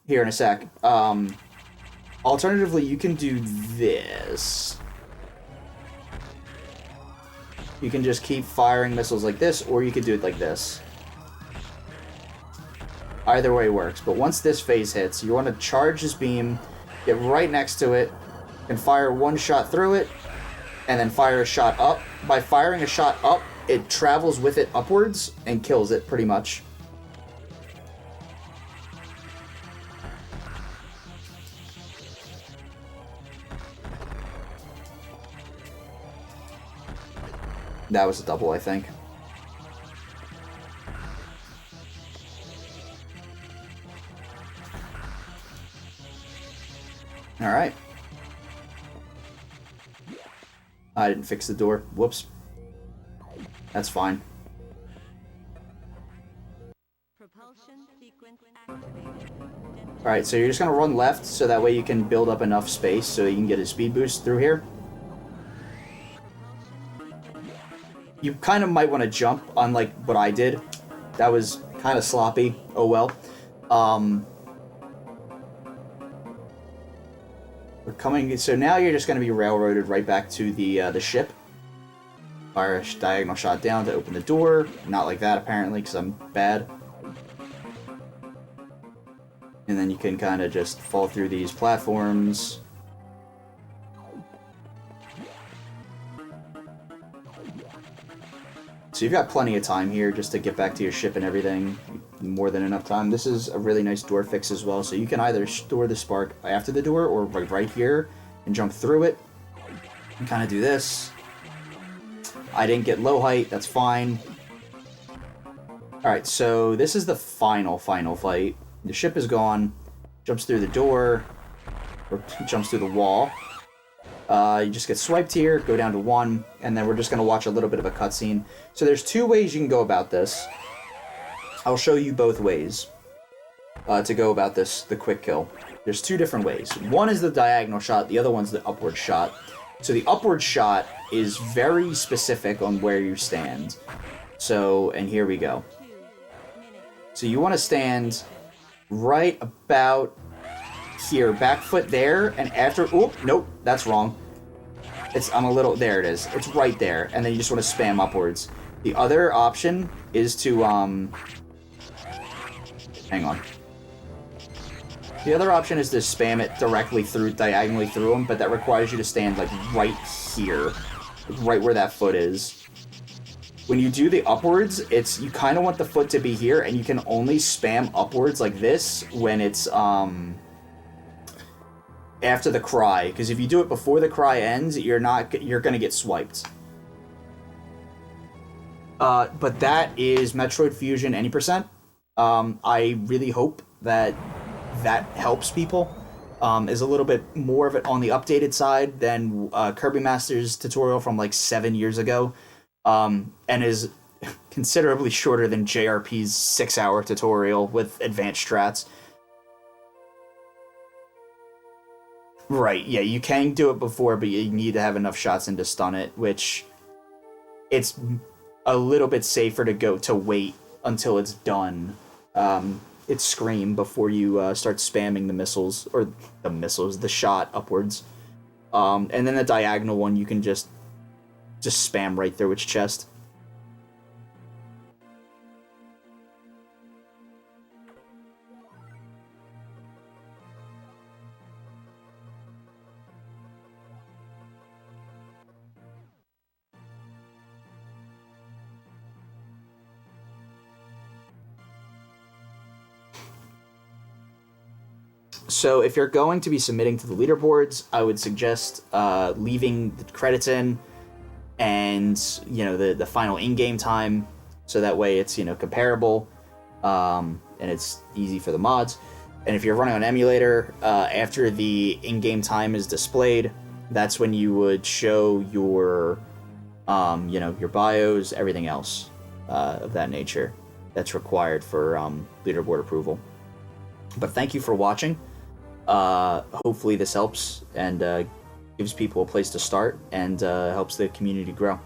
here in a sec. Alternatively, you can do this. You can just keep firing missiles like this, or you could do it like this. Either way works, but once this phase hits, you want to charge this beam, get right next to it, and fire 1 shot through it, and then fire a shot up. By firing a shot up, it travels with it upwards and kills it, pretty much. That was a double, I think. Alright. I didn't fix the door. Whoops. That's fine. Alright, so you're just going to run left, so that way you can build up enough space so you can get a speed boost through here. You kind of might want to jump, unlike what I did. That was kind of sloppy. Oh well. We're coming... So now you're just going to be railroaded right back to the ship. Fire a diagonal shot down to open the door. Not like that, apparently, because I'm bad. And then you can kind of just fall through these platforms. So you've got plenty of time here just to get back to your ship and everything. more than enough time. This is a really nice door fix as well, so you can either store the spark after the door or right here and jump through it and kind of do this. I didn't get low height, that's fine. Alright, so this is the final fight. The ship is gone, jumps through the door, or jumps through the wall. You just get swiped here, go down to 1, and then we're just going to watch a little bit of a cutscene. So there's 2 ways you can go about this. I'll show you both ways to go about this, the quick kill. There's 2 different ways. One is the diagonal shot, the other one's the upward shot. So the upward shot is very specific on where you stand. So, and here we go. So you want to stand right about here, back foot there, and after, oh, nope, that's wrong. I'm a little, there it is. It's right there, and then you just want to spam upwards. The other option is to, hang on. The other option is to spam it directly through, diagonally through them, but that requires you to stand, like, right here. Right where that foot is. When you do the upwards, you kind of want the foot to be here, and you can only spam upwards like this when it's, after the cry. Because if you do it before the cry ends, you're gonna get swiped. But that is Metroid Fusion any %. I really hope that helps people. Is a little bit more of it on the updated side than Kirby Master's tutorial from like 7 years ago, and is considerably shorter than JRP's 6-hour tutorial with advanced strats. Right, yeah, you can do it before, but you need to have enough shots in to stun it, which it's a little bit safer to wait until it's done. It's Scream before you start spamming the shot upwards. And then the diagonal one, you can just spam right through its chest. So if you're going to be submitting to the leaderboards, I would suggest leaving the credits in and, the final in-game time, so that way it's, comparable, and it's easy for the mods. And if you're running on emulator, after the in-game time is displayed, that's when you would show your, your bios, everything else of that nature that's required for leaderboard approval. But thank you for watching. Hopefully this helps and gives people a place to start and helps the community grow.